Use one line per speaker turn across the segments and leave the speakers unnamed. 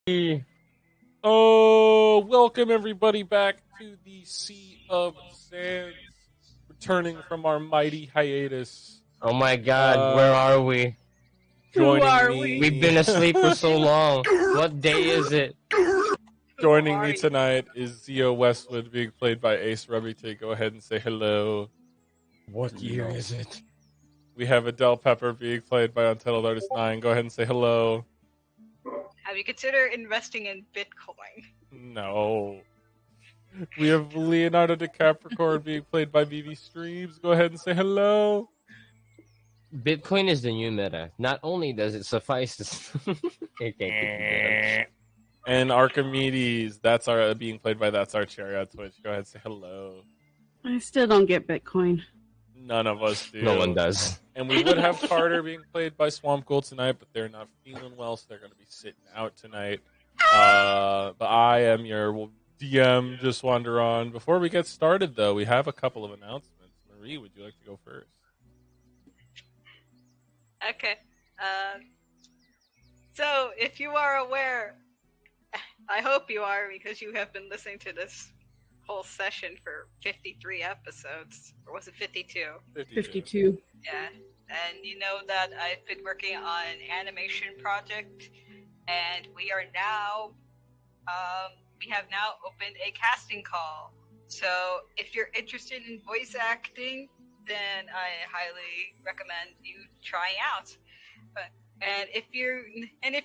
Oh, welcome everybody back to the Sea of Sands, returning from our mighty hiatus.
Oh my god, where
Uh,
are we?
Who
joining
are we?
We've
me,
been asleep for so long. What day is it?
Who
joining
are
me
you?
tonight is Zio Westwood, being played by Ace Rubity. Go ahead and say hello.
What year is it?
We have Adele Pepper being played by Untitled Artist 9. Go ahead and say hello.
Have you considered investing in Bitcoin?
No. We have Leonardo DiCaprio being played by VV Streams. Go ahead and say hello.
Bitcoin is the new meta. Not only does it suffice to... it can't keep it.
And Archimedes, that's our being played by That's Our Cherry on Twitch. Go ahead and say hello.
I still don't get Bitcoin.
None of us do.
No one does.
And we would have Carter being played by Swamp Gold tonight, but they're not feeling well, so they're going to be sitting out tonight. But I am your DM, Just Wander On. Before we get started, though, we have a couple of announcements. Marie, would you like to go first?
Okay. So, if you are aware, I hope you are because you have been listening to this whole session for 53 episodes. Or was it 52?
52.
Yeah. And you know that I've been working on an animation project, and we are now, we have now opened a casting call. So if you're interested in voice acting, then I highly recommend you trying out. And if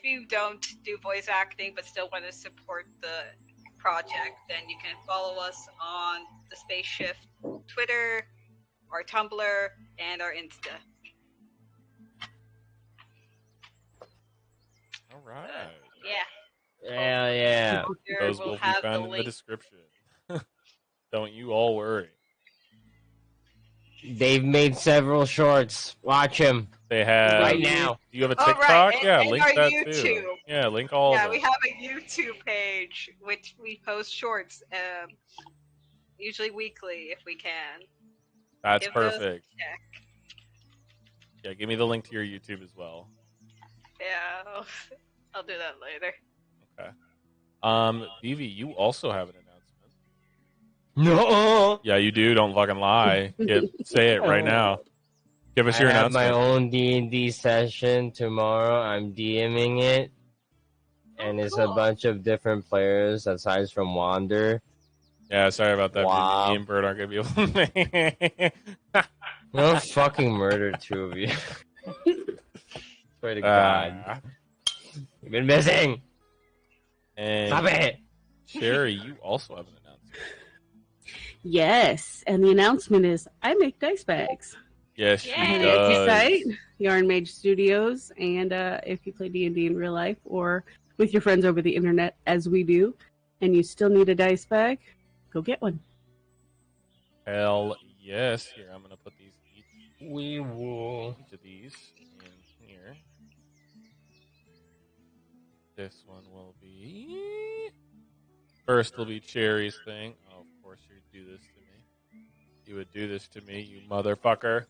you don't do voice acting but still want to support the project, then you can follow us on the Space Shift Twitter, our Tumblr, and our Insta.
All right.
Yeah.
Yeah.
Those
We'll
will be
have
found
the
in the
link.
description. Don't you all worry.
They've made several shorts. Watch them.
They have
Right now.
Do you have a
Oh,
TikTok?
right, and-
Yeah,
and
link
our
that
YouTube.
too. Yeah, link all of
Yeah,
them.
we have a YouTube page which we post shorts, usually weekly if we can.
That's
Give those a
perfect.
check.
Yeah, give me the link to your YouTube as well.
Yeah, I'll do that later.
Okay. Vivi, you also have an announcement.
No.
Yeah, you do. Don't fucking lie. Say it right now. Give us
I
your
have my
announcement.
own D&D session tomorrow. I'm DMing it. And it's a
Cool.
bunch of different players aside from Wander.
Yeah, sorry about that.
Wow.
Vivi. Me and Bird aren't gonna be able to make
No fucking murder, two of you. Swear to God. You've been missing.
And
Stop it.
Sherry, you also have an announcement.
Yes, and the announcement is I make dice bags.
Yes, she
I have
Yay.
an Etsy
does.
site, Yarn Mage Studios, and if you play D&D in real life or with your friends over the internet, as we do, and you still need a dice bag, go get one.
Hell yes. Here, I'm gonna put these
We will.
each of these in here. This one will be first. Will be Cherry's thing. Oh, of course you'd do this to me. You would do this to me, you motherfucker.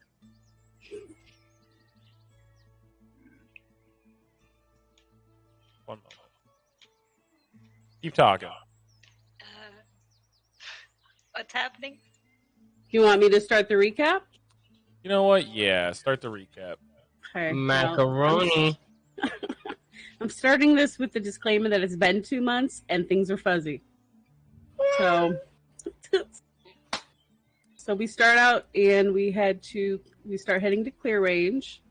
One moment. Keep talking.
What's happening?
Do you want me to start the recap?
You know what? Yeah, start the recap.
Okay, well,
Macaroni.
I'm starting this with the disclaimer that it's been 2 months and things are fuzzy. So we start out and we start heading to Clear Range.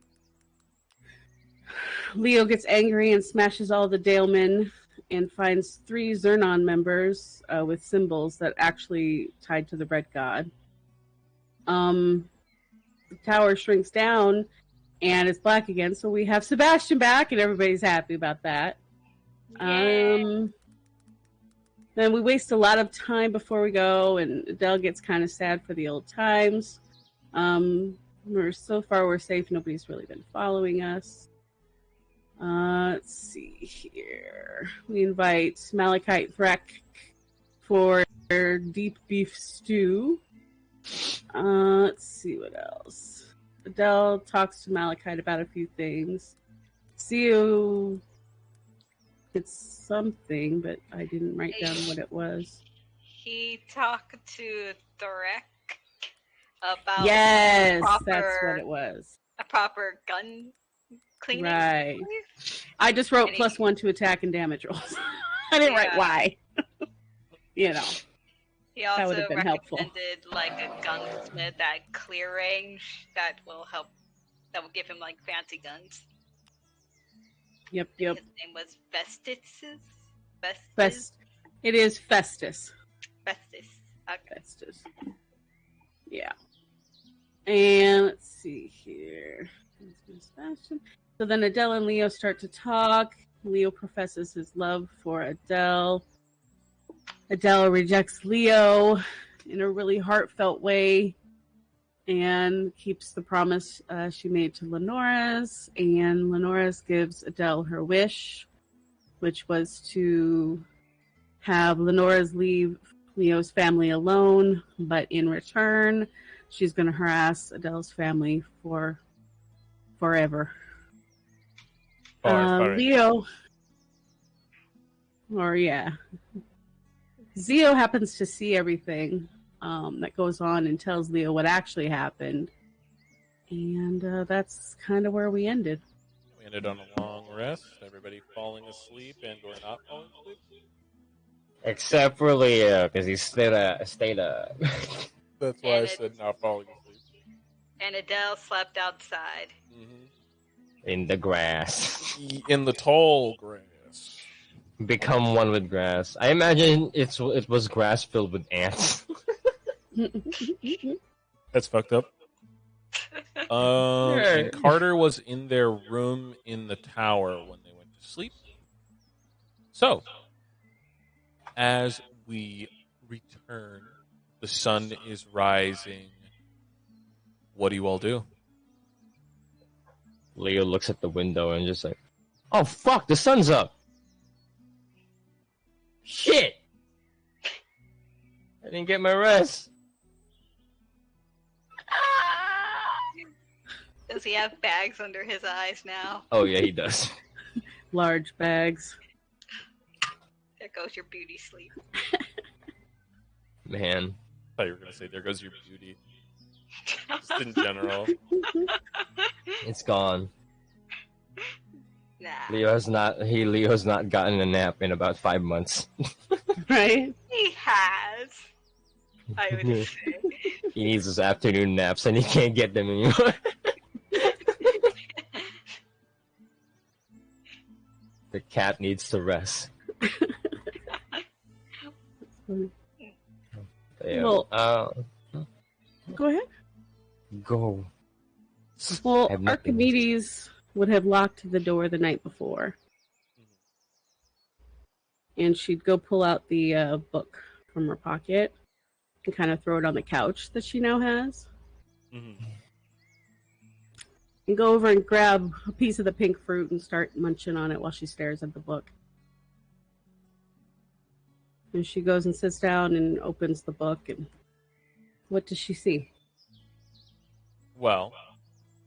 Leo gets angry and smashes all the Dalemen and finds 3 Zernon members with symbols that actually tied to the Red God. The tower shrinks down and it's black again, so we have Sebastian back and everybody's happy about that.
Yay.
Then we waste a lot of time before we go, and Adele gets kind of sad for the old times. So far we're safe. Nobody's really been following us. Let's see here. We invite Malachite Threk for deep beef stew. Let's see what else. Adele talks to Malachite about a few things. Zio It's something, but I didn't write down what it was.
He talked to Thorek about
Yes,
proper,
that's what it was.
a proper gun cleaning.
Right.
place.
I just wrote
And he-
+1 to attack and damage rolls. I didn't write
Yeah.
why. You know.
He
That
also
would've been helpful.
recommended like a gunsmith at clear range that will help. That will give him like fancy guns.
Yep.
His name was Festus.
It is Festus.
Festus. Okay.
Festus. Yeah. And let's see here. So then Adele and Leo start to talk. Leo professes his love for Adele. Adele rejects Leo in a really heartfelt way and keeps the promise she made to Lenora's. And Lenora's gives Adele her wish, which was to have Lenora's leave Leo's family alone, but in return, she's going to harass Adele's family for forever. Leo, Zio happens to see everything that goes on and tells Leo what actually happened. And that's kind of where we ended.
We ended on a long rest. Everybody falling asleep and or not falling asleep.
Except for Leo, because he stayed up.
That's why I said not falling asleep.
And Adele slept outside.
Mm-hmm.
In the grass.
In the tall grass.
Become one with grass. I imagine it was grass filled with ants.
That's fucked up. And Carter was in their room in the tower when they went to sleep. So, as we return, the sun is rising. What do you all do?
Leo looks at the window and just like, oh fuck, the sun's up. Shit! I didn't get my rest.
Does he have bags under his eyes now?
Oh yeah, he does.
Large bags.
There goes your beauty sleep.
Man.
I thought you were going to say, there goes your beauty. Just in general.
It's gone.
Nah.
Leo's not gotten a nap in about 5 months.
Right?
He has. I would say.
He needs his afternoon naps and he can't get them anymore. The cat needs to rest. Yeah.
Well, go ahead.
Go.
Well,
I have nothing.
Archimedes would have locked the door the night before. And she'd go pull out the book from her pocket and kind of throw it on the couch that she now has.
Mm-hmm.
And go over and grab a piece of the pink fruit and start munching on it while she stares at the book. And she goes and sits down and opens the book, and what does she see?
Well,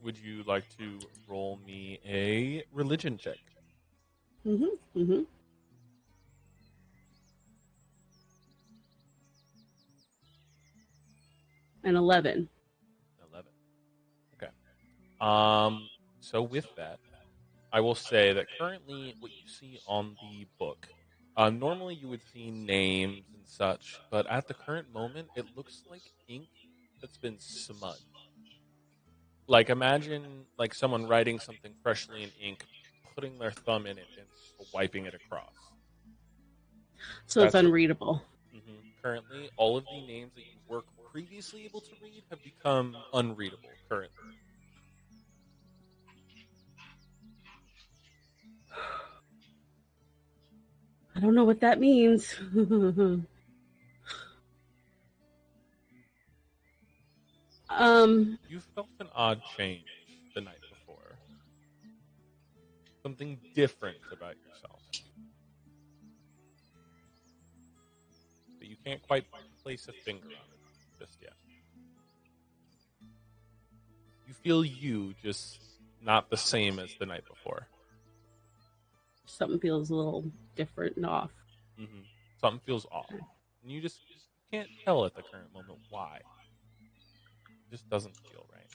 would you like to roll me a religion check?
Mm-hmm. An 11.
11. Okay. So with that, I will say that currently what you see on the book, normally you would see names and such, but at the current moment, it looks like ink that's been smudged. Like imagine like someone writing something freshly in ink, putting their thumb in it and wiping it across.
So it's unreadable.
Currently, all of the names that you were previously able to read have become unreadable currently.
I don't know what that means.
You felt an odd change the night before. Something different about yourself. But you can't quite place a finger on it just yet. You feel you, just not the same as the night before.
something feels a little different and off.
Mm-hmm. Something feels off, and you just can't tell at the current moment why. It just doesn't feel right.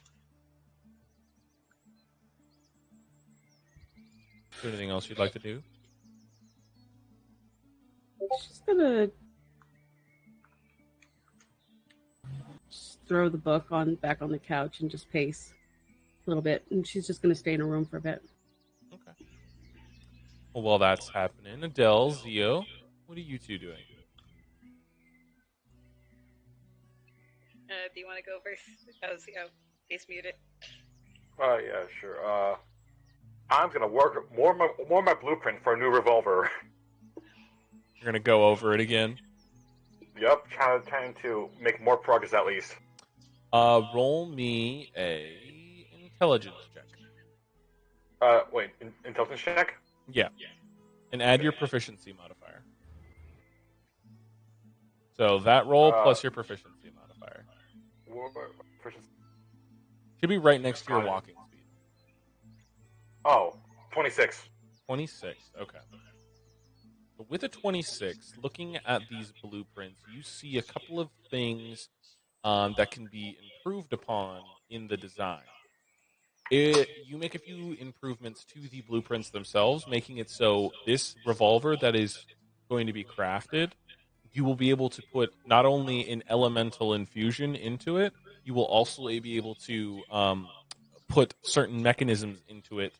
Is there anything else you'd like to do?
She's gonna just throw the book back on the couch and just pace a little bit, and she's just gonna stay in her room for a bit.
Okay. Well, while that's happening, Adele, Zio, what are you two doing?
Do you want to go first? He's muted.
Yeah, sure. I'm gonna work more my blueprint for a new revolver.
You're gonna go over it again.
Yep, trying to make more progress at least.
Roll me a intelligence check.
Wait, intelligence check?
Yeah, and add your proficiency modifier. So that roll plus your proficiency modifier should be right next to your walking speed.
Oh, 26.
26. Okay. So with a 26, looking at these blueprints, you see a couple of things that can be improved upon in the design. You make a few improvements to the blueprints themselves, making it so this revolver that is going to be crafted, you will be able to put not only an elemental infusion into it, you will also be able to put certain mechanisms into it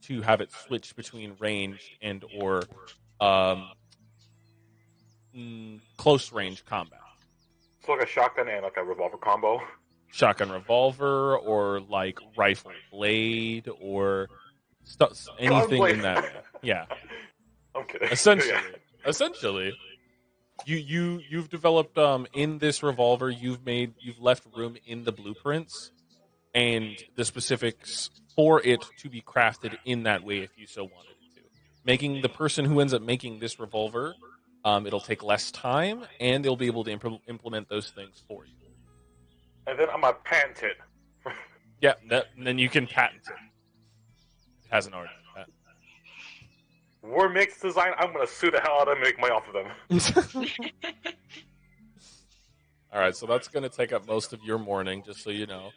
to have it switch between ranged and or close range combat.
So like a shotgun and like a revolver combo.
Shotgun revolver or like rifle blade or anything in that way. Yeah.
I'm kidding.
Essentially, you've developed in this revolver. You've left room in the blueprints and the specifics for it to be crafted in that way if you so wanted it to. Making the person who ends up making this revolver, it'll take less time and they'll be able to implement those things for you.
And then I'm gonna patent it.
Yeah, and then you can patent it. It hasn't already been patented.
Word makes design, I'm gonna sue the hell out of them and make money off of them.
All right, so that's going to take up most of your morning, just so you know.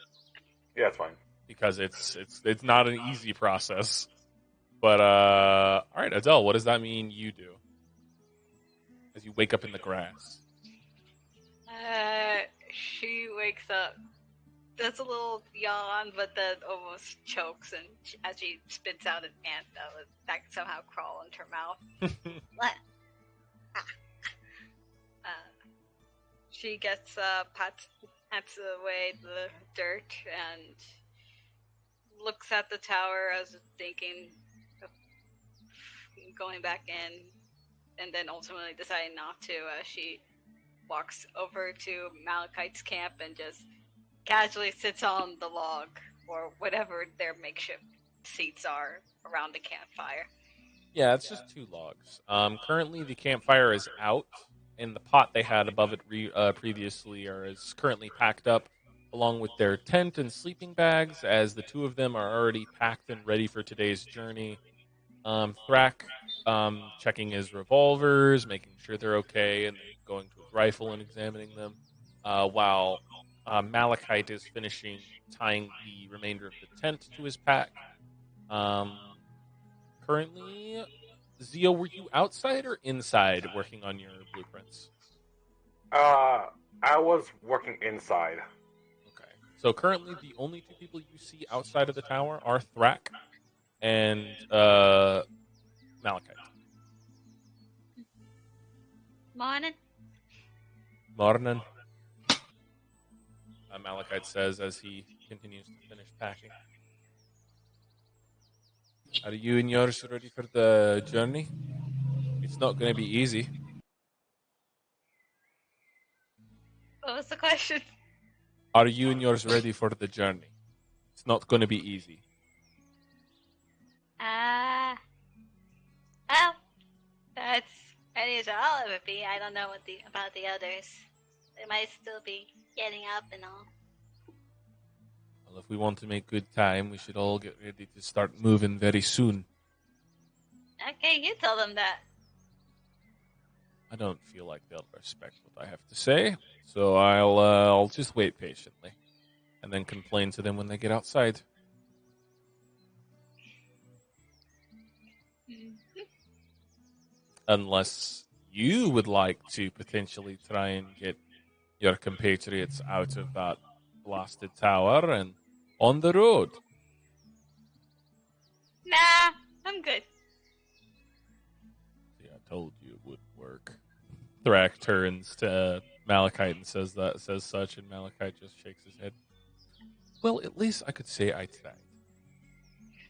Yeah, it's fine.
Because it's not an easy process. But all right, Adele, what does that mean you do as you wake up in the grass?
She wakes up, does a little yawn, but then almost chokes, and as she spits out an ant that can somehow crawl into her mouth. What? She gets pats away the dirt and looks at the tower as thinking of going back in, and then ultimately deciding not to. She walks over to Malachite's camp and just casually sits on the log or whatever their makeshift seats are around the campfire.
Yeah, it's just 2 logs. Currently, the campfire is out, and the pot they had above it previously is currently packed up, along with their tent and sleeping bags, as the 2 of them are already packed and ready for today's journey. Thrak checking his revolvers, making sure they're okay, and then going to his rifle and examining them, while Malachite is finishing tying the remainder of the tent to his pack. Currently, Zio, were you outside or inside working on your blueprints?
I was working inside.
Okay. So currently, the only 2 people you see outside of the tower are Thrak and Malachite.
Morning.
Morning. Malachite says as he continues to finish packing. Are you and yours ready for the journey? It's not going to be easy.
What was the question?
Are you and yours ready for the journey? It's not going to be easy.
Well, that's ready as I'll ever be. I don't know about the others. They might still be getting up and all.
Well, if we want to make good time, we should all get ready to start moving very soon.
Okay, you tell them that.
I don't feel like they'll respect what I have to say, so I'll just wait patiently, and then complain to them when they get outside. Unless you would like to potentially try and get your compatriots out of that blasted tower and on the road.
Nah, I'm good.
See, I told you it wouldn't work. Thrak turns to Malachite and says such, and Malachite just shakes his head. Well, at least I could say I tried.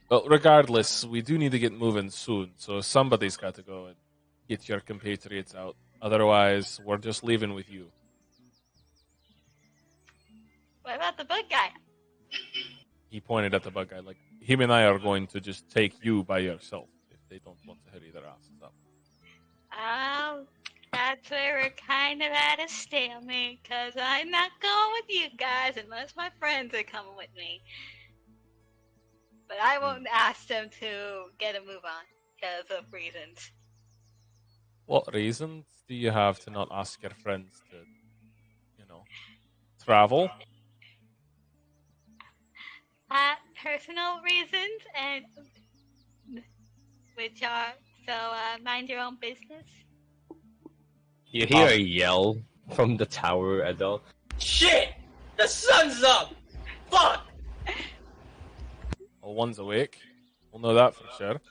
But regardless, we do need to get moving soon, so somebody's got to go and get your compatriots out. Otherwise, we're just leaving with you.
What about the bug guy?
He pointed at the bug guy, like, him and I are going to just take you by yourself if they don't want to hurry their asses up.
Oh, that's where we're kind of at a stalemate, because I'm not going with you guys unless my friends are coming with me. But I won't ask them to get a move on because of reasons.
What reasons do you have to not ask your friends to, travel?
Personal reasons, and which are, so mind your own business.
You hear a yell from the tower, Adele. Shit! The sun's up! Fuck!
Well, one's awake. We'll know that for sure.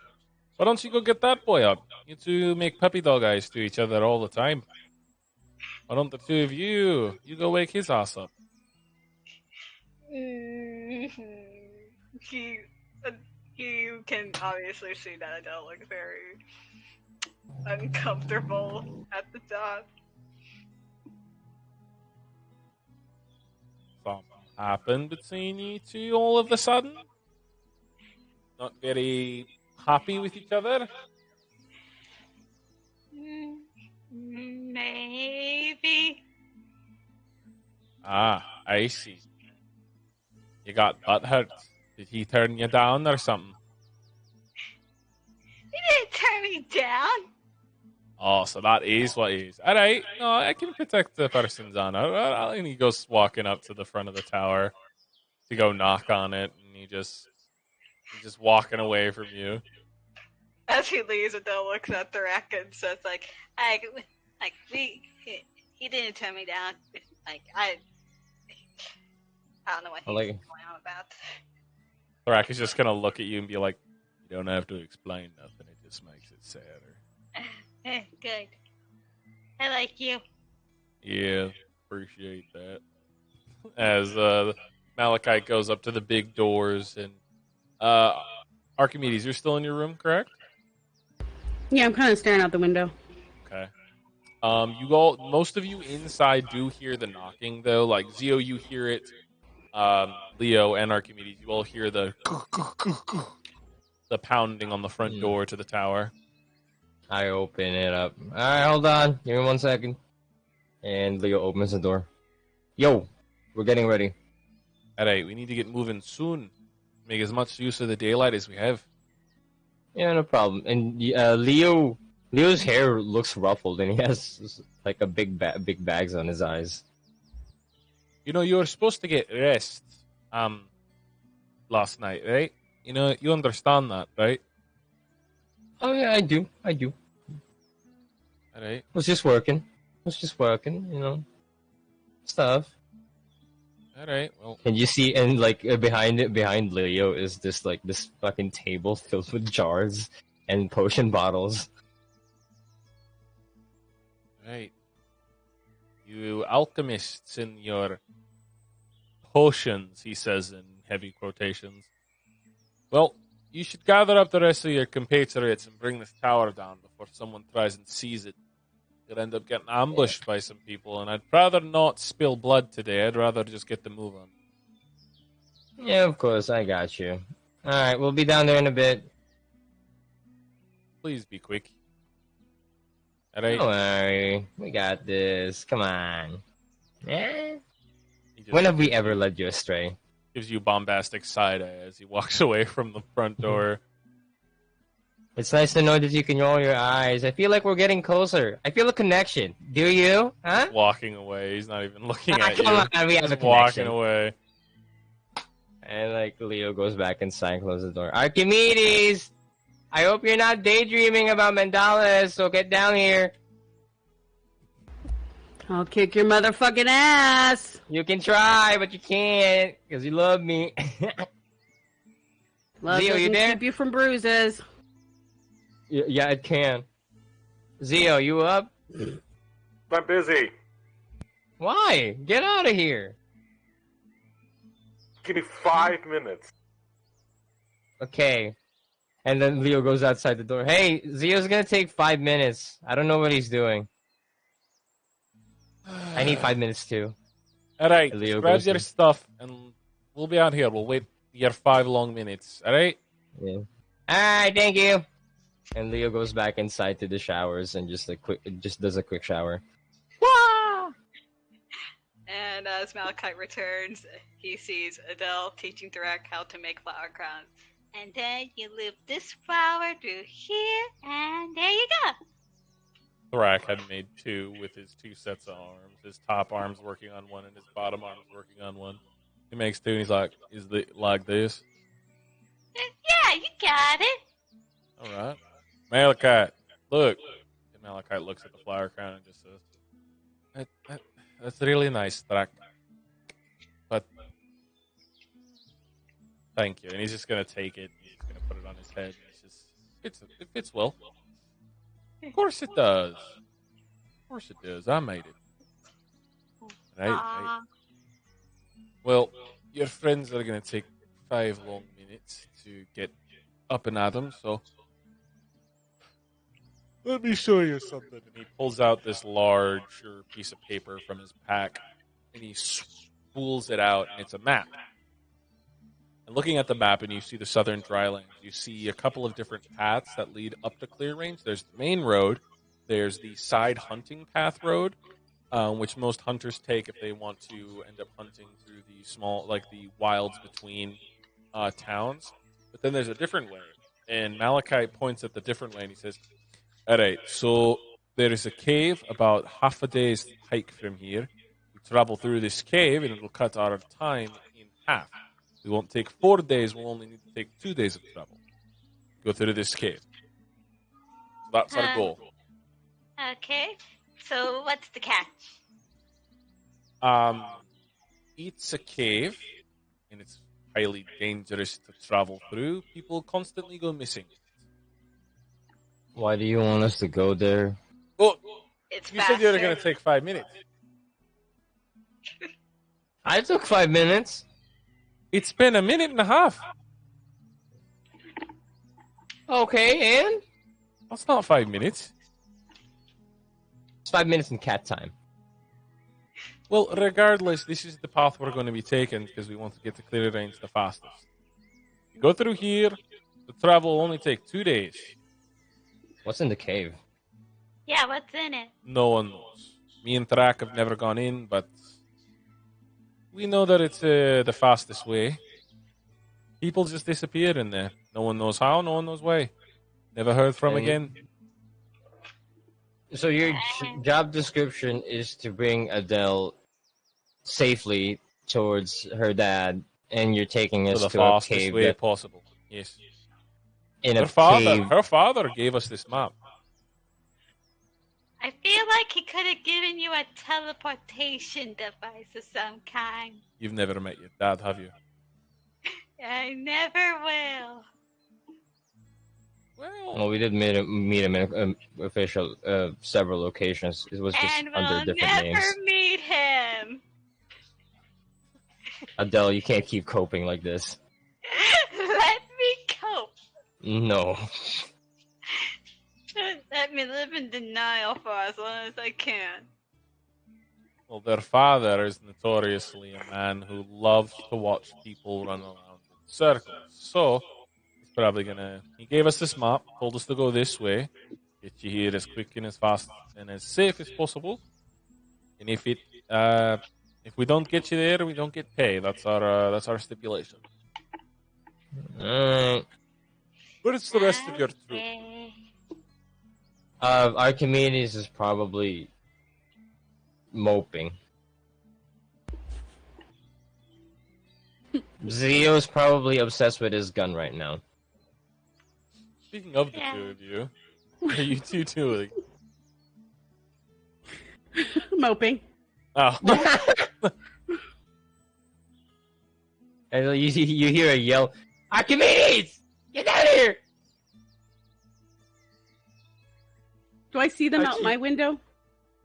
Why don't you go get that boy up? You two make puppy dog eyes to each other all the time. Why don't the two of you go wake his ass up?
You can obviously see that Adele looks very uncomfortable at the top.
Something happened between you two all of a sudden? Not very happy with each other?
Maybe.
Ah, I see. You got butthurt. Did he turn you down or something?
He didn't turn me down.
Oh, so that is what he is. All right. No, I can protect the person's honor. And he goes walking up to the front of the tower to go knock on it, and he's just walking away from you.
As he leaves, Adele looks at the rack and says, he didn't turn me down. I don't know what he's going on about.
Thorak is just gonna look at you and be like, "You don't have to explain nothing. It just makes it sadder."
Good. I like you.
Yeah, appreciate that. As Malachite goes up to the big doors, and Archimedes, you're still in your room, correct?
Yeah, I'm kind of staring out the window.
Okay. Most of you inside do hear the knocking, though. Like Zio, you hear it. Leo and Archimedes, you all hear the pounding on the front door to the tower.
I open it up. Alright, hold on. Give me 1 second. And Leo opens the door. Yo, we're getting ready.
Alright, we need to get moving soon. Make as much use of the daylight as we have.
Yeah, no problem. And Leo's hair looks ruffled, and he has like a big bags on his eyes.
You know, you were supposed to get rest last night, right? You know, you understand that, right?
Oh yeah, I do.
Alright.
Was just working, stuff.
Alright, well.
And you see, and like behind Leo is this fucking table filled with jars and potion bottles.
Right. You alchemists in your potions, he says in heavy quotations. Well, you should gather up the rest of your compatriots and bring this tower down before someone tries and seize it. You'll end up getting ambushed by some people, and I'd rather not spill blood today. I'd rather just get the move on.
Yeah, of course, I got you. Alright, we'll be down there in a bit.
Please be quick. Alright?
Don't worry, we got this. Come on. Eh? When have we ever led you astray?
Gives you bombastic side eye as he walks away from the front door.
It's nice to know that you can roll your eyes. I feel like we're getting closer. I feel a connection. Do you? Huh?
Walking away. He's not even looking at
Come
you.
on, we have
He's
a
walking
connection.
away.
And like Leo goes back inside and closes the door. Archimedes! I hope you're not daydreaming about Mandala, so get down here.
I'll kick your motherfucking ass.
You can try, but you can't, because you love me.
Love
Zio, you
doesn't
there?
keep you from bruises.
Yeah, it can. Zio, you up?
I'm busy.
Why? Get out of here.
Give me 5 minutes.
Okay. And then Leo goes outside the door. Hey, Zio's gonna take 5 minutes. I don't know what he's doing. I need 5 minutes too.
Alright,
Leo
grab
goes
your
in.
stuff and we'll be out here. We'll wait your 5 long minutes. Alright?
Yeah. Alright, thank you. And Leo goes back inside to the showers and just does a quick shower.
And as Malachite returns, he sees Adele teaching Thrak how to make flower crowns. And then you loop this flower through here, and there you go.
Thorak had made 2 with his 2 sets of arms. His top arm's working on one and his bottom arm's working on one. He makes 2 and he's like, is it like this?
Yeah, you got it.
Alright. Malachite, look. And Malachite looks at the flower crown and just says, that's really nice, Thorak. But thank you. And he's just gonna take it. He's gonna put it on his head. It fits well. Of course it does. Of course it does. I made it. Right? Well, your friends are gonna take 5 long minutes to get up and at them, so let me show you something. And he pulls out this larger piece of paper from his pack and he spools it out, and it's a map. And looking at the map, and you see the southern drylands, you see a couple of different paths that lead up to Clear Range. There's the main road, there's the side hunting path road, which most hunters take if they want to end up hunting through the small, like the wilds between towns. But then there's a different way, and Malachite points at the different way, and he says, all right, so there is a cave about half a day's hike from here. We travel through this cave, and it'll cut our time in half. We won't take 4 days. We'll only need to take 2 days of travel. Go through this cave. So that's our goal.
Okay, so what's the catch?
It's a cave, and it's highly dangerous to travel through. People constantly go missing.
Why do you want us to go there?
Oh,
It's
you said you were
faster.
going to take 5 minutes.
I took 5 minutes.
It's been a minute and a half.
Okay, and?
That's not 5 minutes.
It's 5 minutes in cat time.
Well, regardless, this is the path we're going to be taking because we want to get to Clear Range the fastest. You go through here, the travel will only take 2 days.
What's in the cave?
Yeah, what's in it?
No one knows. Me and Thrak have never gone in, but we know that it's the fastest way. People just disappear in there. No one knows how, no one knows why. Never heard from
And-
again.
So your job description is to bring Adele safely towards her dad, and you're taking
To
us
the
to a
fastest
cave
way
that,
possible. Yes.
in
Her
a
father,
cave.
her father gave us this map.
I feel like he could have given you a teleportation device of some kind.
You've never met your dad, have you?
I never will.
Well, we did meet him in official several locations. It was just
And
under
we'll
different
never
names.
meet him.
Adele, you can't keep coping like this.
Let me cope.
No.
Let me live in denial for as long as I can.
Well, their father is notoriously a man who loves to watch people run around in circles. So, he's probably gonna. He gave us this map, told us to go this way, get you here as quick and as fast and as safe as possible. And if we don't get you there, we don't get paid. That's our stipulation.
Alright.
Where's the rest of your troop?
Okay.
Archimedes is probably moping. Zio's probably obsessed with his gun right now.
Speaking of the
Yeah.
two of you, what are you two doing?
Moping.
Oh,
And you hear a yell, Archimedes! Get out of here!
Do I see them
I
out
see-
my window?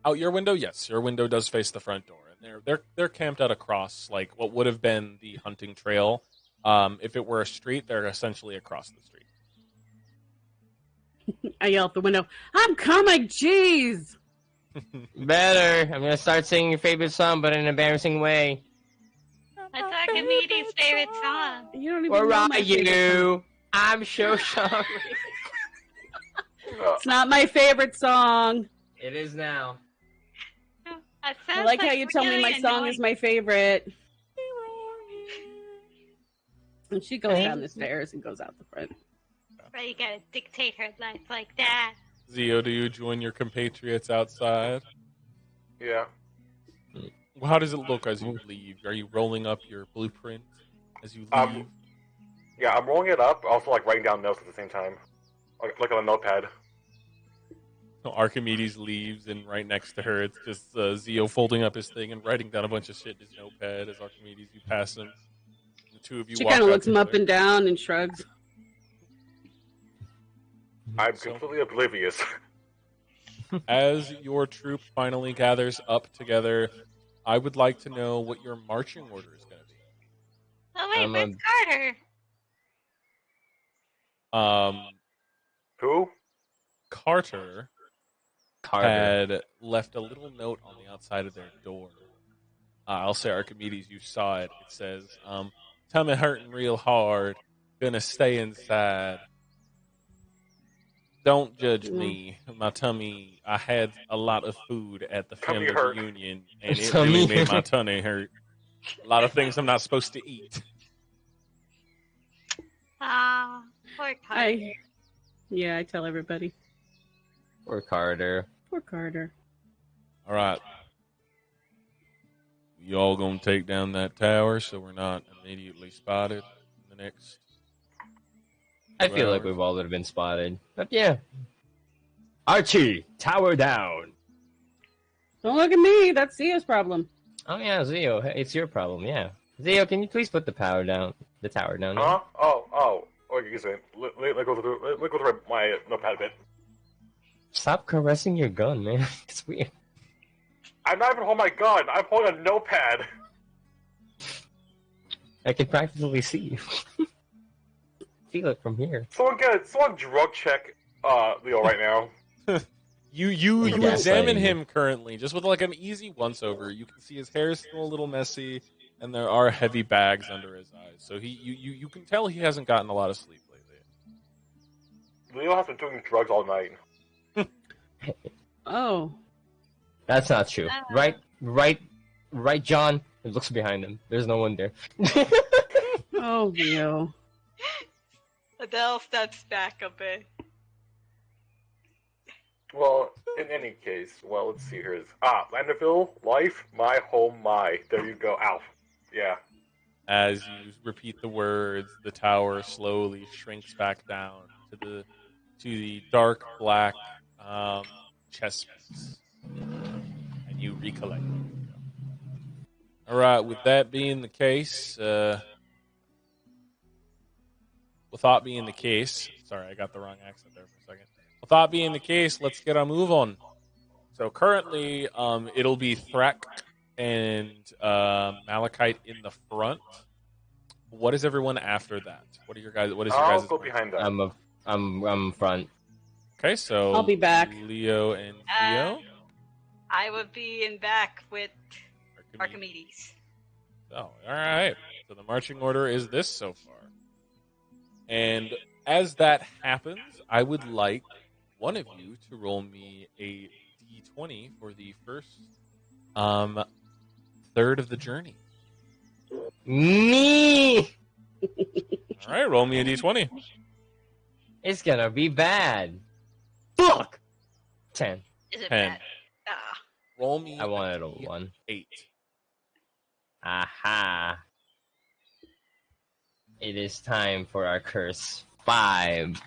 out your window? Yes, your window does face the front door, and they're camped out across like what would have been the hunting trail. If it were a street, they're essentially across the street.
I yell out the window, I'm coming, jeez!
Better. I'm gonna start singing your favorite song, but in an embarrassing way.
That's Archimedes' favorite song.
You don't even
Where
know
are
my favorite song.
you? I'm so sorry.
It's not my favorite song.
It is now.
That
I
sounds
like how you tell me
really
my song is
annoying.
my favorite. And she goes down the stairs and goes out the front.
Right, you gotta dictate her life like that.
Zio, do you join your compatriots outside?
Yeah.
How does it look as you leave? Are you rolling up your blueprint as you leave?
Yeah, I'm rolling it up. Also, like writing down notes at the same time, like on a notepad.
So Archimedes leaves, and right next to her, it's just Zio folding up his thing and writing down a bunch of shit in his notepad as Archimedes, you pass him. The two of you
She
walk
kind of
out
looks him up
together.
and down and shrugs.
I'm
So-
completely oblivious.
As your troop finally gathers up together, I would like to know what your marching order is going to be.
Oh wait,
I'm
where's Carter?
Who?
Carter
Carter.
had left a little note on the outside of their door. I'll say, Archimedes, you saw it. It says, tummy hurting real hard, gonna stay inside. Don't judge me. My tummy, I had a lot of food at the
Tummy
family
hurt.
reunion, and it
Tummy
really made my
hurt.
tummy hurt. A lot of things I'm not supposed to eat.
Ah, poor Carter.
Yeah, I tell everybody.
Or Carter.
Poor Carter.
All right. You all gonna take down that tower so we're not immediately spotted in the next.
I feel like
hours?
we've all would have been spotted. But yeah. Archie, tower down.
Don't look at me. That's Zio's problem.
Oh yeah, Zio, hey, it's your problem, yeah. Zio, can you please put the power down? The tower down.
Huh? Oh, excuse me. Let go through my notepad a bit.
Stop caressing your gun, man. It's weird.
I'm not even holding my gun. I'm holding a notepad.
I can practically see you. Feel it from here.
Someone drug check Leo right now.
You
Yeah,
examine
same.
him currently, just with like an easy once over. You can see his hair is still a little messy, and there are heavy bags under his eyes. So you can tell he hasn't gotten a lot of sleep lately.
Leo has been doing drugs all night.
Oh.
That's not true.
Ah.
Right, John. It looks behind him. There's no one there.
Oh, Leo.
Adele steps back a bit.
Well, in any case, let's see here. Landerville, life, my home, my. There you go. Ow. Yeah.
As you repeat the words, the tower slowly shrinks back down to the dark black chess piece, and you recollect. All right. With that being the case, with that being the case, sorry, I got the wrong accent there for a second. With that being the case, let's get a move on. So currently, it'll be Thrak and Malachite in the front. What is everyone after that? What is your guys'
I'll go
plan?
behind that.
I'm front.
Okay, so
I'll be back.
Leo and Theo.
I would be in back with Archimedes.
Oh, all right. So the marching order is this so far. And as that happens, I would like one of you to roll me a d20 for the first third of the journey.
Me.
All right, roll me a d20.
It's gonna be bad. Fuck! 10.
Is it
10.
bad? Ah.
Roll me
I wanted a
D8.
1. Aha. It is time for our curse. 5.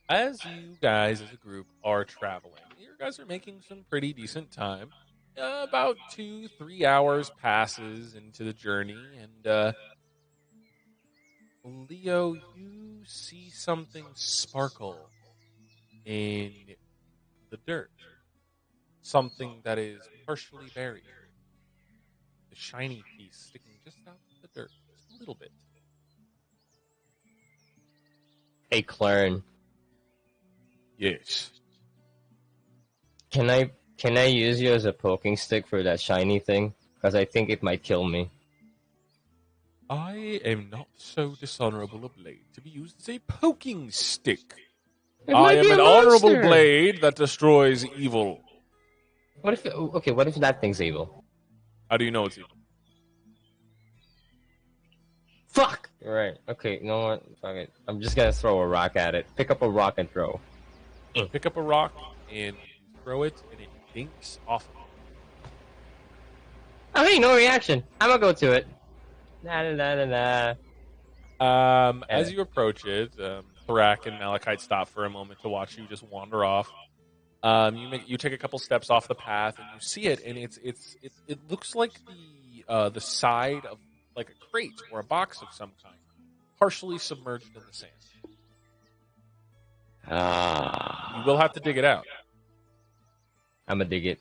As you guys, as a group, are traveling, you guys are making some pretty decent time. About 2-3 hours passes into the journey, and Leo, you see something sparkle in the dirt. Something that is partially buried. The shiny piece sticking just out of the dirt, just a little bit.
Hey, Clarn.
Yes.
Can I use you as a poking stick for that shiny thing? Because I think it might kill me.
I am not so dishonorable a blade to be used as a poking stick.
It
I
might
am
be a
an honorable
monster.
blade that destroys evil.
What if what if that thing's evil?
How do you know it's evil?
Fuck! Right. Okay, you know what? Fuck it. I'm just gonna throw a rock at it. Pick up a rock and throw.
You pick up a rock and you throw it, and it dinks off of
Oh hey, no reaction. I'm gonna go to it. Nah nah nah nah nah.
As you approach it, Thorak and Malachite stop for a moment to watch you just wander off. You take a couple steps off the path, and you see it, and it looks like the side of like a crate or a box of some kind, partially submerged in the sand. You will have to dig it out.
I'm gonna dig it.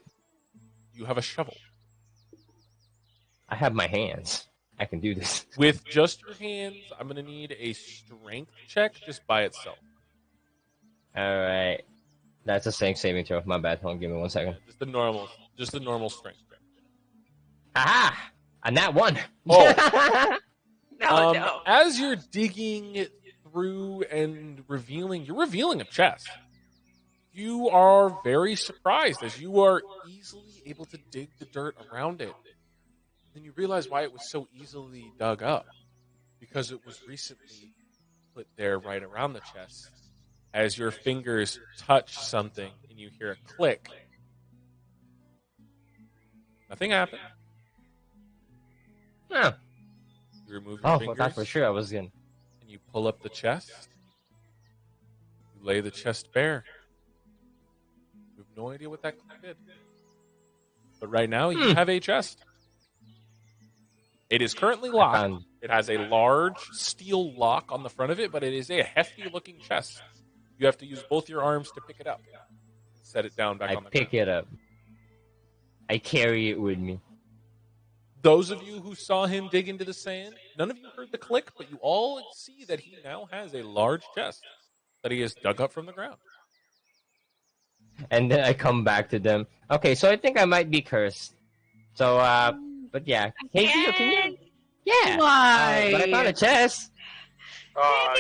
You have a shovel.
I have my hands. I can do this.
With just your hands, I'm going to need a strength check just by itself.
Alright. That's a saving throw. My bad. Hold on, give me 1 second.
Just the normal strength check.
Aha! And that one.
Oh.
No.
As you're digging through and you're revealing a chest. You are very surprised as you are easily able to dig the dirt around it. Then you realize why it was so easily dug up. Because it was recently put there right around the chest. As your fingers touch something and you hear a click. Nothing happened.
Oh.
You remove your
Oh,
fingers.
I thought for sure I was gonna.
And you pull up the chest. You lay the chest bare. You have no idea what that click did. But right now, you have a chest. It is currently locked. It has a large steel lock on the front of it, but it is a hefty-looking chest. You have to use both your arms to pick it up. Set it down back on the ground.
I pick it up. I carry it with me.
Those of you who saw him dig into the sand, none of you heard the click, but you all see that he now has a large chest that he has dug up from the ground.
And then I come back to them. Okay, so I think I might be cursed. So, but yeah. Hey, Theo, can you? Yeah.
Why?
But I found a chest.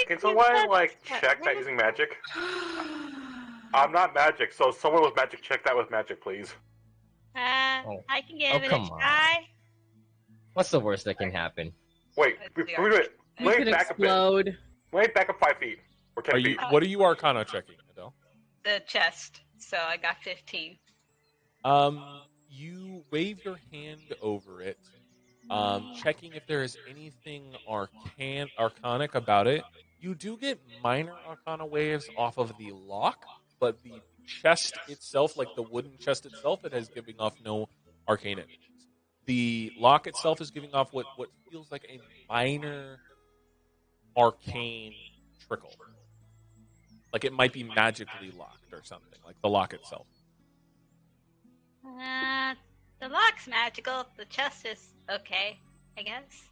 Can someone check that using magic? I'm not magic, so someone with magic check that with magic, please.
I can give it a
come on.
try.
What's the worst that can happen?
Wait,
Let's see
before we do it,
You
let
could
me back a bit.
explode.
Let me back up 5 feet or 10 feet.
What are you Arcana checking, Adele?
The chest. So I got 15.
You wave your hand over it, checking if there is anything arcanic about it. You do get minor arcana waves off of the lock, but the chest itself, like the wooden chest itself, it is giving off no arcane energies. The lock itself is giving off what feels like a minor arcane trickle. Like it might be magically locked or something, like the lock itself.
The lock's magical. The chest is okay, I guess.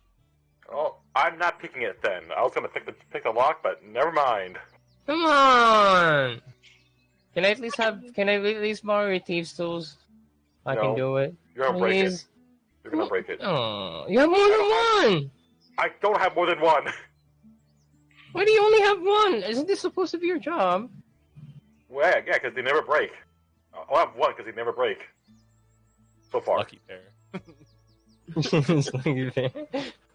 Oh, I'm not picking it then. I was gonna pick the lock, but never mind.
Come on. Can I at least borrow your thieves' tools? I can
No.
do it.
You're gonna break it.
Please.
You're gonna break it.
Oh, you have more than one.
I don't have more than one.
Why do you only have one? Isn't this supposed to be your job?
Well, yeah, because they never break. I'll have one because they never break. So far.
Lucky pair.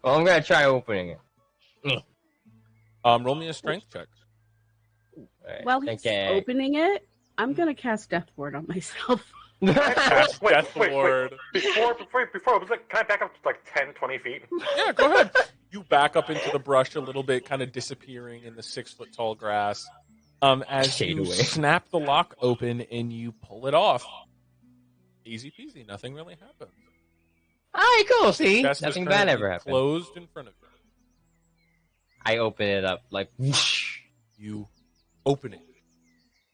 Well, I'm gonna try opening it.
Roll me a strength check.
Alright,
While he's opening it, I'm gonna cast Death Ward on myself.
Cast
Wait,
Death
wait, wait.
Ward.
Before, was it, can I back up to like 10, 20 feet?
Yeah, go ahead. You back up into the brush a little bit, kind of disappearing in the 6 foot tall grass. As
Shade
you
away.
snap the lock open and you pull it off, easy peasy. Nothing really happens.
Alright, cool. See,
Chest is
nothing bad
currently
ever happened.
closed in front of you.
I open it up like whoosh.
You open it,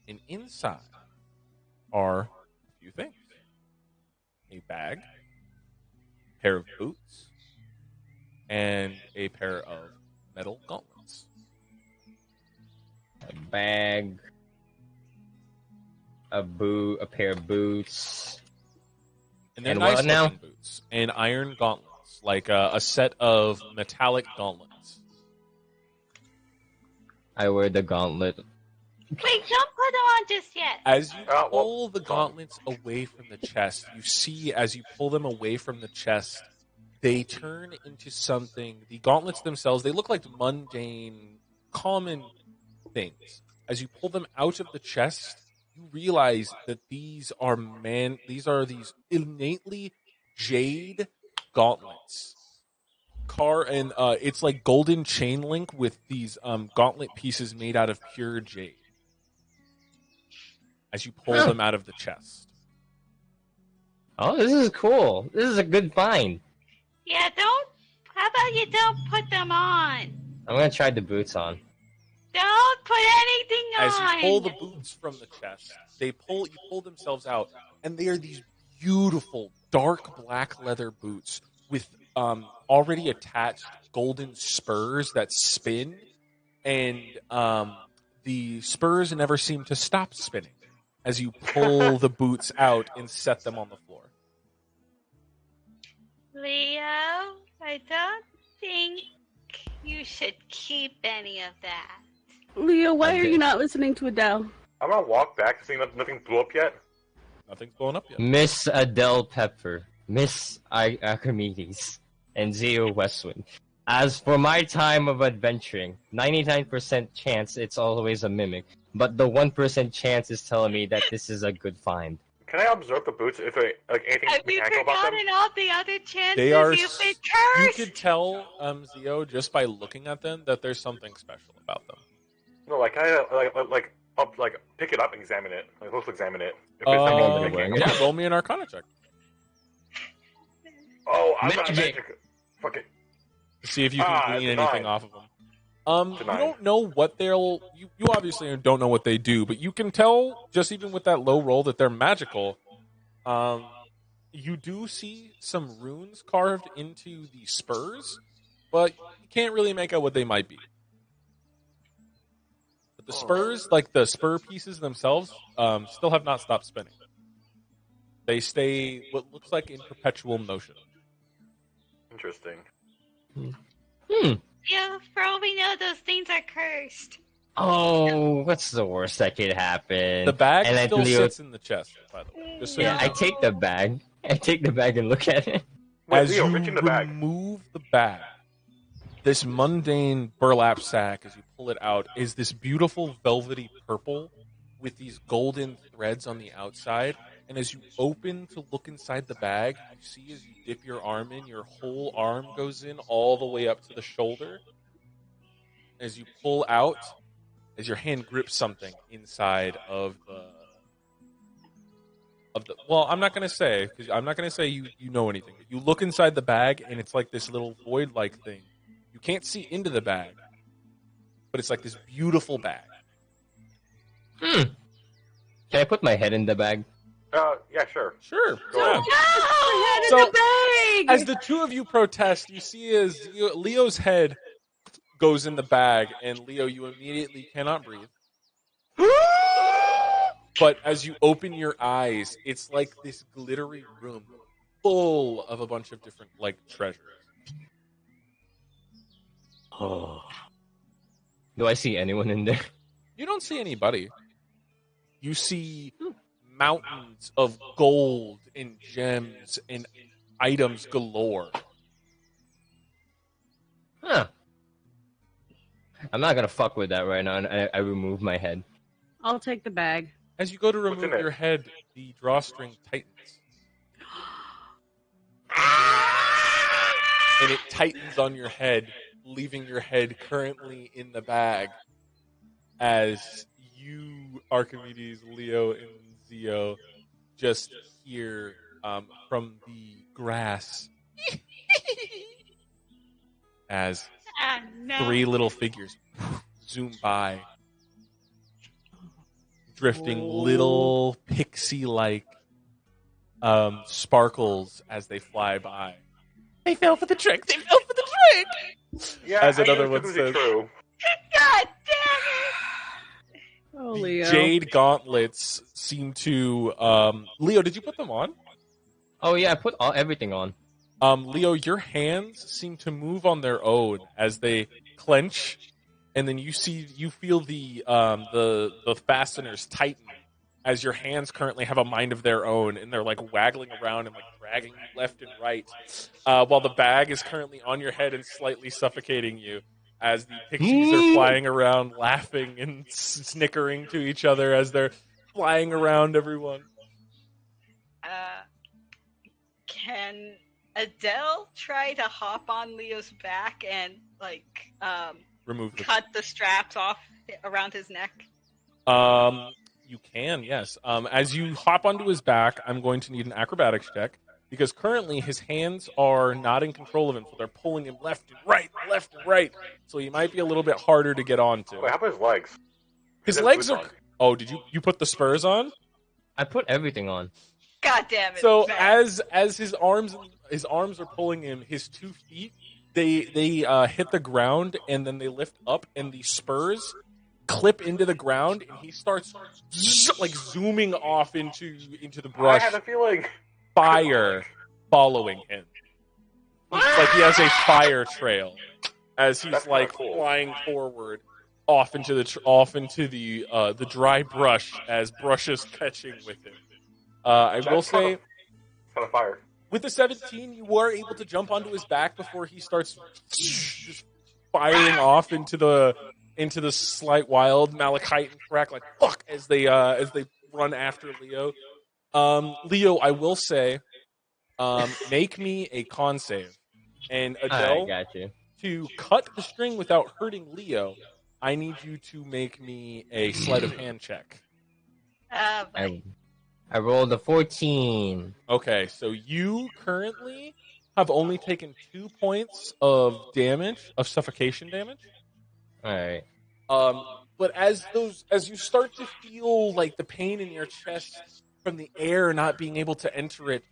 and inside are a few things: a bag, a pair of boots, and a pair of metal gauntlets.
A bag, a pair of boots.
And they're
And
nice
what now?
looking boots. And iron gauntlets, like a set of metallic gauntlets.
I wear the gauntlet.
Wait, don't put them on just yet.
As you
well,
pull the gauntlets away from the chest, you see as you pull them away from the chest, they turn into something. The gauntlets themselves, they look like mundane, common things. As you pull them out of the chest, you realize that these are these innately jade gauntlets. It's like golden chain link with these gauntlet pieces made out of pure jade. As you pull them out of the chest.
Oh, this is cool. This is a good find.
Yeah, don't. How about you don't put them on?
I'm gonna try the boots on.
Don't put anything on.
As you pull the boots from the chest, you pull themselves out, and they are these beautiful dark black leather boots with already attached golden spurs that spin, and the spurs never seem to stop spinning as you pull the boots out and set them on the floor.
Leo, I don't think you should keep any of that.
Leo, why
I
are
did.
you not listening to Adele?
I'm gonna walk back to see nothing blew up yet.
Nothing's blown up yet.
Miss Adele Pepper, Miss Archimedes, and Zio Westwind. As for my time of adventuring, 99% chance it's always a mimic, but the 1% chance is telling me that this is a good find.
Can I observe the boots? If they, like anything
Have you
mechanical about them?
forgotten all the other chances
They are.
you've been
You
cursed?
could tell, Zio, just by looking at them, that there's something special about them.
No, like like pick it up and examine it. Like let's examine it. If
Uh,
anything mechanical.
Yeah, roll me an Arcana check
Oh, I'm not
Magic.
magic. Fuck it.
to see if you can glean
denied.
anything off of them. You
Denied.
don't know what they'll. You obviously don't know what they do, but you can tell just even with that low roll that they're magical. You do see some runes carved into the spurs, but you can't really make out what they might be. But the spurs, like the spur pieces themselves, still have not stopped spinning. They stay what looks like in perpetual motion.
Interesting.
Yeah, for all we know, those things are cursed.
Oh, what's the worst that could happen?
The bag
And then
still
Leo-
sits in the chest, by the way. Just so
Yeah,
you
I
know.
take the bag. I take the bag and look at it.
Wait,
As
Leo,
you
reach in the bag.
remove the bag, this mundane burlap sack, as you pull it out, is this beautiful velvety purple with these golden threads on the outside. And as you open to look inside the bag, you see as you dip your arm in, your whole arm goes in all the way up to the shoulder. As you pull out, as your hand grips something inside of the well, I'm not gonna say because I'm not gonna say you know anything. But you look inside the bag and it's like this little void-like thing. You can't see into the bag, but it's like this beautiful bag.
Can I put my head in the bag?
Yeah, sure.
Sure.
Go
Yeah.
ahead.
Head in
So,
the bag!
As the two of you protest, you see as Leo's head goes in the bag, and Leo, you immediately cannot breathe. But as you open your eyes, it's like this glittery room full of a bunch of different like treasures.
Oh. Do I see anyone in there?
You don't see anybody. You see mountains of gold and gems and items galore.
Huh. I'm not gonna fuck with that right now, and I remove my head.
I'll take the bag.
As you go to
What's in
remove
it?
your head, the drawstring tightens. And it tightens on your head, leaving your head currently in the bag as you, Archimedes, Leo, and Zio just hear from the grass as
Ah, no.
3 little figures zoom by, drifting little pixie-like sparkles as they fly by. They fell for the trick. They fell for the trick.
Yeah,
As
I
another
knew it
one
was
says.
true.
God damn
Oh,
The
Leo.
jade gauntlets seem to. Leo, did you put them on?
Oh yeah, I put everything on.
Leo, your hands seem to move on their own as they clench, and then you feel the fasteners tighten as your hands currently have a mind of their own, and they're like waggling around and like dragging you left and right, while the bag is currently on your head and slightly suffocating you. As the pixies are flying around, laughing and snickering to each other as they're flying around everyone.
Uh, can Adele try to hop on Leo's back and
Remove the.
cut the straps off around his neck?
You can, yes. As you hop onto his back, I'm going to need an acrobatics check because currently his hands are not in control of him, so they're pulling him left and right. So he might be a little bit harder to get onto.
Wait, how about his legs?
His
He has
legs
boots
are.
on.
Oh, did you put the spurs on?
I put everything on.
God damn it!
So
man.
as his arms are pulling him, his 2 feet they hit the ground and then they lift up and the spurs clip into the ground and he starts like zooming off into the
I
brush,
had a feeling.
fire following him. It's like he has a fire trail as he's
That's kinda
like
cool.
flying forward off into the dry brush as brush is catching with him. I will
That's
say,
kind of fire.
with the 17, you were able to jump onto his back before he starts just firing off into the slight wild malachite and crack like fuck as they run after Leo. Leo, I will say, make me a con save, and
I
Adele,
got you.
to cut the string without hurting Leo, I need you to make me a sleight of hand check.
I rolled a 14.
Okay, so you currently have only taken 2 points of damage, of suffocation damage.
Alright.
But as you start to feel like the pain in your chest from the air not being able to enter it,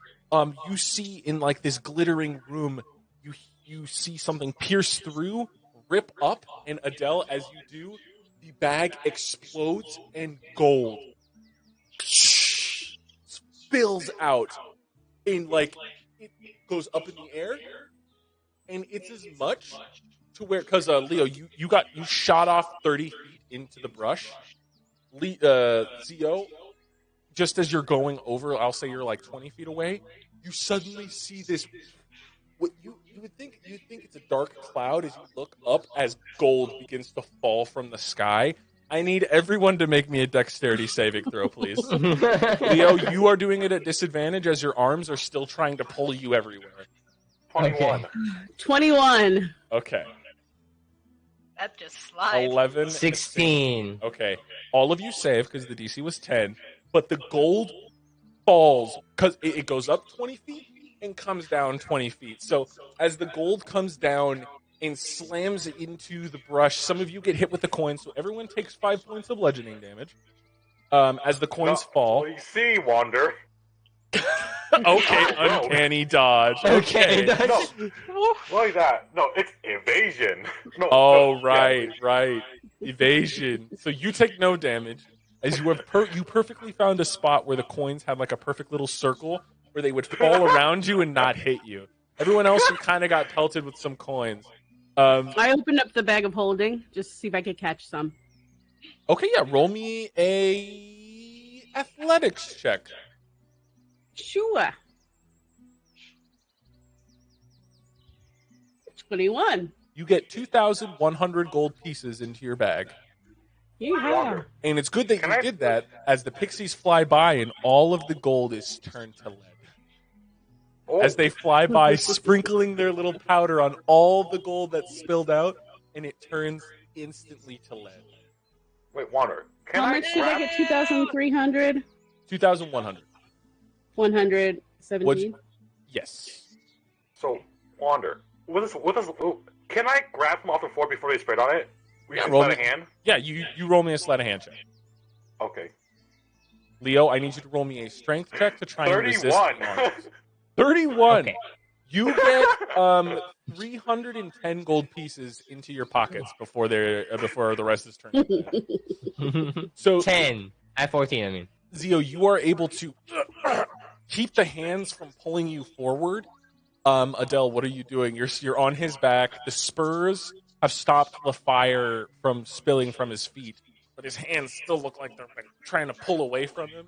you see in like this glittering room, you see something pierce through, rip up, and Adele, as you do, the bag explodes and gold spills out in like it goes up in the air, and it's as much to where because Leo, you shot off 30 feet into the brush. Zio, just as you're going over, I'll say you're like 20 feet away. You suddenly see this. What you would think it's a dark cloud as you look up as gold begins to fall from the sky. I need everyone to make me a dexterity saving throw, please. Leo, you are doing it at disadvantage as your arms are still trying to pull you everywhere.
21.
21.
Okay.
That just slides.
11.
16.
Okay. All of you save because the DC was 10, but the gold falls because it goes up 20 feet and comes down 20 feet. So as the gold comes down and slams it into the brush, some of you get hit with the coin, so everyone takes 5 points of bludgeoning damage as the coins fall.
What do you see, Wander?
Okay, uncanny dodge. Okay.
No, like that. No, it's evasion. No.
Oh,
no,
right,
yeah.
right. Evasion. So you take no damage as you have you perfectly found a spot where the coins had like a perfect little circle where they would fall around you and not hit you. Everyone else you kind of got pelted with some coins.
I opened up the bag of holding just to see if I could catch some.
Okay, yeah, roll me a athletics check.
Sure. 21.
You get 2,100 gold pieces into your bag.
Yeehaw.
Wander.
And it's good that
Can
you
I-
did that as the pixies fly by and all of the gold is turned to lead.
Oh,
As they fly by, sprinkling their little powder on all the gold that's spilled out, and it turns instantly to lead.
wait, Wander. Can
How
I
much did I
grab-
get? 2,300?
2,100.
117?
Yes.
So, Wander. Can I grab them off the floor before they spread on it? We
Yeah,
can
roll
let a
me-
hand.
Yeah, you roll me a sleight of hand check.
Okay.
Leo, I need you to roll me a strength check to try and resist
31.
the monsters. 31.
Okay.
You get 310 gold pieces into your pockets before the rest is turned. So
10. I 14. I mean.
Zio, you are able to keep the hands from pulling you forward. Adele, what are you doing? You're on his back. The spurs have stopped the fire from spilling from his feet, but his hands still look like they're like, trying to pull away from him.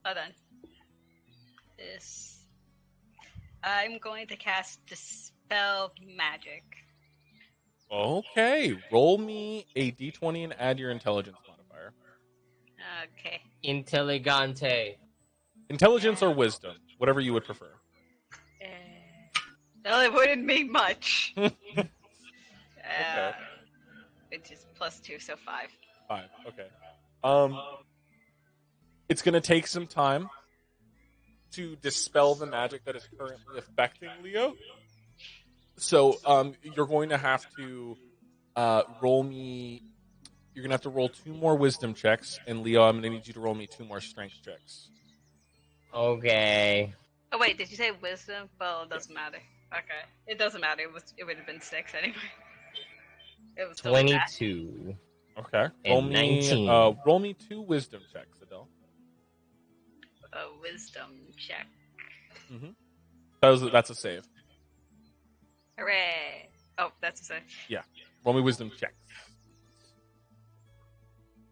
Hold on. I'm going to cast Dispel Magic.
Okay, roll me a d20 and add your intelligence modifier.
Okay.
Intelligente.
Intelligence or wisdom, whatever you would prefer.
Well, it wouldn't mean much.
Okay.
Which is +2, so 5.
5. Okay. It's going to take some time to dispel the magic that is currently affecting Leo. So, you're going to have to roll me. You're going to have to roll 2 more wisdom checks, and Leo, I'm going to need you to roll me 2 more strength checks.
Okay.
Oh wait, did you say wisdom? Well, it doesn't matter. Okay, it doesn't matter. It would have been 6 anyway. It was still bad.
22.
Okay.
And 19.
Roll me 2 wisdom checks, Adele.
A wisdom check.
That's a save.
Hooray! Oh, that's a save.
Roll me wisdom checks.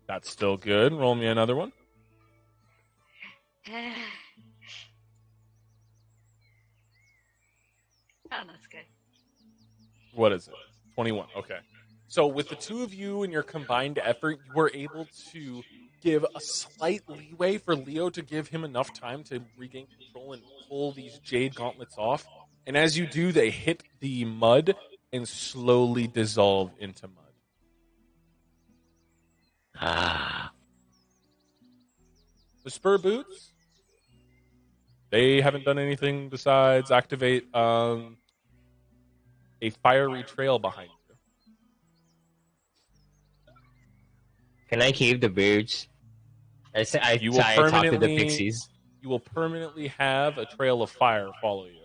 That's still good. Roll me another one.
Oh, that's good.
What is it? 21. Okay. So with the two of you and your combined effort, you were able to give a slight leeway for Leo to give him enough time to regain control and pull these jade gauntlets off. And as you do, they hit the mud and slowly dissolve into mud.
Ah.
The spur boots, they haven't done anything besides activate a fiery trail behind you.
Can I keep the birds? I
You will
talk to the
permanently-
pixies.
You will permanently have a trail of fire follow you.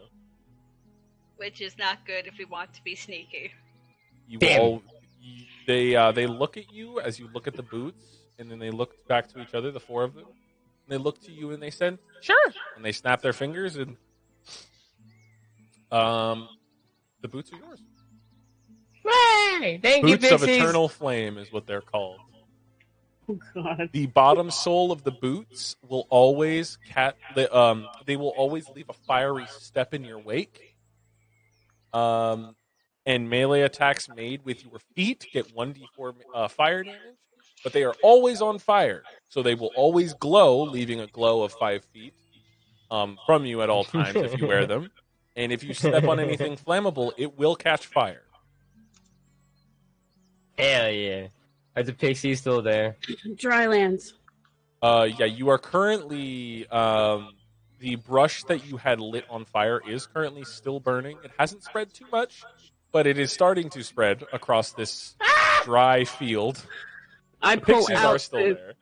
Which is not good if we want to be sneaky.
You
Damn.
all, they look at you as you look at the boots, and then they look back to each other, the four of them. And they look to you and they said, "Sure." And they snap their fingers, and the boots are yours.
Hey, thank you,
Boots of
pixies.
eternal flame is what they're called.
Oh god.
The bottom sole of the boots will always they will always leave a fiery step in your wake. And melee attacks made with your feet get 1d4 fire damage, but they are always on fire, so they will always glow, leaving a glow of 5 feet from you at all times if you wear them. And if you step on anything flammable, it will catch fire.
Hell yeah. Are the pixies still there?
Drylands.
Yeah, you are currently the brush that you had lit on fire is currently still burning. It hasn't spread too much, but it is starting to spread across this dry field.
I
The
pull
pixies are
out
still
the,
there.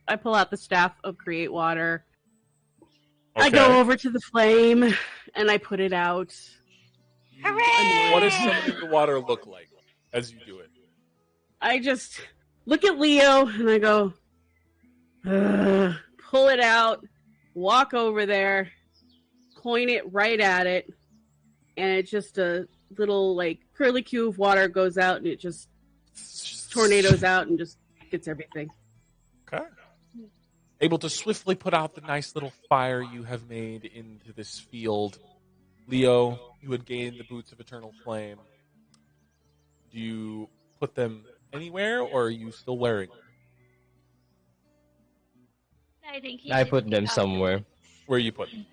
I pull out the staff of create water.
Okay.
I go over to the flame and I put it out.
Hooray!
What does summoning the water look like as you do it?
I just look at Leo and I go, "Ugh," pull it out, walk over there, point it right at it, and it just a little like curlicue of water goes out and it just tornadoes out and just gets everything.
Okay. Able to swiftly put out the nice little fire you have made into this field. Leo, you had gained the boots of eternal flame. Do you put them anywhere, or are you still wearing them?
I think he
I
should
put them
keep
somewhere
Where you put them?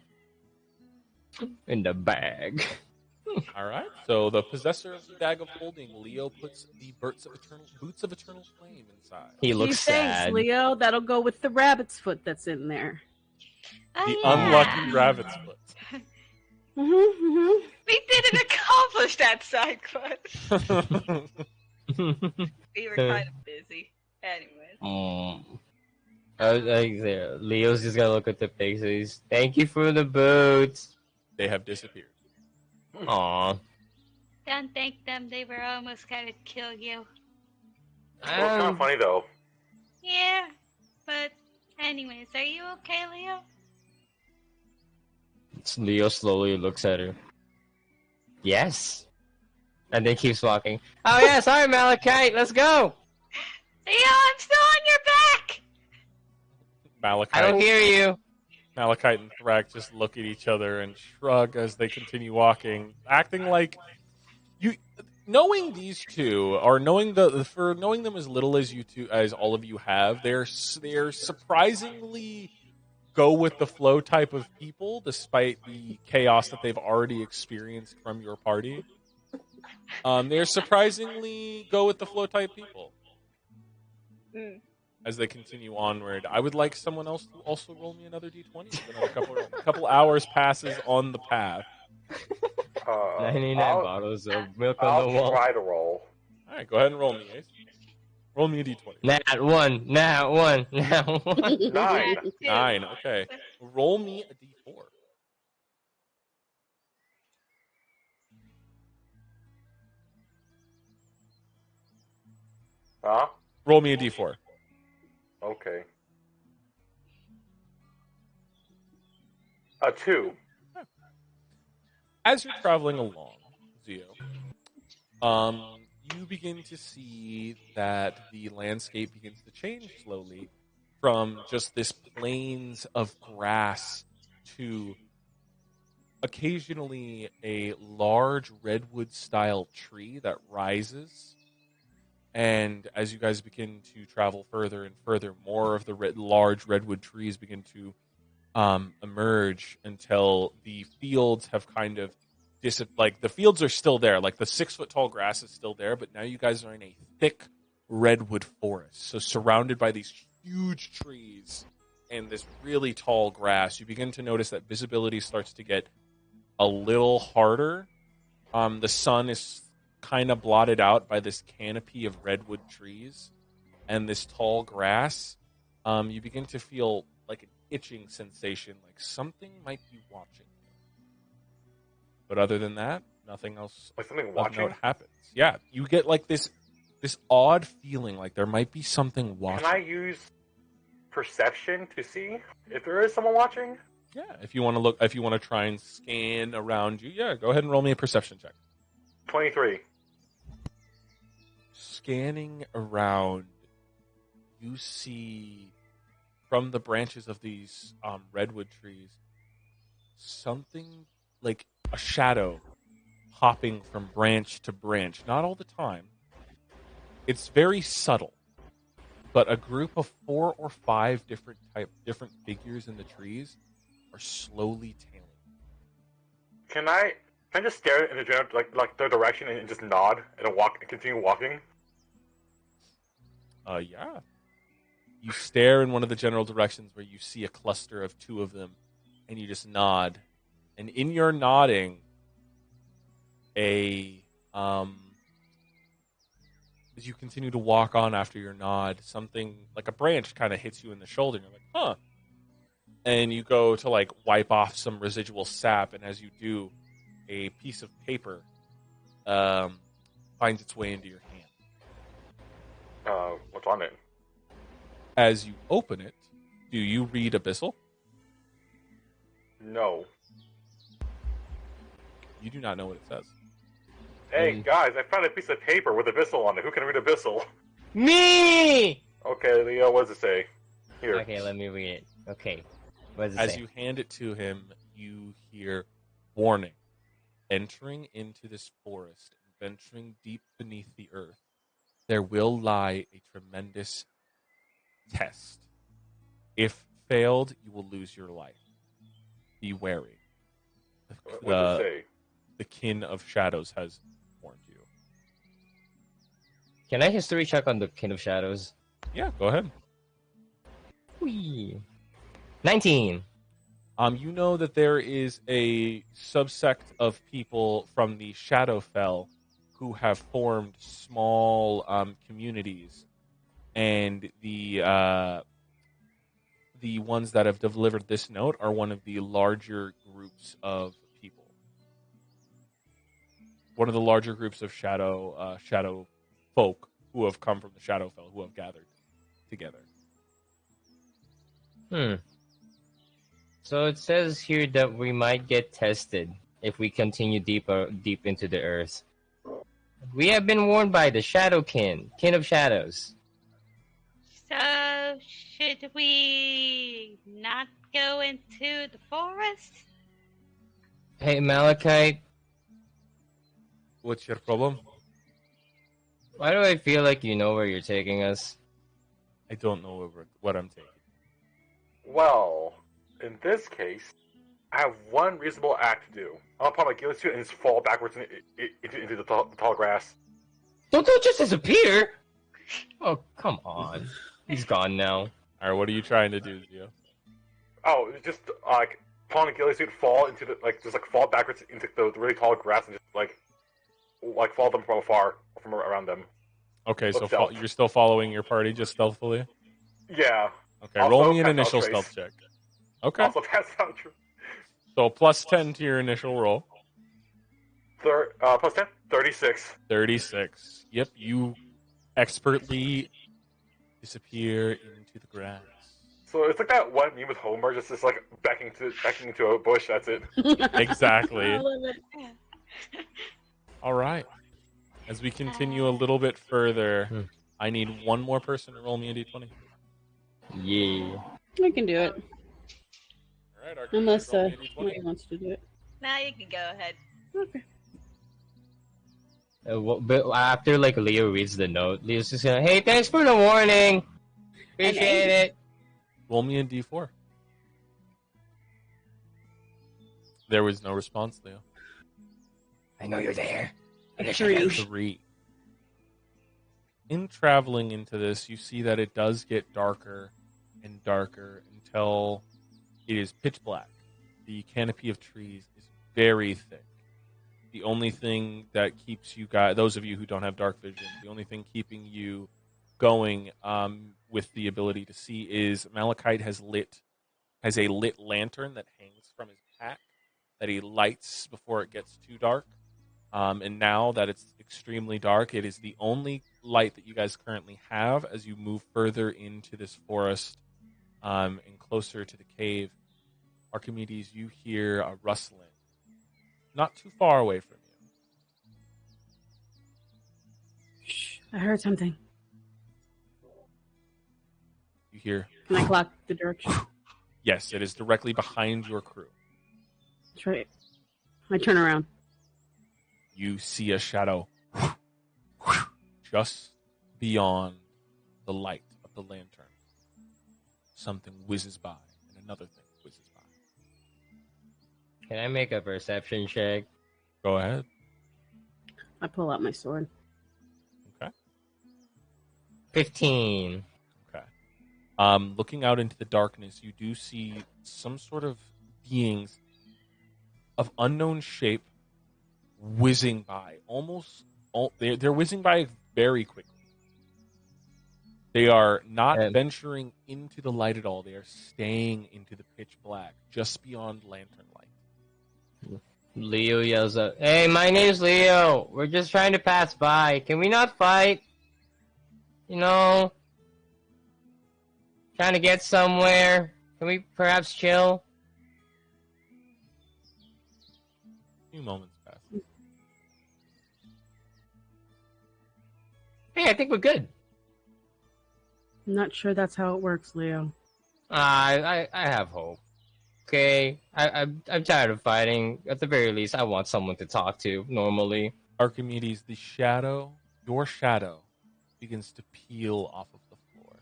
in the bag.
All right. So the possessor of the bag of holding, Leo, puts the boots of eternal flame inside.
He
Gee,
looks
thanks,
sad.
Leo. That'll go with the rabbit's foot that's in there.
Oh,
The
yeah.
unlucky rabbit's foot.
We didn't accomplish that side quest. We were kind of busy. Anyways.
Leo's just gonna look at the pictures. Thank you for the boots.
They have disappeared.
Aw.
Don't thank them. They were almost gonna kill you.
It was kind of funny though.
Yeah. But, anyways, are you okay, Leo?
Leo slowly looks at her. Yes. And then keeps walking. Oh yeah, sorry Malachite, let's go!
Leo, I'm still on your back!
I don't hear you.
Malachite and Thrak just look at each other and shrug as they continue walking, acting like you. Knowing these two, or knowing knowing them as little as you two, as all of you have, they're surprisingly go with the flow type of people, despite the chaos that they've already experienced from your party. They're surprisingly go with the flow type people. As they continue onward, I would like someone else to also roll me another d20. A couple hours passes on the path.
99 bottles of milk on
I'll
the wall.
try to roll.
All right, go ahead and roll me, Ace. Roll me a d20.
Nat one.
9.
9. Okay. Roll me a d4.
Huh?
Roll me a d4.
Okay. A 2.
As you're traveling along, Zio, you begin to see that the landscape begins to change slowly from just this plains of grass to occasionally a large redwood-style tree that rises. And as you guys begin to travel further and further, more of the large redwood trees begin to emerge until the fields have kind of like the fields are still there, like the 6-foot tall grass is still there, but now you guys are in a thick redwood forest, so surrounded by these huge trees and this really tall grass. You begin to notice that visibility starts to get a little harder. The sun is kind of blotted out by this canopy of redwood trees and this tall grass. You begin to feel like an itching sensation, like something might be watching. But other than that, nothing else
Like something
of
watching?
note happens. Yeah, you get like this odd feeling like there might be something watching.
Can I use perception to see if there is someone watching?
Yeah, if you want to try and scan around you, yeah, go ahead and roll me a perception check.
23.
Scanning around, you see from the branches of these redwood trees something like a shadow hopping from branch to branch. Not all the time. It's very subtle, but a group of 4 or 5 different figures in the trees are slowly tailing.
Can I just stare in the general, like their direction and just nod and continue walking?
Yeah. You stare in one of the general directions where you see a cluster of 2 of them, and you just nod. And in your nodding, as you continue to walk on after your nod, something like a branch kind of hits you in the shoulder, and you're like, huh. And you go to like wipe off some residual sap, and as you do, a piece of paper finds its way into your hand.
What's on it?
As you open it, do you read Abyssal?
No.
You do not know what it says.
Hey, guys, I found a piece of paper with Abyssal on it. Who can read Abyssal?
Me!
Okay, Leo, what does it say? Here.
Okay, let me read it. Okay. What does it
As
say?
you hand it to him, you hear, warning. entering into this forest and venturing deep beneath the earth, there will lie a tremendous test. If failed, you will lose your life. Be wary.
What to
The,
say?
the kin of shadows has warned you.
Can I history check on the King of Shadows?
Yeah, go ahead.
Whee. 19.
You know that there is a subsect of people from the Shadowfell who have formed small communities, and the ones that have delivered this note are one of the larger groups of people. One of the larger groups of shadow folk who have come from the Shadowfell, who have gathered together.
So it says here that we might get tested if we continue deep into the earth. We have been warned by the Shadowkin, King of Shadows.
So, should we not go into the forest?
Hey, Malachite,
What's your problem?
why do I feel like you know where you're taking us?
I don't know what I'm taking.
Well, in this case, I have one reasonable act to do. I'll put my ghillie suit and just fall backwards into the tall grass.
Don't just disappear! Oh, come on. He's gone now.
All right, what are you trying to do, Zio?
Oh, just like pull on a ghillie suit, fall into the fall backwards into the really tall grass and just like follow them from afar, from around them.
Okay, so
Stealth.
you're still following your party just stealthily?
Yeah.
Okay,
Also,
roll me an
pass
initial
out trace.
stealth check. Okay.
Also pass out.
So plus 10 to your initial roll.
Plus 10? 36.
36. Yep, you expertly disappear into the grass.
So it's like that one meme with Homer, just like backing into a bush. That's it.
Exactly.
I love it.
All right. As we continue a little bit further, I need one more person to roll me a d20.
Yeah.
I can do it.
All right, Archie,
Unless
roll me a d20.
somebody wants to do it.
Now you can go ahead.
Okay.
But after like Leo reads the note, Leo's just gonna, hey, thanks for the warning. Appreciate it.
Roll me a d4. There was no response, Leo.
I know you're there.
Three.
3. In traveling into this, you see that it does get darker and darker until it is pitch black. The canopy of trees is very thick. The only thing that keeps you guys, those of you who don't have dark vision, the only thing keeping you going with the ability to see is Malachite has a lit lantern that hangs from his pack that he lights before it gets too dark. And now that it's extremely dark, it is the only light that you guys currently have as you move further into this forest and closer to the cave. Archimedes, you hear a rustling not too far away from you.
Shh, I heard something.
You hear,
Can I clock the direction?
yes, it is directly behind your crew.
That's right. I turn around.
You see a shadow just beyond the light of the lantern. Something whizzes by, and another thing whizzes by.
Can I make a perception check?
Go ahead.
I pull out my sword.
Okay.
15.
Okay. Looking out into the darkness, you do see some sort of beings of unknown shape whizzing by. They're whizzing by very quickly. They are not venturing into the light at all. They are staying into the pitch black, just beyond lantern light.
Leo yells out, hey, my name's Leo. We're just trying to pass by. Can we not fight? You know? Trying to get somewhere. Can we perhaps chill?
A few moments pass.
Hey, I think we're good.
I'm not sure that's how it works, Leo.
I have hope. okay. I'm tired of fighting. At the very least, I want someone to talk to normally.
Archimedes, your shadow, begins to peel off of the floor.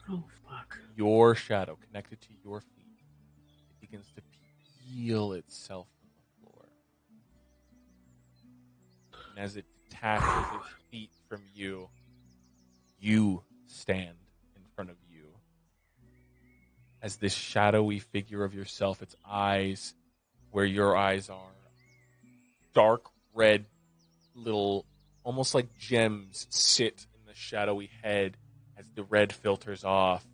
Oh fuck.
Your shadow, connected to your feet, it begins to peel itself from the floor. And as it detaches its feet from you, you stand in front of you. As this shadowy figure of yourself, its eyes, where your eyes are, dark red little, almost like gems, sit in the shadowy head as the red filters off.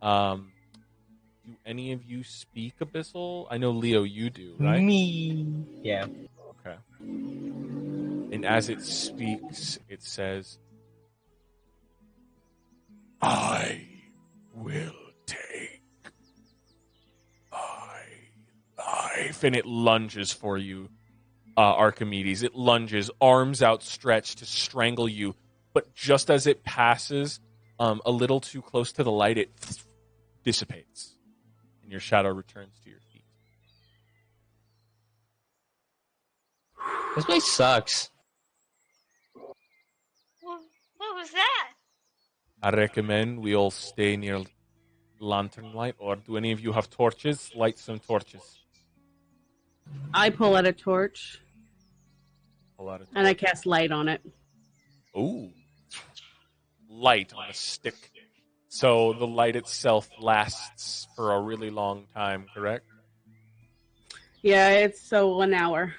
Do any of you speak Abyssal? I know, Leo, you do, right?
Me. Yeah.
Okay. And as it speaks, it says, I will take thy life. And it lunges for you, Archimedes. It lunges, arms outstretched to strangle you. But just as it passes a little too close to the light, it dissipates. And your shadow returns to your feet.
This place sucks.
What was that?
I recommend we all stay near lantern light, or do any of you have torches? Light some torches.
I pull out a torch
A lot of
and I cast light on it.
Ooh. Light on a stick. So the light itself lasts for a really long time, correct?
Yeah, it's so 1 hour.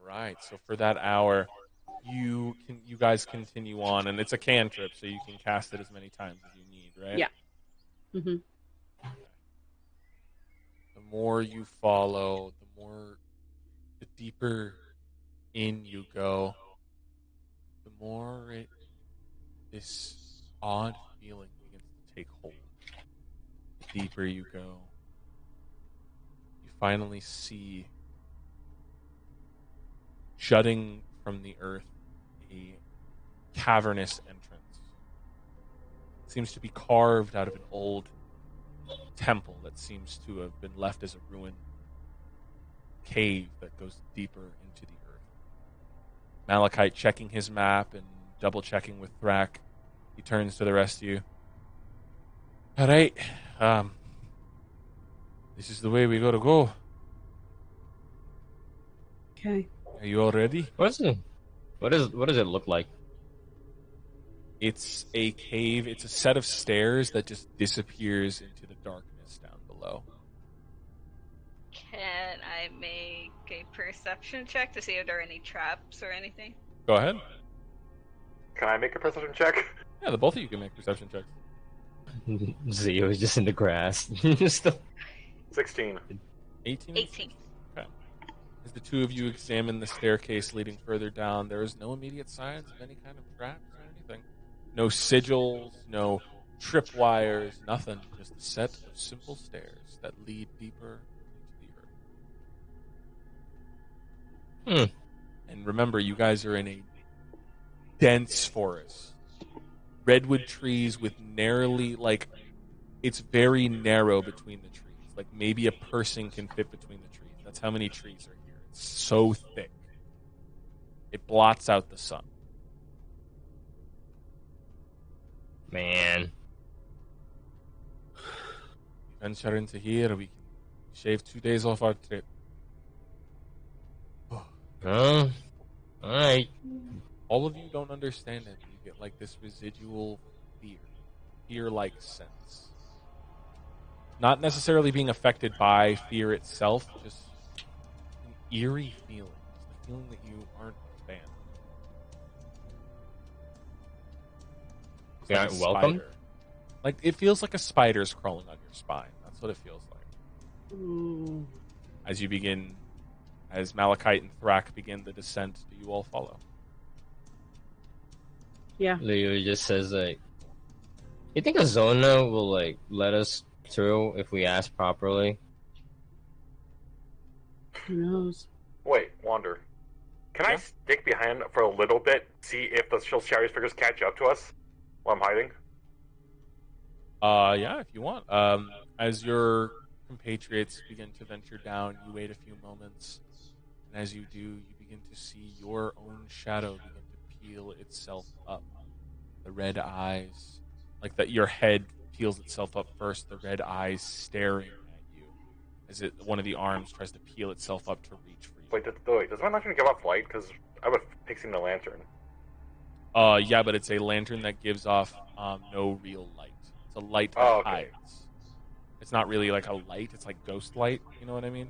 Right. So for that hour, you guys continue on, and it's a cantrip, so you can cast it as many times as you need, right?
Yeah. Mm-hmm.
The more you follow, the deeper in you go, the more this odd feeling begins to take hold. The deeper you go, you finally see, jutting from the earth, a cavernous entrance. It seems to be carved out of an old temple that seems to have been left as a ruin cave that goes deeper into the earth. Malachite checking his map and double checking with Thrak. He turns to the rest of you. All right, this is the way we gotta go.
Okay.
Are you all ready?
What does it look like?
It's a cave. It's a set of stairs that just disappears into the darkness down below.
Can I make a perception check to see if there are any traps or anything?
Go ahead.
Can I make a perception check?
Yeah, the both of you can make perception checks.
Zio is just in the grass. Just
16.
18?
18.
Okay. As the two of you examine the staircase leading further down, there is no immediate signs of any kind of traps or anything. No sigils, no tripwires, nothing. Just a set of simple stairs that lead deeper into the earth. And remember, you guys are in a dense forest. Redwood trees with narrowly, like, it's very narrow between the trees. Like, maybe a person can fit between the trees. That's how many trees are here. It's so thick. It blots out the sun.
Man.
We venture into here, we can shave 2 days off our trip.
Oh. Alright.
All of you don't understand it. You get like this residual fear-like sense. Not necessarily being affected by fear itself, just an eerie feeling. Just the feeling that you aren't a fan. It's
We
like
aren't
a
welcome?
spider. Like, it feels like a spider's crawling on your spine. That's what it feels like.
Ooh.
As you begin, as Malachite and Thrak begin the descent, do you all follow?
Yeah.
Leo just says, like, you think Azona will, like, let us through if we ask properly?
Who knows?
Wait, Wander. Can I stick behind for a little bit, see if the Shari's figures catch up to us while I'm hiding?
Yeah, if you want. As your compatriots begin to venture down, you wait a few moments, and as you do, you begin to see your own shadow begin to peel itself up. The red eyes, like that, your head peels itself up first. The red eyes staring at you, as one of the arms tries to peel itself up to reach for you.
Wait, does my lantern give off light? Because I was fixing the lantern.
Yeah, but it's a lantern that gives off no real light. It's a light that
Oh, okay.
hides. It's not really like a light. It's like ghost light. You know what I mean?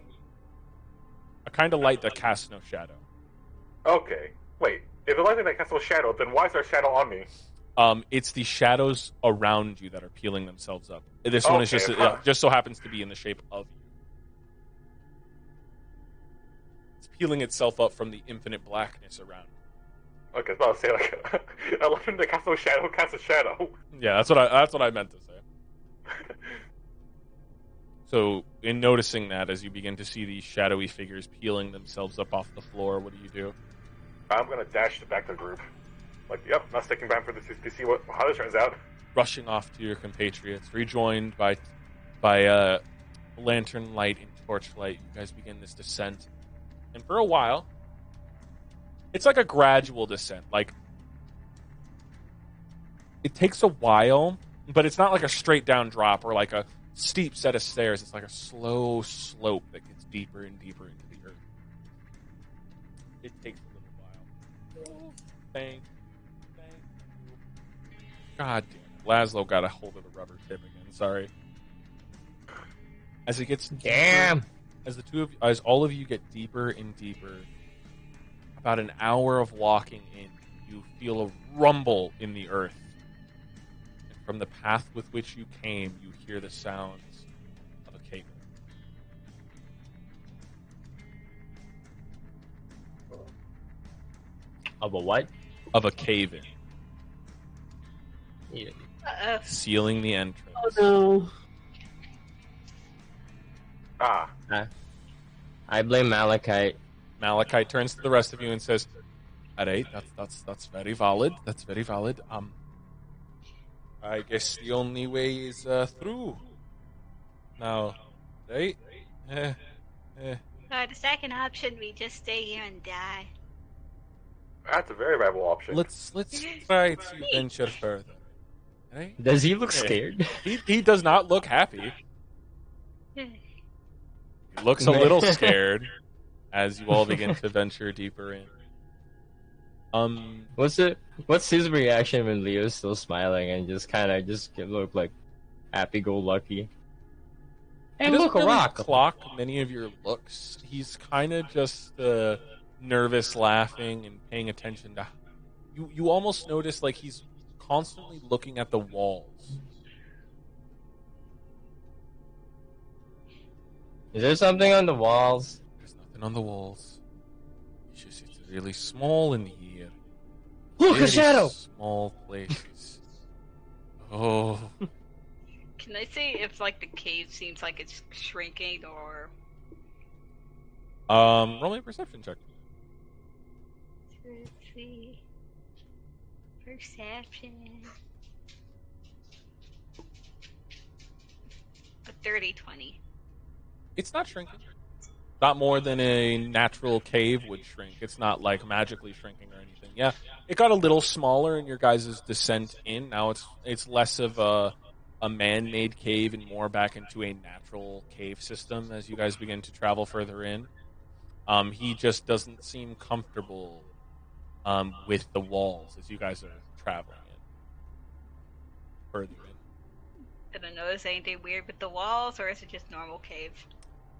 A kind of light that casts no shadow.
Okay. Wait, if the lightning that casts no shadow, then why is there a shadow on me?
It's the shadows around you that are peeling themselves up. This one is just just so happens to be in the shape of you. It's peeling itself up from the infinite blackness around you.
Okay, I was about to say, like, a lightning that casts no shadow casts a shadow.
Yeah, that's what I meant to say. So, in noticing that, as you begin to see these shadowy figures peeling themselves up off the floor, what do?
I'm gonna dash back to the group. Like, yep, not sticking back for this to see how this turns out.
Rushing off to your compatriots, rejoined by lantern light and torchlight, you guys begin this descent. And for a while, it's like a gradual descent. Like, it takes a while, but it's not like a straight down drop or like a steep set of stairs. It's like a slow slope that gets deeper and deeper into the earth. It takes a little while. Thank you. God damn it. Laszlo got a hold of the rubber tip again. Sorry. As it gets deeper, as all of you get deeper and deeper, about an hour of walking in, you feel a rumble in the earth. And from the path with which you came, you hear the sounds of a cave.
Of a what?
Of a cave-in.
Yeah.
Sealing the entrance.
Oh no.
I blame Malachite.
Malachite turns to the rest of you and says, "Alright, that's very valid. That's very valid. I guess the only way is through. Now, right?
The second option, we just stay here and die.
That's a very viable option.
Let's try to venture further. Right?
Does he look scared?
He does not look happy. He looks a little scared as you all begin to venture deeper in.
What's his reaction when Leo's still smiling and just kind of look like happy-go-lucky?
He doesn't really clock many of your looks. He's kind of just nervous, laughing, and paying attention to. You almost notice like he's constantly looking at the walls.
Is there something on the walls?
There's nothing on the walls. It's really small in here.
Look, a shadow!
Small places. Oh.
Can I see if like the cave seems like it's shrinking or?
Roll me a perception check.
Let's see. Perception.
A 30-20.
It's not shrinking. Not more than a natural cave would shrink. It's not like magically shrinking or anything. Yeah, it got a little smaller in your guys' descent in. Now it's less of a man-made cave and more back into a natural cave system as you guys begin to travel further in. He just doesn't seem comfortable with the walls as you guys are traveling in. Further in.
Did I notice anything weird with the walls, or is it just normal cave?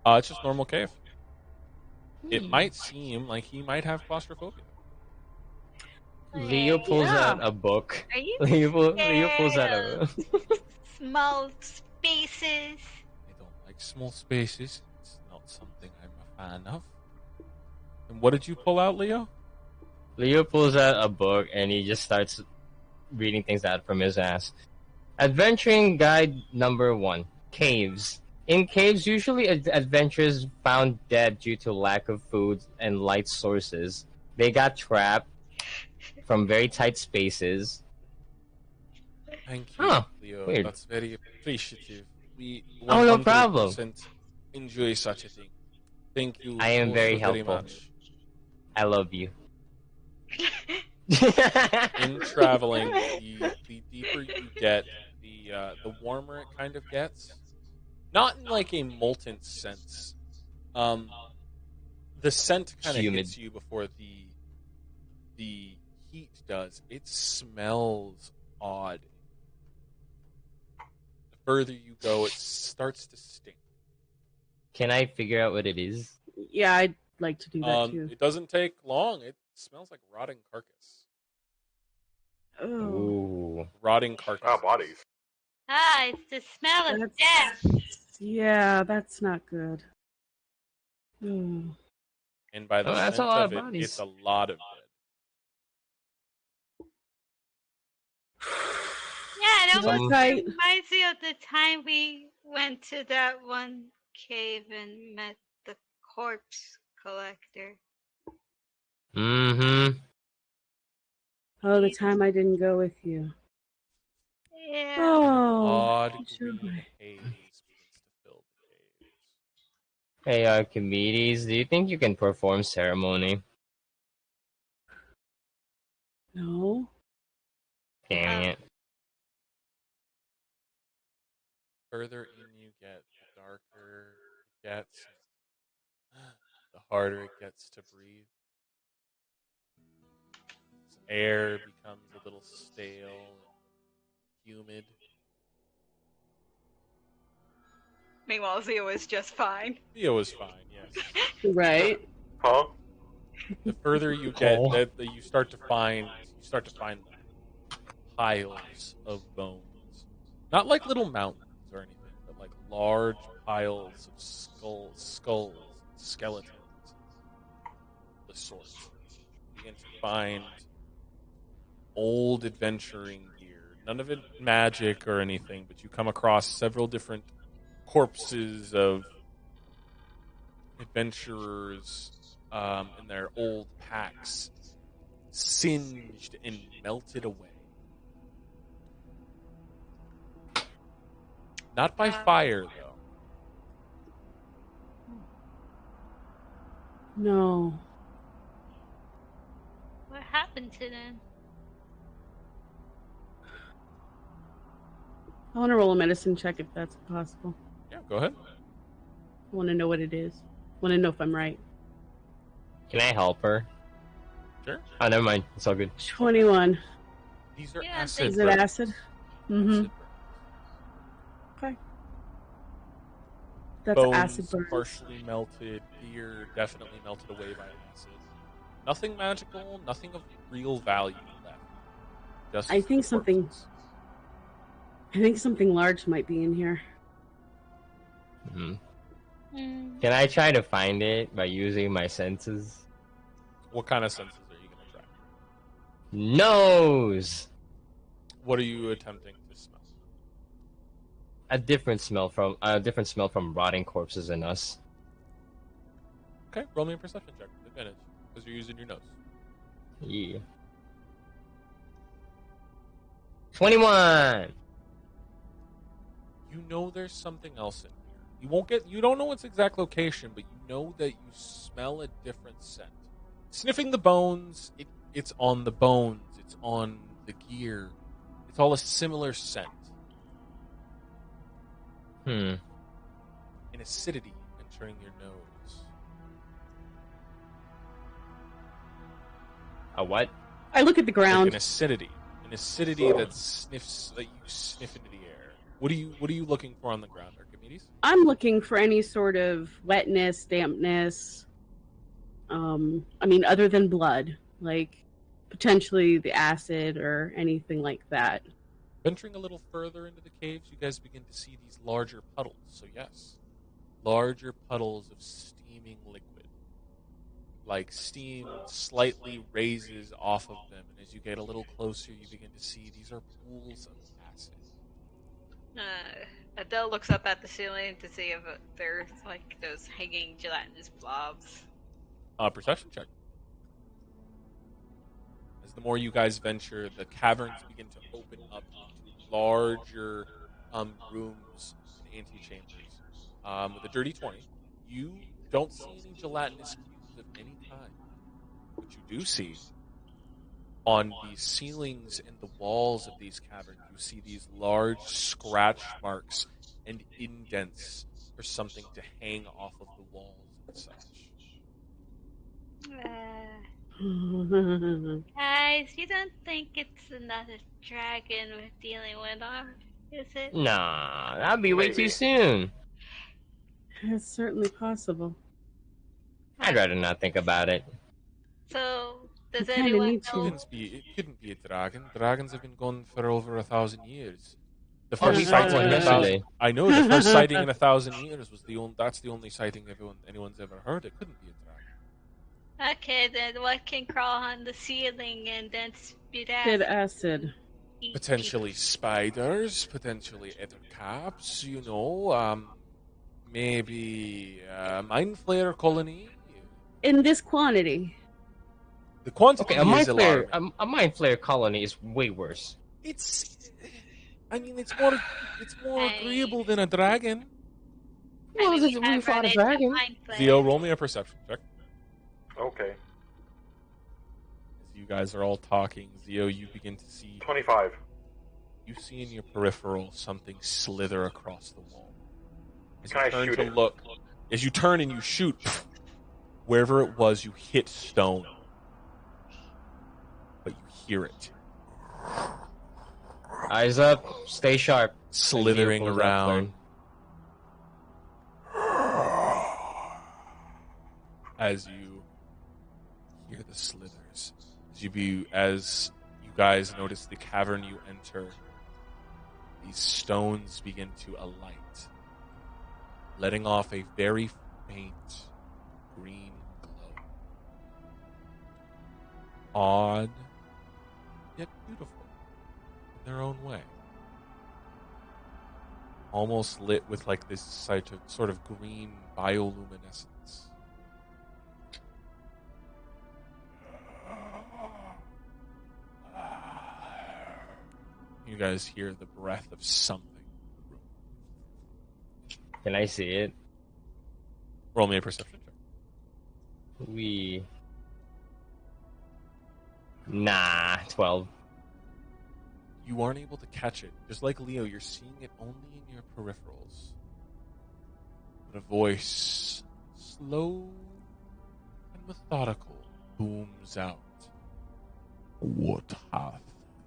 It's just normal cave. It might seem like he might have claustrophobia.
Leo pulls out a book.
Are you
Leo pulls out a
small spaces?
I don't like small spaces. It's not something I'm a fan of. And what did you pull out, Leo?
Leo pulls out a book and he just starts reading things out from his ass. Adventuring Guide Number 1. Caves. In caves, usually adventurers found dead due to lack of food and light sources. They got trapped from very tight spaces.
Thank you,
Huh.
Leo.
Weird.
That's very appreciative. We
Oh, no problem.
100% enjoy such a thing. Thank you
I am very
so very
helpful.
much.
I love you.
In traveling, the deeper you get, the warmer it kind of gets. Not in like a molten sense. Um, the scent kind of
Humid.
hits you before the heat does. It smells odd. The further you go, it starts to stink.
Can I figure out what it is?
Yeah, I'd like to do that too.
It doesn't take long. It smells like rotting carcass.
Oh,
Ooh.
Rotting carcass.
Ah, bodies.
Ah, it's the smell of
That's-
death.
yeah, that's not good. Oh.
And by the
Oh, that's a
scent
lot
of
of
it,
bodies.
it's a lot of dead.
Yeah, it
You know
almost
what, I-
reminds me of the time we went to that one cave and met the corpse collector.
Mm-hmm.
Oh, the time I didn't go with you.
Yeah.
Oh,
Odd
sure.
green haze begins to fill the caves.
Hey, Archimedes, do you think you can perform ceremony?
No.
Dang it.
Further in you get, the darker it gets, the harder it gets to breathe. Air becomes a little stale and humid.
Meanwhile, Zio is just fine.
Theo is fine, yes.
Right.
Huh?
The further you get,
Oh.
that you start to find piles of bones. Not like little mountains or anything, but like large piles of skulls, skeletons, the sort. You begin to find old adventuring gear. None of it magic or anything, but you come across several different corpses of adventurers in their old packs, singed and melted away. Not by fire, though.
No.
What happened to them?
I want to roll a medicine check if that's possible.
Yeah, go ahead.
I want to know what it is. I want to know if I'm right.
Can I help her?
Sure.
Oh, never mind. It's all good.
21.
These are
Yeah,
acid
Is it
burns.
acid? Mm-hmm.
Acid burns.
Okay. That's
Bones
acid burn.
partially melted, gear definitely melted away by acid. Nothing magical, nothing of real value left. Just
I think
the
something-
corpses.
I think something large might be in here.
Hmm.
Hmm.
Can I try to find it by using my senses?
What kind of senses are you going to try?
Nose!
What are you attempting to smell?
A different smell from rotting corpses in us.
Okay, roll me a perception check with advantage because you're using your nose.
Yeah. 21.
You know there's something else in here. You don't know its exact location, but you know that you smell a different scent. Sniffing the bones, it's on the bones, it's on the gear. It's all a similar scent.
Hmm.
An acidity entering your nose.
A what?
I look at the
Like
ground.
an acidity. An acidity that you sniff into the air. What are you looking for on the ground, Archimedes?
I'm looking for any sort of wetness, dampness. I mean, other than blood, like potentially the acid or anything like that.
Venturing a little further into the caves, you guys begin to see these larger puddles. So yes, larger puddles of steaming liquid. Like steam slightly raises off of them, and as you get a little closer, you begin to see these are pools of acid.
Adele looks up at the ceiling to see if there's like those hanging gelatinous blobs.
Perception check. As the more you guys venture, the caverns begin to open up into larger rooms and antechambers. With a dirty 20, you don't see any gelatinous cubes of any kind. What you do see on the ceilings and the walls of these caverns, you see these large scratch marks and indents for something to hang off of the walls and such.
Guys, you don't think it's another dragon we're dealing with, is it?
Nah, that'd be way too
Maybe.
soon.
It's certainly possible.
I'd rather not think about it.
So, does
You kinda
anyone
need
know?
to.
It couldn't be a dragon. Dragons have been gone for over 1,000 years. The
Oh,
first
we found
sighting
one
in
yesterday.
1,000. I know the first sighting in 1,000 years was the only. That's the only sighting anyone's ever heard. It couldn't be a dragon.
Okay, then what can crawl on the ceiling and then spit
Spit
acid?
acid.
Eat
Potentially spiders, potentially ether caps. You know, maybe mind flayer colony.
In this quantity.
The quantity
Okay, a
is
mind flare,
alarming.
a mind flare colony is way worse.
I mean, it's more
Hey.
agreeable than a dragon.
Well,
I mean,
we
have
fought
run
a
into
dragon.
mind flayers.
Zio, roll me a perception check.
Okay.
As you guys are all talking, Zio, you begin to see.
25.
You see in your peripheral something slither across the wall. As
Can
you
I
turn
shoot
to
it?
look, as you turn and you shoot, wherever it was, you hit stone, but you hear it
Eyes up, stay sharp.
slithering
Zio pulls out
around. As you hear the slithers, as you guys notice the cavern you enter, these stones begin to alight, letting off a very faint green glow. Odd, yet beautiful in their own way. Almost lit with like this sort of green bioluminescence. You guys hear the breath of something.
Can I see it?
Roll me a perception check.
Nah, 12.
You aren't able to catch it. Just like Leo, you're seeing it only in your peripherals. But a voice, slow and methodical, booms out. What hath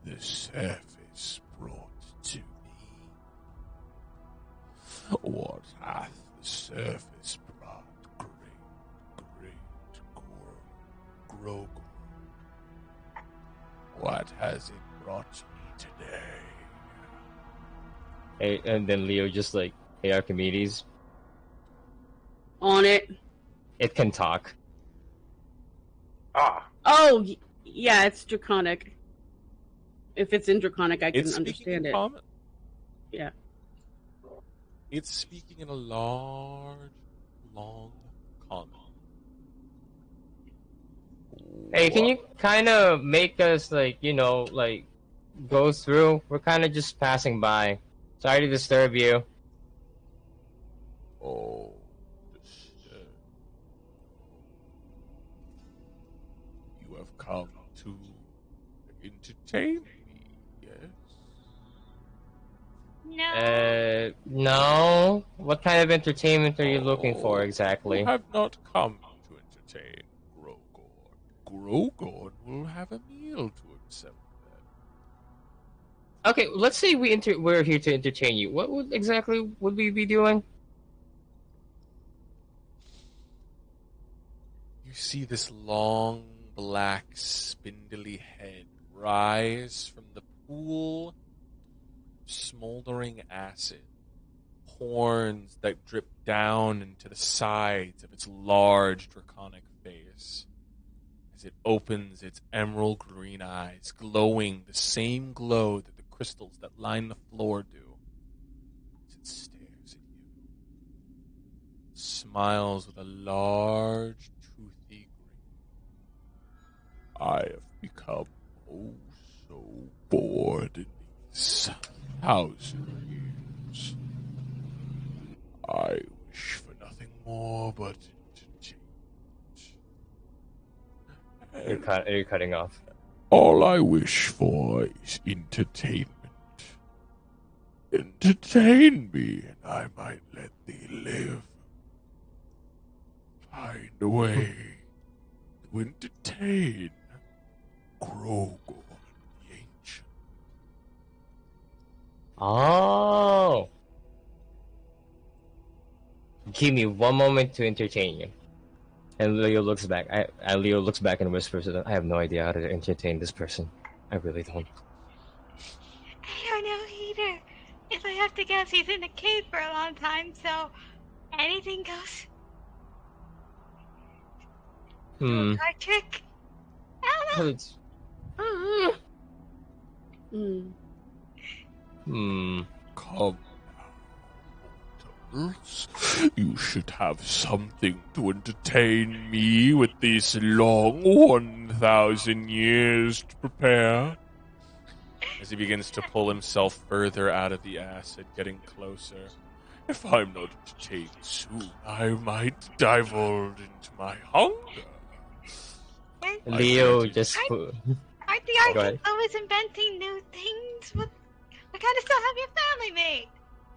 the surface brought to me? What hath the surface brought great Grogor? What has it brought me today?
Hey, and then Leo just like, hey Archimedes,
On it.
it can talk.
Ah.
Oh, yeah, it's draconic. If it's in draconic, I can
It's speaking
understand
in
it.
common.
Yeah.
It's speaking in a large, long common.
Hey, can you kind of make us like, go through? We're kind of just passing by. Sorry to disturb you.
Oh, you have come to entertain me, yes?
No.
No. What kind of entertainment are you looking for exactly?
You have not come to entertain Grogor. Grogor will have a meal to himself then.
Okay, let's say we're here to entertain you. What exactly would we be doing?
You see this long, black, spindly head rise from the pool of smoldering acid. Horns that drip down into the sides of its large, draconic face. As it opens its emerald green eyes, glowing the same glow that the crystals that line the floor do. As it stares at you. Smiles with a large, toothy grin. I have become oh so bored in these 1,000 years. I wish for nothing more but to change.
You're cutting off.
All I wish for is entertainment. Entertain me, and I might let thee live. Find a way to entertain Grogor the Ancient.
Oh. Give me one moment to entertain you. And Leo looks back. Leo looks back and whispers, "I have no idea how to entertain this person. I really don't."
I don't know either. If I have to guess, he's in a cave for a long time, so anything goes. Card trick? I don't know.
It's-
Come now, mortals. You should have something to entertain me with this long 1,000 years to prepare. As he begins to pull himself further out of the acid, getting closer. If I'm not entertained soon, I might divulge into my hunger.
Leo just.
Aren't the
Go ahead.
artists always inventing new things? What kind of stuff have your family made?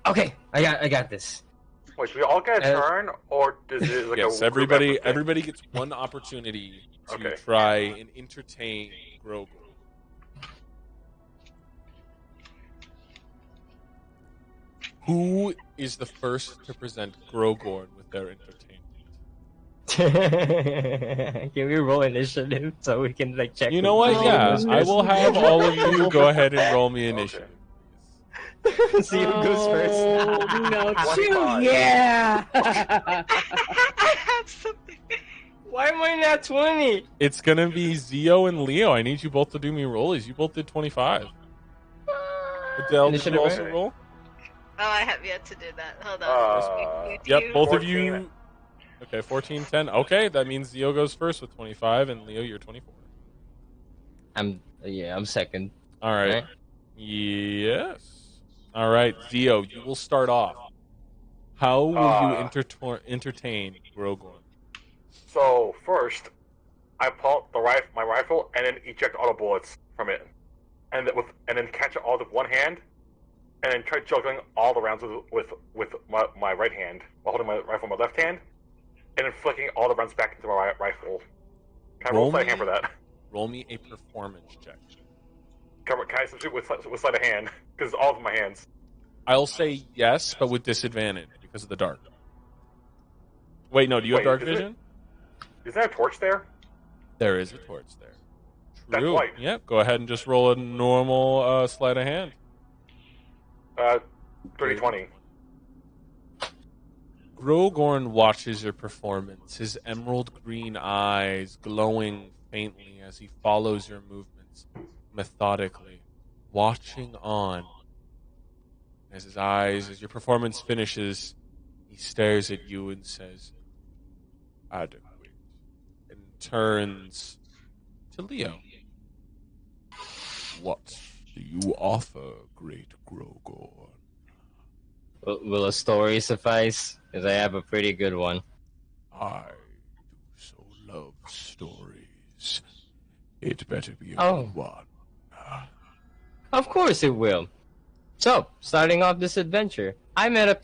Okay, I got this.
Wait, do we all get a turn, or is it like
Yes,
a
everybody gets one opportunity to
Okay.
try and entertain Grogor. Who is the first to present Grogor with their entertainment?
Can we roll initiative so we can like check?
You know what? Yeah, I will have all of you go ahead and roll me
Okay.
initiative.
See who goes first.
Oh, no,
25.
yeah.
I have something.
Why am I not 20?
It's gonna be Zio and Leo. I need you both to do me rollies. You both did 25. Adele, did you
Initiative,
also
right?
roll?
Oh, I have yet to do that. Hold on.
Yep, both of
14.
you. Okay, 14, 10. Okay, that means Zio goes first with 25, and Leo, you're 24.
I'm second.
All right.
Right.
Yes. All right, Zio, you will start off. How will you entertain Grogor?
So first, I pull out my rifle and then eject all the bullets from it, and then catch it all with one hand, and then try juggling all the rounds with my right hand while holding my rifle in my left hand, and then flicking all the rounds back into my rifle. Can I roll sleight of hand for that?
Roll me a performance check.
Can I substitute with sleight of hand? Because it's all of my hands.
I'll say yes, but with disadvantage because of the dark. Wait, no, do you have
Wait,
dark
is it?
vision?
Is there a torch there?
There is a torch there.
That's
True.
light.
Yep, go ahead and just roll a normal sleight of hand.
30-20.
Grogorn watches your performance, his emerald green eyes glowing faintly as he follows your movements methodically, watching on. As your performance finishes, he stares at you and says, "Adequate," and turns to Leo. "What do you offer, great Grogor?"
Will a story suffice? Because I have a pretty good one.
I do so love stories. It better be a
Oh.
good one.
Of course it will. So, starting off this adventure, I met a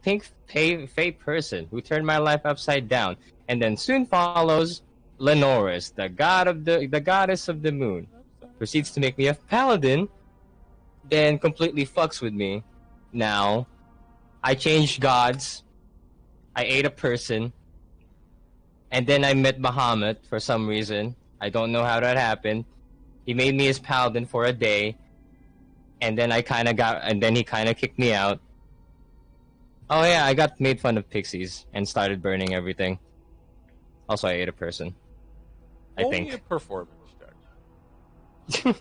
pink fae person who turned my life upside down, and then soon follows Lenoris, the goddess of the moon, proceeds to make me a paladin, then completely fucks with me. Now, I changed gods, I ate a person, and then I met Bahamut for some reason. I don't know how that happened. He made me his paladin for a day, and then he kind of kicked me out. Oh yeah, I got made fun of pixies and started burning everything. Also, I ate a person. I
Only
think.
a performance check.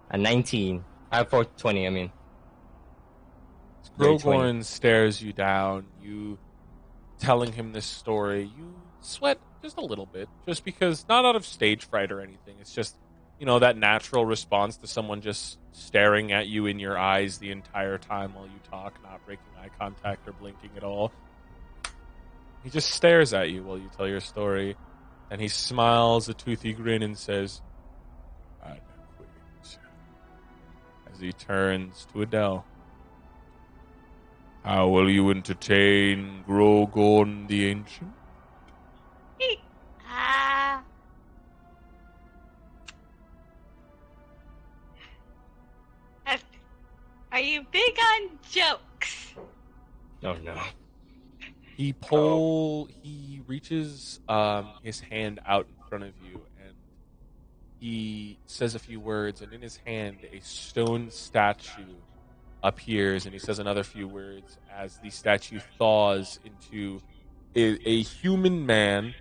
A 19. 420, I mean. Very 20.
Grogorn stares you down. You telling him this story. You sweat just a little bit, just because, not out of stage fright or anything. It's just that natural response to someone just staring at you in your eyes the entire time while you talk, not breaking eye contact or blinking at all. He just stares at you while you tell your story, and he smiles a toothy grin and says, "I quit." As he turns to Adele. "How will you entertain Grogorn the Ancient?"
Ah. Are you big on jokes?
Oh no.
He reaches his hand out in front of you, and he says a few words, and in his hand a stone statue appears, and he says another few words as the statue thaws into a human man,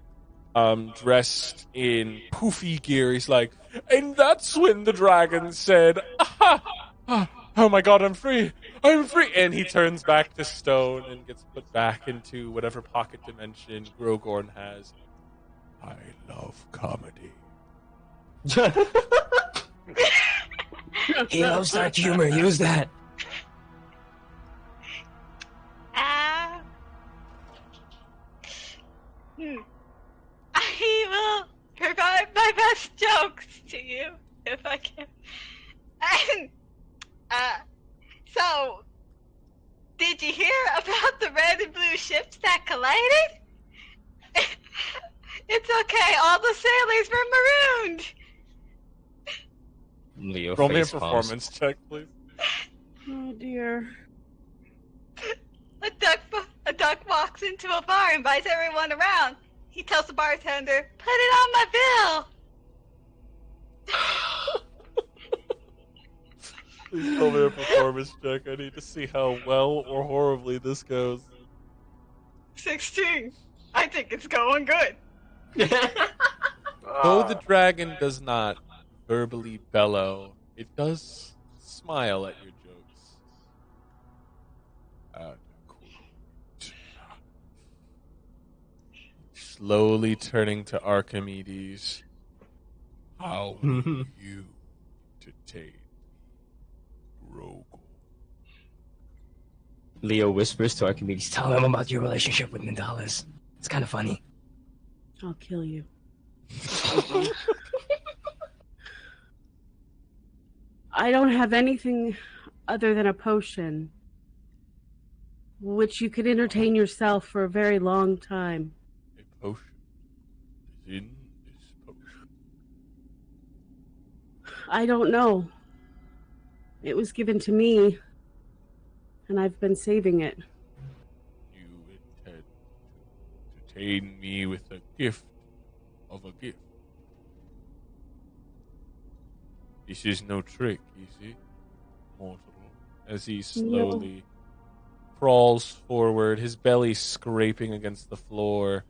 dressed in poofy gear. He's like, "And that's when the dragon said, aha! Ah, oh my god, I'm free! I'm free!" And he turns back to stone and gets put back into whatever pocket dimension Grogorn has. "I love comedy."
He loves dark humor. Use that.
Ah. I will provide my best jokes to you if I can. So, did you hear about the red and blue ships that collided? It's okay, all the sailors were marooned.
Leo
Roll me a
face palms.
performance check, please.
Oh dear.
A duck walks into a bar and invites everyone around. He tells the bartender, "Put it on my bill."
Please roll me a performance check. I need to see how well or horribly this goes.
16. I think it's going good.
Though the dragon does not verbally bellow, it does smile at your jokes. Slowly turning to Archimedes. "How will you entertain Grogu?"
Leo whispers to Archimedes, "Tell him about your relationship with Mindalis. It's kind of funny."
I'll kill you. I don't have anything other than a potion, which you could entertain yourself for a very long time.
A potion is in this potion.
I don't know. It was given to me, and I've been saving it.
You intend to entertain me with a gift of a gift. This is no trick, is it, mortal? As he slowly crawls forward, his belly scraping against the floor.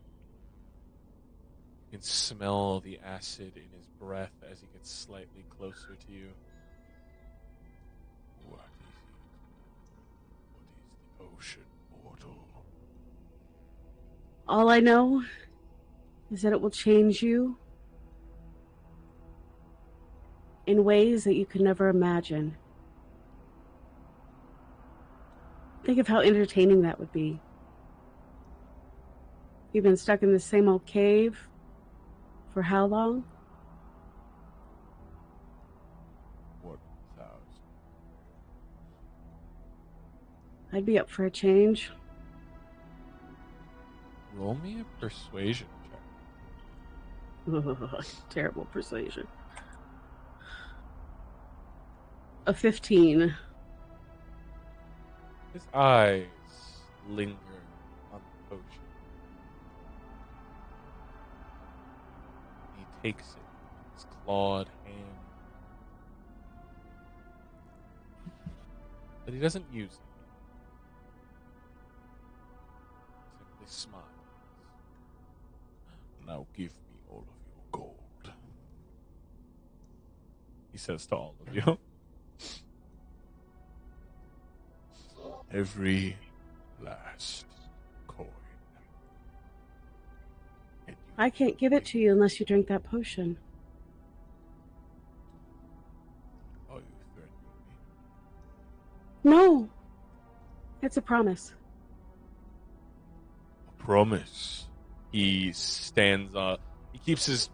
You can smell the acid in his breath as he gets slightly closer to you. What is it? What is the potion, mortal?
All I know is that it will change you in ways that you could never imagine. Think of how entertaining that would be. You've been stuck in the same old cave for how long?
1,000.
I'd be up for a change.
Roll me a persuasion check.
Terrible persuasion. A 15.
His eyes linger on the potion. He takes it in his clawed hand. But he doesn't use it. He simply smiles. "Now give me all of your gold," he says to all of you. "Every last coin."
I can't give it to you unless you drink that potion. No. It's a promise.
Promise. He stands up. He keeps his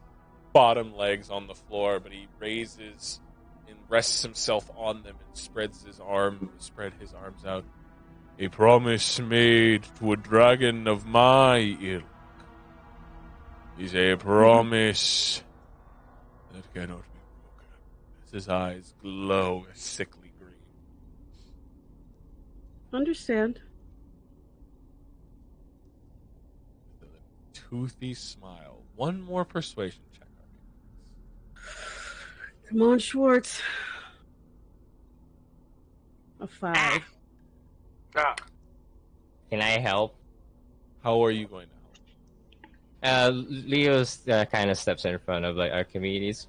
bottom legs on the floor, but he raises and rests himself on them and spread his arms out. A promise made to a dragon of my ilk is a promise that cannot be broken. As his eyes glow a sickly green.
Understand.
With a toothy smile. One more persuasion check.
Come on, Schwartz. A 5.
Ah,
Can I help?
How are you going to help?
Leo's kind of steps in front of like Archimedes.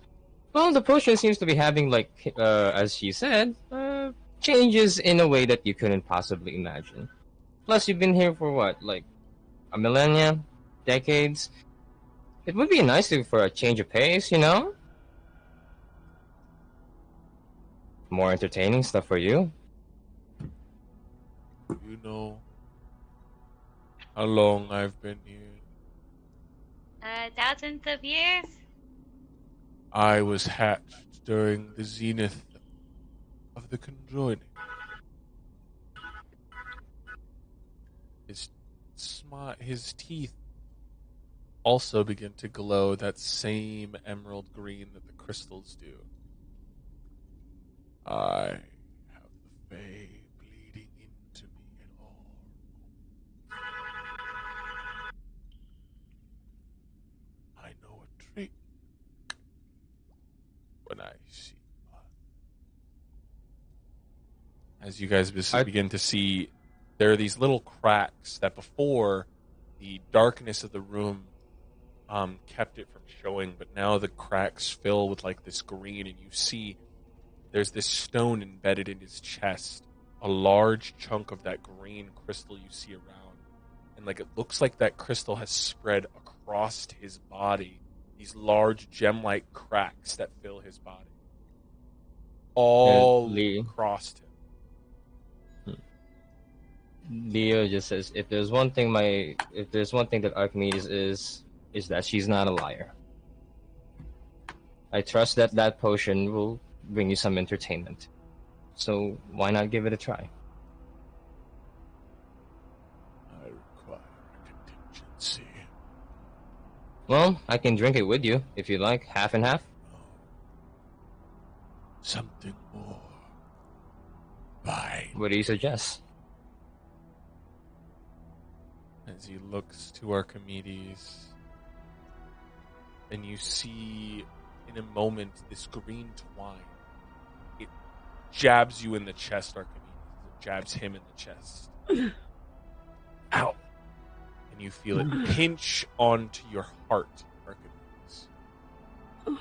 Well, the potion seems to be having like, as she said, changes in a way that you couldn't possibly imagine. Plus, you've been here for what, like a millennia, decades. It would be nice for a change of pace, you know. More entertaining stuff for you.
You know how long I've been here.
Thousands of years?
I was hatched during the zenith of the conjoining. His teeth also begin to glow that same emerald green that the crystals do. I have the Fae bleeding into me at all. I know a trick when I see one. As you guys begin to see, there are these little cracks that before the darkness of the room kept it from showing, but now the cracks fill with like this green, and you see there's this stone embedded in his chest, a large chunk of that green crystal you see around, and like it looks like that crystal has spread across his body, these large gem-like cracks that fill his body, all across him.
Leo just says, if there's one thing that Archimedes is that she's not a liar. I trust that that potion will bring you some entertainment. So why not give it a try?
I require a contingency.
Well, I can drink it with you if you like, half and half.
No. Something more. Fine.
What do you suggest?
As he looks to Archimedes, and you see in a moment this green twine. It jabs you in the chest, Archimedes. It jabs him in the chest. Ow! And you feel it pinch onto your heart, Archimedes. If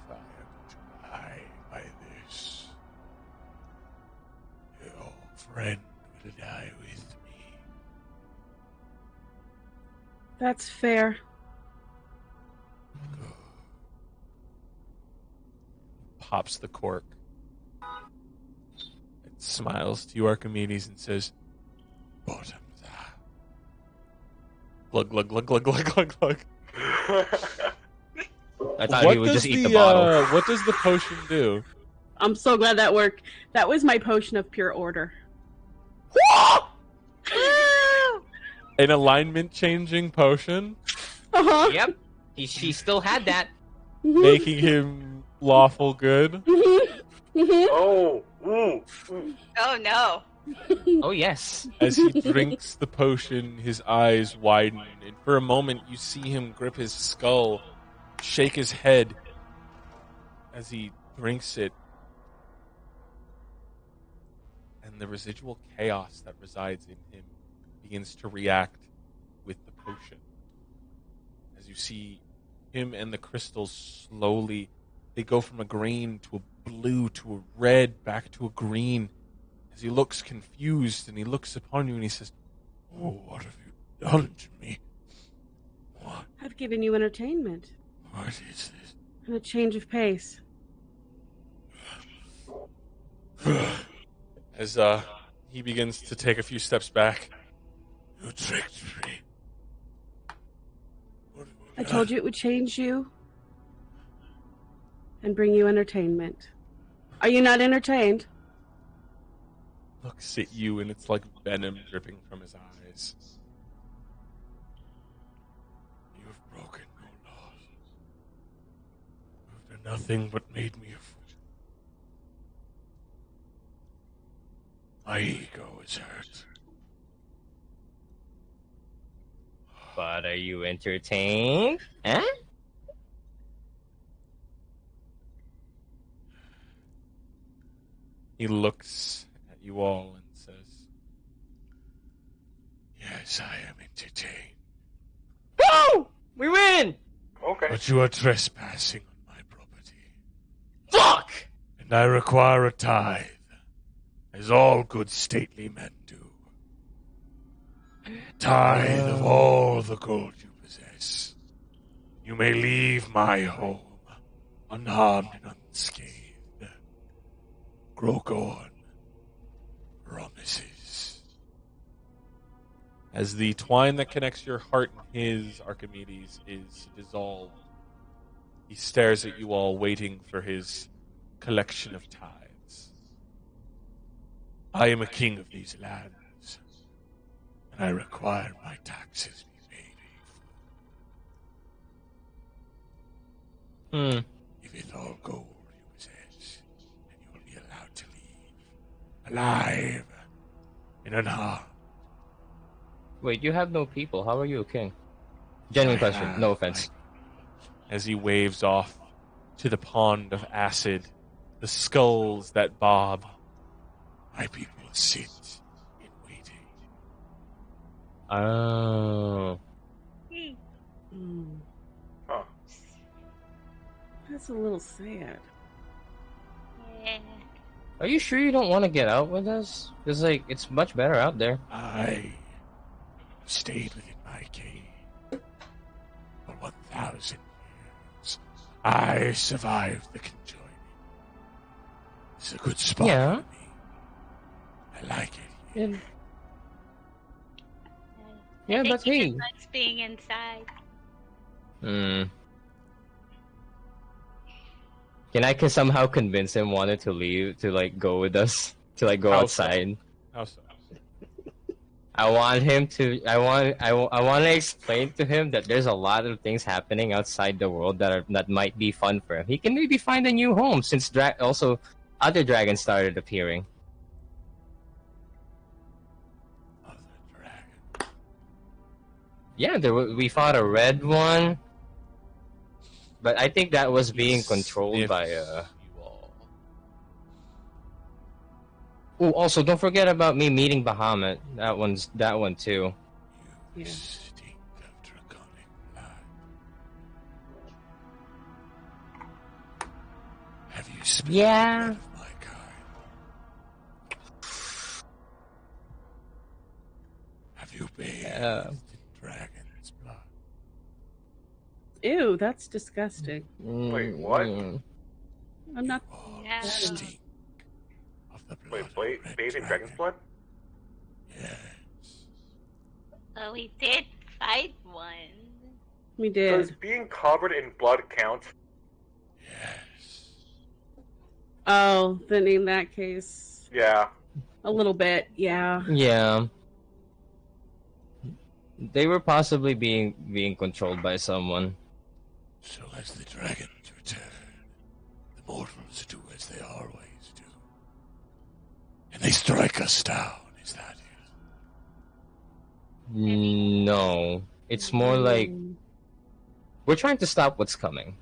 I am to die by this, your friend will die with me.
That's fair.
Pops the cork. It smiles to you, Archimedes, and says, "Bottom that." Glug, glug, glug, glug, glug, glug, glug.
I thought he would just eat the bottle.
What does the potion do?
I'm so glad that worked. That was my potion of pure order.
An alignment-changing potion?
Uh-huh.
Yep. She still had that.
Making him lawful good?
Oh, ooh.
Oh no.
Oh, yes.
As he drinks the potion, his eyes widen, and for a moment you see him grip his skull, shake his head as he drinks it. And the residual chaos that resides in him begins to react with the potion. As you see him and the crystals slowly, they go from a green to a blue to a red back to a green. As he looks confused and he looks upon you and he says, "Oh, what have you done to me? What?
I've given you entertainment
What is this?"
and a change of pace.
as he begins to take a few steps back. You tricked me.
I told you it would change you and bring you entertainment. Are you not entertained?
Looks at you, and it's like venom dripping from his eyes. You have broken no laws. You have done nothing but made me a fool. My ego is hurt.
But are you entertained? Huh?
He looks at you all and says, "Yes, I am entertained.
Woo! We win!
Okay.
But you are trespassing on my property.
Fuck!
And I require a tithe, as all good stately men do. Tithe of all the gold you possess. You may leave my home unharmed and unscathed. Grogorn promises." As the twine that connects your heart and his, Archimedes, is dissolved, he stares at you all, waiting for his collection of tithes. I am a king of these lands, and I require my taxes be paid in full. Give it all gold you possess, and you will be allowed to leave, alive and unharmed.
Wait, you have no people. How are you a king? Genuine question. No offense.
As he waves off to the pond of acid, the skulls that bob. My people sit in waiting.
Oh.
Huh.
That's a little sad.
Yeah.
Are you sure you don't want to get out with us? Because, like, it's much better out there.
I stayed within my cave for 1,000 years. I survived the conjoining. It's a good spot
Yeah.
for me. I like it here.
Yeah, yeah,
I think
but
he
hey.
just likes being inside.
Can I somehow convince him wanted to leave, to, like, go with us? To, like, go
How so?
outside?
How so?
I want him to. I want to explain to him that there's a lot of things happening outside the world that might be fun for him. He can maybe find a new home since also other dragons started appearing.
Other dragon.
Yeah, we fought a red one, but I think that was being controlled by
You all.
Oh, also don't forget about me meeting Bahamut. That one too.
You
Yeah.
stink of draconic blood. Have you spilled
Yeah.
the blood of my kind? Have you bathed in dragon's blood?
Ew, that's disgusting.
Wait, what?
I'm not.
All
Yeah.
stink of the blood.
Wait,
of a red
bathe in
dragon.
dragon's blood?
Yes.
Oh, we did fight one.
We
Does
did.
being covered in blood count?
Yes.
Oh, then in that case,
Yeah.
a little bit, yeah.
Yeah. They were possibly being controlled by someone.
So as the dragons return, the mortals do as they always do. And they strike us down, is that it?
No, it's more like we're trying to stop what's coming.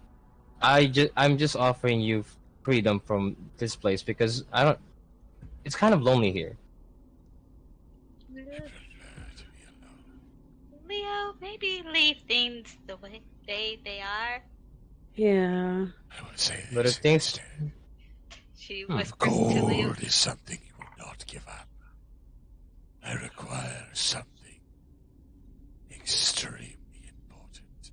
I'm just offering you freedom from this place because I don't. It's kind of lonely here.
I prefer to be alone.
Leo, maybe leave things the way they are.
Yeah.
I will say this
But if things-
instead.
She
Hmm.
whispers to Leo.
Gold is something you will not give up. I require something extremely important.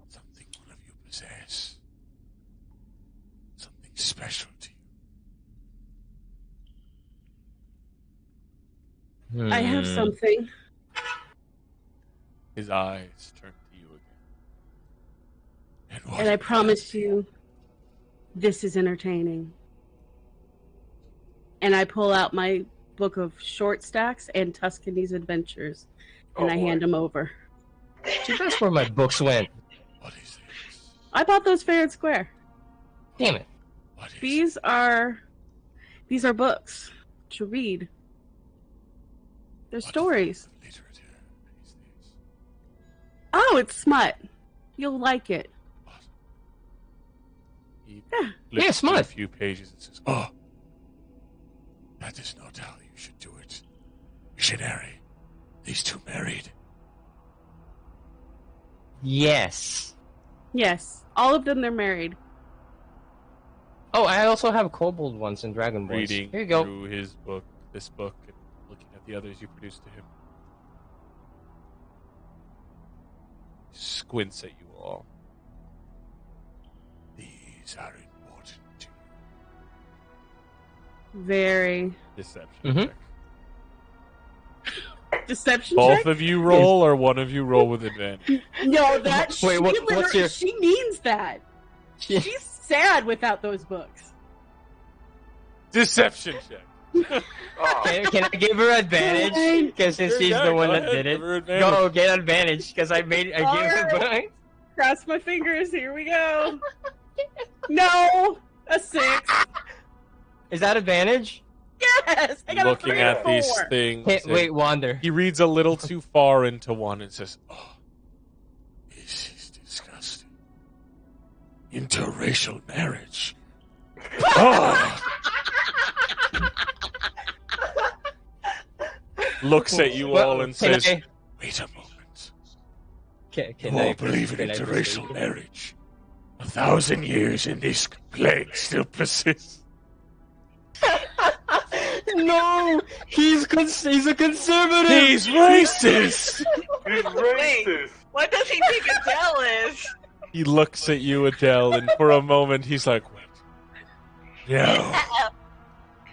Something one of you possess. Something special to you.
I have something.
His eyes turn to you again.
And I promise you, this is entertaining. And I pull out my book of short stacks and Tuscany's Adventures, and I hand them over.
See, that's where my books went.
What is this?
I bought those fair and square.
Damn it.
What is
These are books to read. They're stories.
literature is this?
Oh, it's smut. You'll like it.
He
Yeah.
flips
Yeah,
through
smart.
a few pages and says, "Oh, that is not how you should do it. Missionary, these two married."
Yes.
Yes, all of them. They're married.
Oh, I also have kobold ones in Dragon Boys.
Reading
Here you go.
through this book, and looking at the others you produced to him. He squints at you all. These are important to you.
Very.
Deception
Mhm.
check.
Deception
Both
check?
of you roll, or one of you roll with advantage.
No, that
Wait, what's your-
she means that. She's sad without those books.
Deception check.
Oh,
Can I give her advantage? Because since she's the one that did it.
Give her advantage.
Go, get advantage, because I gave her
Alright. Cross my fingers. Here we go. No, a 6.
Is that advantage?
Yes, I got
Looking
a 3 and
at
a
these
4.
things.
Hey,
and
wait, Wander.
He reads a little too far into one and says, "Oh, this is disgusting. Interracial marriage." Oh. Looks at you all and
Can
says,
I-
"Wait a moment.
Can
You
I
all believe in
can I
interracial
persuade you?
marriage. 1,000 years and this plague still persists."
No! He's a conservative!
He's racist!
he's racist.
What does he think Adele is?
He looks at you, Adele, and for a moment he's like, "Wait. No.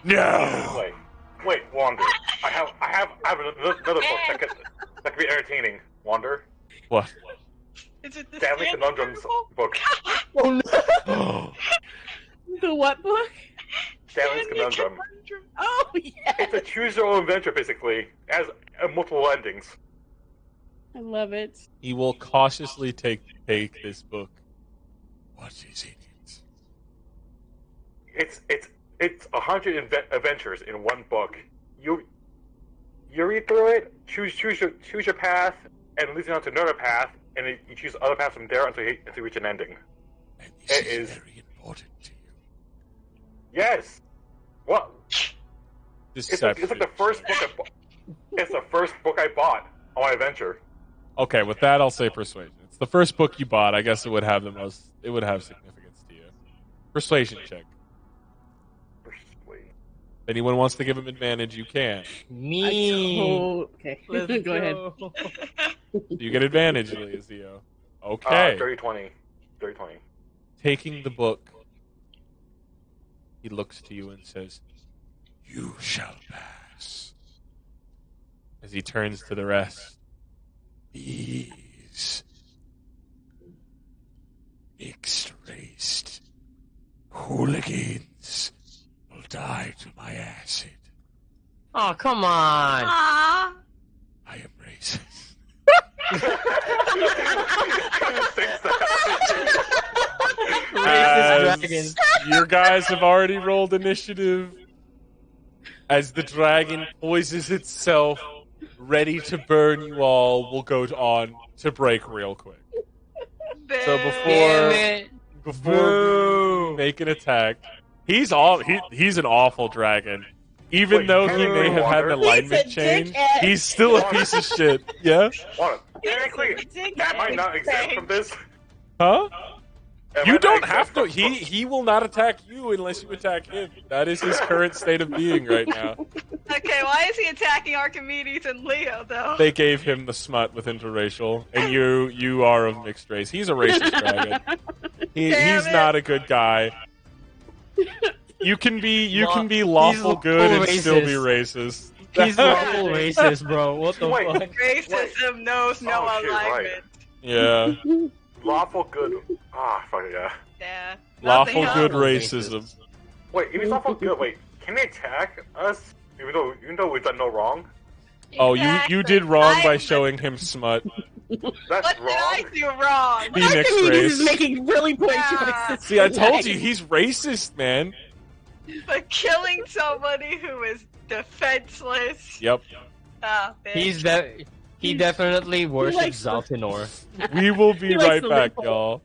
No.
Wait, Wander. I have another book that could be entertaining. Wander.
What?"
Is it the
Stanley
Stanley
Conundrum's book.
Oh no!
Oh,
The what book?
Stanley's Conundrum.
Oh, yeah.
It's a choose your own adventure, basically. It has multiple endings.
I love it.
he will cautiously take this book. What is in it?
It's 100 adventures in one book. You read through it, choose your path, and it leads you on to another path, and you choose other paths from there until you reach an ending.
And this
It is-
very important to you.
Yes. What? It's like
Deception.
the first book. It's the first book I bought on my adventure.
Okay, with that I'll say persuasion. It's the first book you bought. I guess it would have significance to you. Persuasion check.
Persuade.
If anyone wants to give him advantage, you can.
Me!
Oh, okay.
Let's
Go ahead.
go.
You get advantage, Zio. Okay.
Dirty 20. Dirty 20.
Taking the book, he looks to you and says, "You shall pass." As he turns to the rest, "These mixed-raced hooligans will die to my acid.
Oh, come on!
Aww.
I am racist."
Racist dragon.
Your guys have already rolled initiative. As the dragon poises itself, ready to burn you all, we'll go on to break real quick. So
Damn
before
it!
you make an attack, he's an awful dragon. Even
Wait,
though he
Henry
may have had an
Water?
alignment
He's a
change,
dickhead.
he's still a piece of shit. Yeah?
What? Technically, am I not exempt from this?
Huh?
Am I
You
not
don't
exempt
have to.
from-
He will not attack you unless you attack him. That is his current state of being right now.
Okay, why is he attacking Archimedes and Leo though?
They gave him the smut with interracial, and you are of mixed race. He's a racist dragon.
Damn
He's
it.
not a good guy. You can be lawful
He's
good and
racist.
still be racist.
He's lawful racist, bro. What the
Wait.
fuck?
Racism knows no
Oh, shit, right.
alignment.
Yeah.
Lawful good. Fuck yeah.
Yeah.
Lawful
Nothing
good
else.
racism.
Wait, if he's lawful good, wait, can they attack us even though we've done no wrong?
Oh, you
Exactly.
did wrong by
I'm-
showing him smut.
That's
What did
wrong.
I do wrong?
Phoenix
Archimedes
race.
is making really poor
Yeah.
choices.
See, I told
tonight.
you he's racist, man.
For killing somebody who is defenseless.
Yep.
Ah, bitch.
He definitely worships
likes the-
Zaltinor.
We will be
He likes
right
the
back,
loophole.
y'all.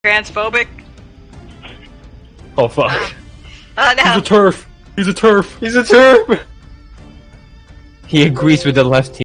Transphobic?
Oh fuck.
Oh no.
turf. He's a turf.
He's a turb. He agrees with the left team.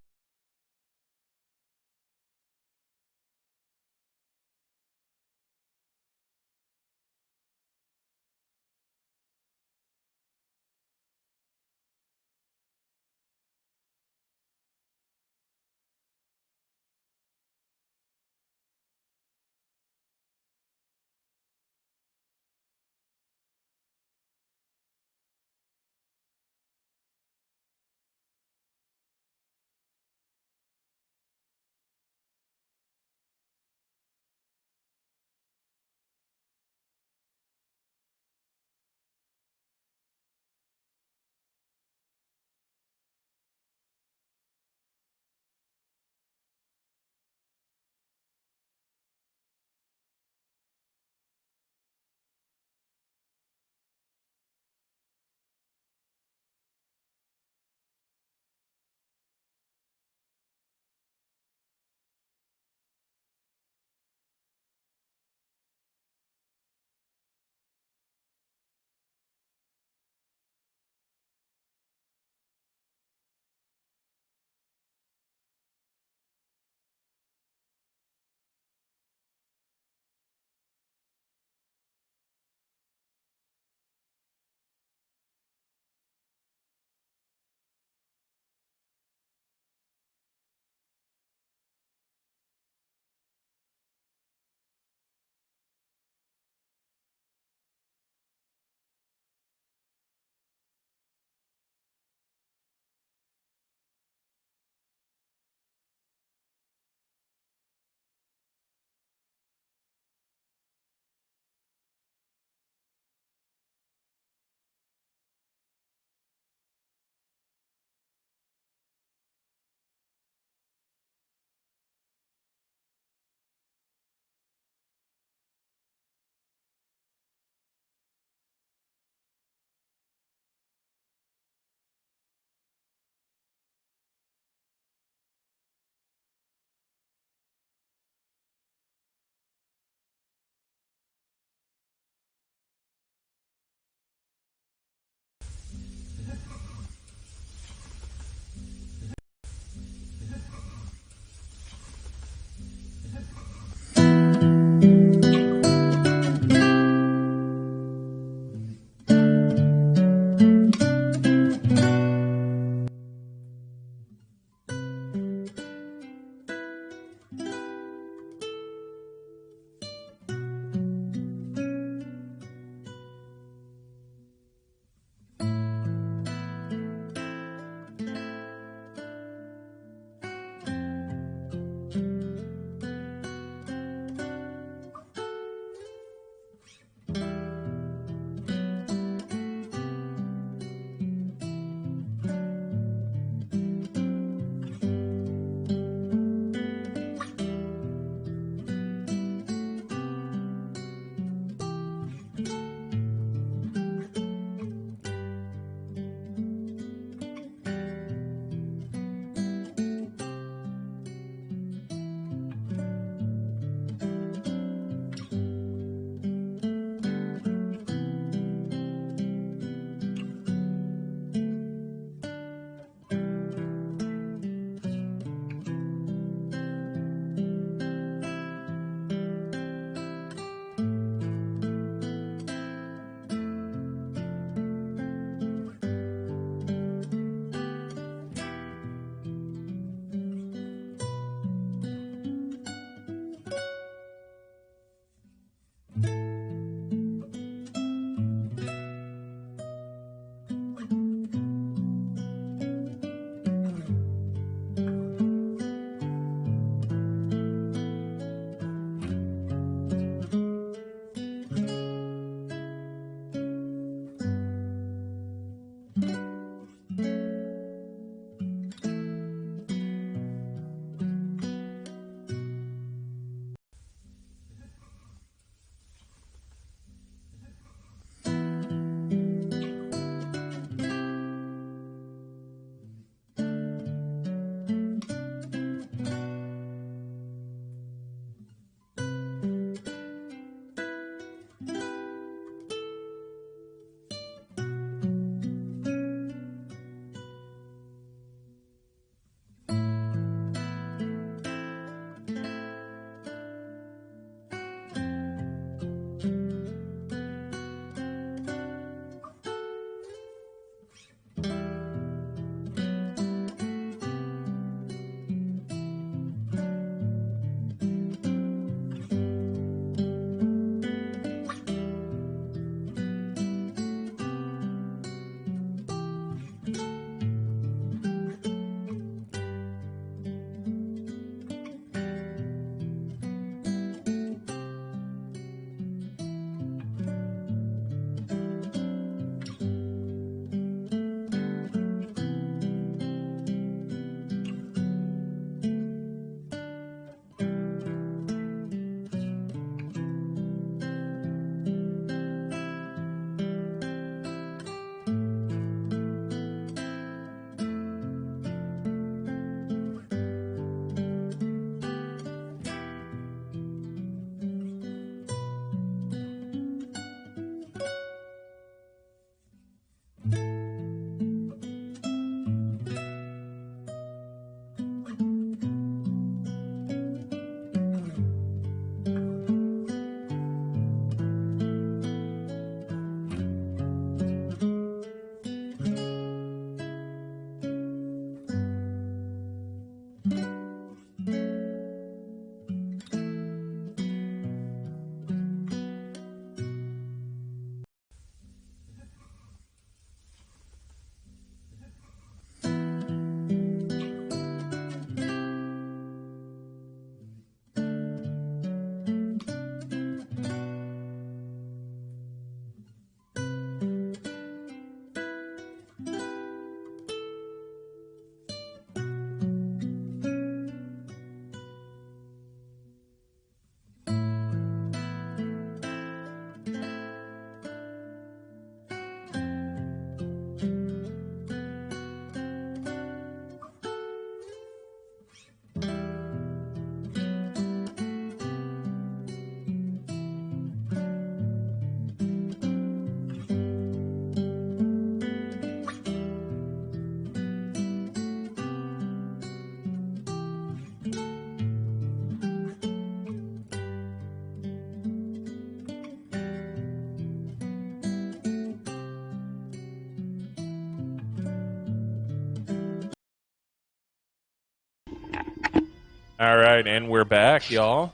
All right, and we're back, y'all.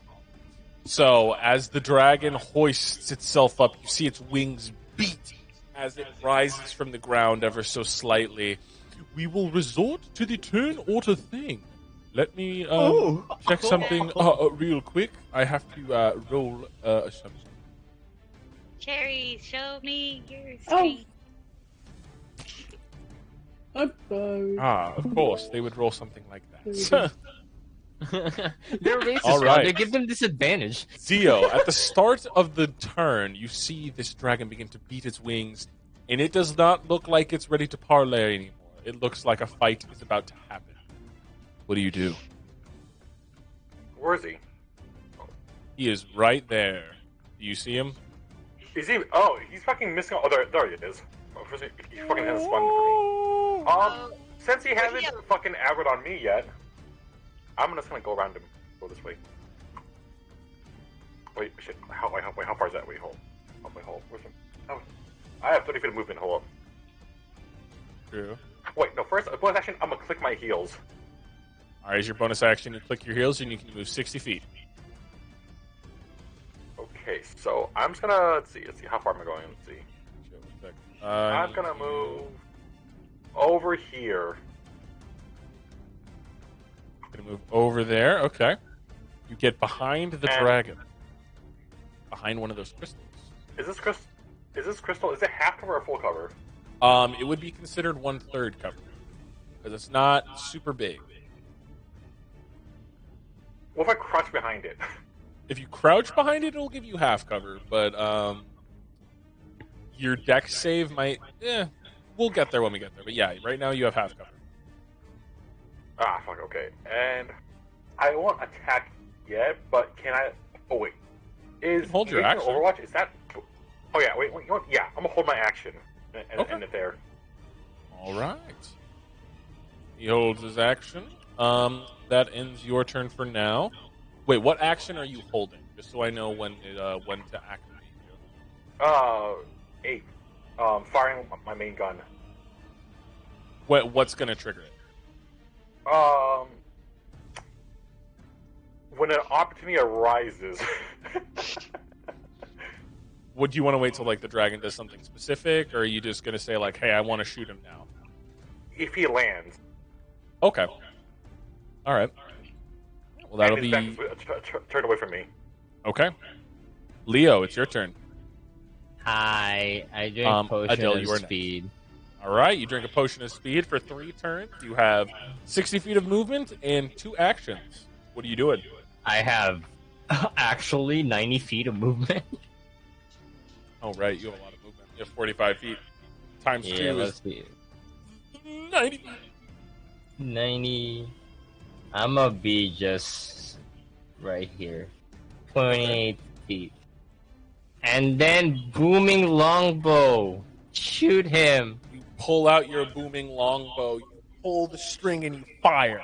So, as the dragon hoists itself up, you see its wings beat as it rises from the ground ever so slightly. We will resort to the turn order thing. Let me check something real quick. I have to roll something.
Cherry, show me your
Oh.
screen.
I'm sorry.
Of course, they would roll something like
There
that.
They're racist,
All
Rob.
right.
They give them disadvantage.
Zio, at the start of the turn, you see this dragon begin to beat its wings, and it does not look like it's ready to parlay anymore. It looks like a fight is about to happen. What do you do?
Where is he?
He is right there. Do you see him?
Is he? Oh, he's fucking missing. Oh, there he is. Oh, he fucking has fun for me. Since he hasn't fucking aggroed on me yet, I'm just gonna go around him. Go this way. Wait, shit. How far is that? Wait, hold. Oh, wait, hold. Where's him? Oh, I have 30 feet of movement. Hold up.
True.
Wait, no. First, bonus action. I'm gonna click my heels.
All right, as your bonus action, you click your heels, and you can move 60 feet.
Okay, so I'm just gonna let's see how far am I going? Let's see. I'm gonna move over here.
Gonna move over there. Okay. You get behind the dragon. Behind one of those crystals.
Is this crystal? Is it half cover or full cover?
It would be considered 1/3 cover because it's not super big.
What if I crouch behind it?
If you crouch behind it, it'll give you half cover, but your deck save might. We'll get there when we get there. But yeah, right now you have half cover.
Ah, fuck. Okay, and I won't attack yet, but can I? Oh wait, is
Hold your
engaging
action.
Overwatch? Is that? Oh yeah, wait. You know what? Yeah, I'm gonna hold my action and
Okay.
end it there.
All right. He holds his action. That ends your turn for now. Wait, what action are you holding? Just so I know when to activate you.
8. Firing my main gun.
What's going to trigger it?
When an opportunity arises.
Would you want to wait till like the dragon does something specific, or are you just going to say like, "Hey, I want to shoot him now"?
If he lands.
Okay. All right. Well, that'll
and his
be
back is turned away from me.
okay. Leo, it's your turn.
Hi, I drink potion
Adele, you are
of
next.
speed.
All right, you drink a potion of speed for 3 turns. You have 60 feet of movement and 2 actions. What are you doing?
I have actually 90 feet of movement.
Oh, right, you have a lot of movement. You have 45 feet. Times 2
let's
is
see.
90 feet.
90. I'm gonna be just right here. 28 feet. And then booming longbow. Shoot him.
You pull out your booming longbow, you pull the string, and you fire.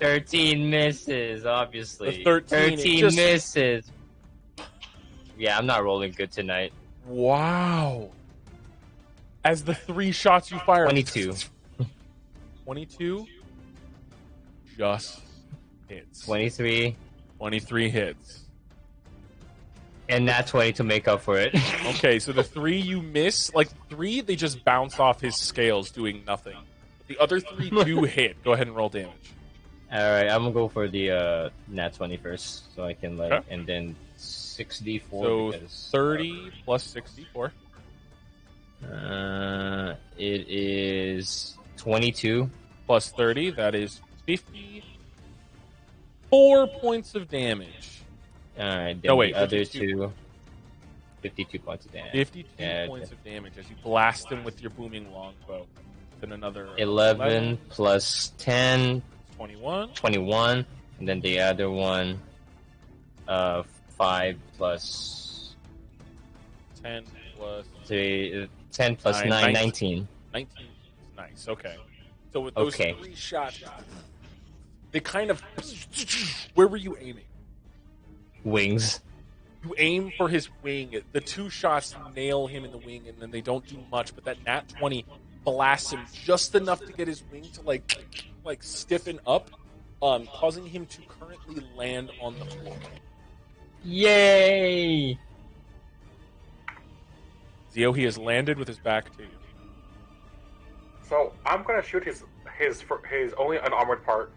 13 misses, obviously.
The 13, it just-
misses. Yeah, I'm not rolling good tonight.
Wow. As the 3 shots you fire...
22.
22 just hits.
23.
23 hits.
And that 20 to make up for it.
Okay, so the 3 you miss, like 3, they just bounce off his scales doing nothing. The other 3 do hit. Go ahead and roll damage.
Alright, I'm gonna go for the nat 20 first, so I can like,
Okay.
and then 64.
So
because,
30 plus 64.
it is 22.
Plus 30, that is 54 points of damage.
Alright, then
No, wait,
the other
52.
2. 52 points of damage.
52
Yeah,
points of damage as you blast him with your booming longbow. Then another
11 plus 10,
21.
21. And then the other one, 5 plus
10 plus
3, 10 plus
Nine,
9,
19.
19.
19. Nice, okay. So with those
Okay.
3 shots, they kind of... Where were you aiming?
Wings.
You aim for his wing. The 2 shots nail him in the wing, and then they don't do much. But that nat 20 blasts him just enough to get his wing to like stiffen up, causing him to currently land on the floor.
Yay!
Zio, he has landed with his back to you.
So I'm gonna shoot his only unarmored part.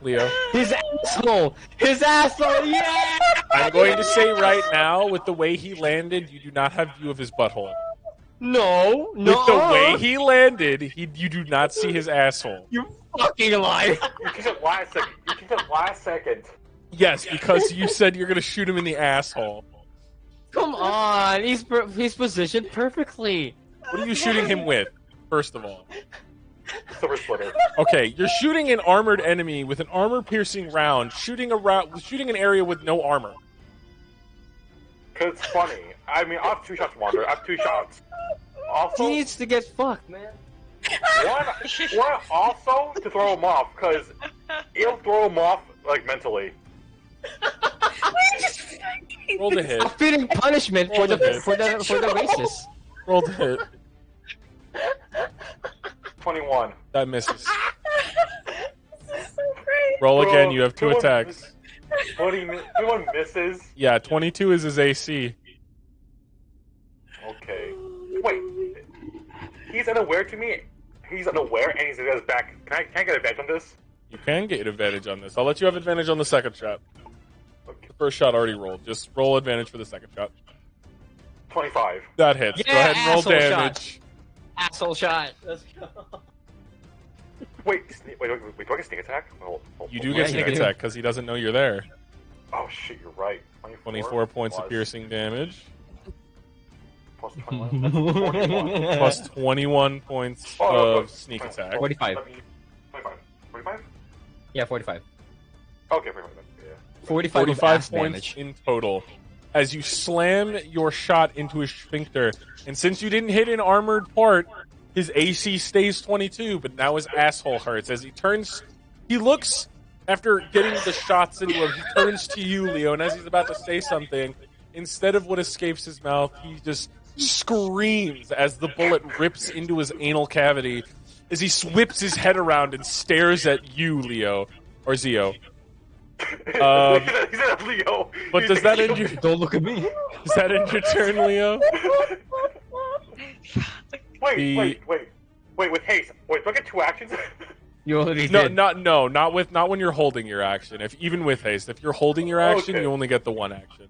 Leo.
His asshole! His asshole! Yeah!
I'm going to say right now, with the way he landed, you do not have view of his butthole.
No!
With the way he landed, you do not see his asshole.
You fucking liar!
You kicked it last second. You kicked it last second.
Yes, because you said you're going to shoot him in the asshole.
Come on! He's positioned perfectly!
What are you shooting him with, first of all?
Silver splitter.
Okay, you're shooting an armored enemy with an armor-piercing round, shooting an area with no armor.
Cause it's funny. I mean, I have 2 shots, Wander. I have 2 shots. Also,
He needs to get fucked, man.
one also to throw him off, cause it'll throw him off like mentally.
Roll the hit.
A fitting punishment for the racist.
Roll the hit.
21.
That misses.
This is so great.
Roll
Bro,
again, you have 2
everyone
attacks.
Everyone misses.
Yeah, 22 is his AC.
Okay. Wait. He's unaware to me. He's unaware and he's at his back. Can I get advantage on this?
You can get advantage on this. I'll let you have advantage on the second shot.
Okay.
The first shot already rolled. Just roll advantage for the second shot.
25.
That hits.
Yeah,
Go ahead and roll
asshole
damage.
Asshole shot. Let's go.
Wait, do I get sneak attack?
You do
Yeah,
get
you
sneak
do.
attack because he doesn't know you're there.
Oh shit, you're right.
24 points of
plus-
piercing damage.
Plus 21. That's 41.
Plus 21 points
Oh,
of sneak attack.
45.
25. 45?
Yeah, 45.
Okay, 45. Yeah.
45,
45
of
points
damage.
in total. As you slam your shot into his sphincter, and since you didn't hit an armored part, his AC stays 22, but now his asshole hurts. As he looks, after getting the shots into him, he turns to you, Leo, and as he's about to say something, instead of what escapes his mouth, he just screams as the bullet rips into his anal cavity, as he whips his head around and stares at you, Leo, or Zio.
He's at Leo.
But does that end your
Don't look at me.
does that end your turn, Leo?
Wait, with haste. Wait, do I get 2 actions?
You already
No,
did.
not when you're holding your action. Even with haste, if you're holding your action,
Okay.
you only get the 1 action.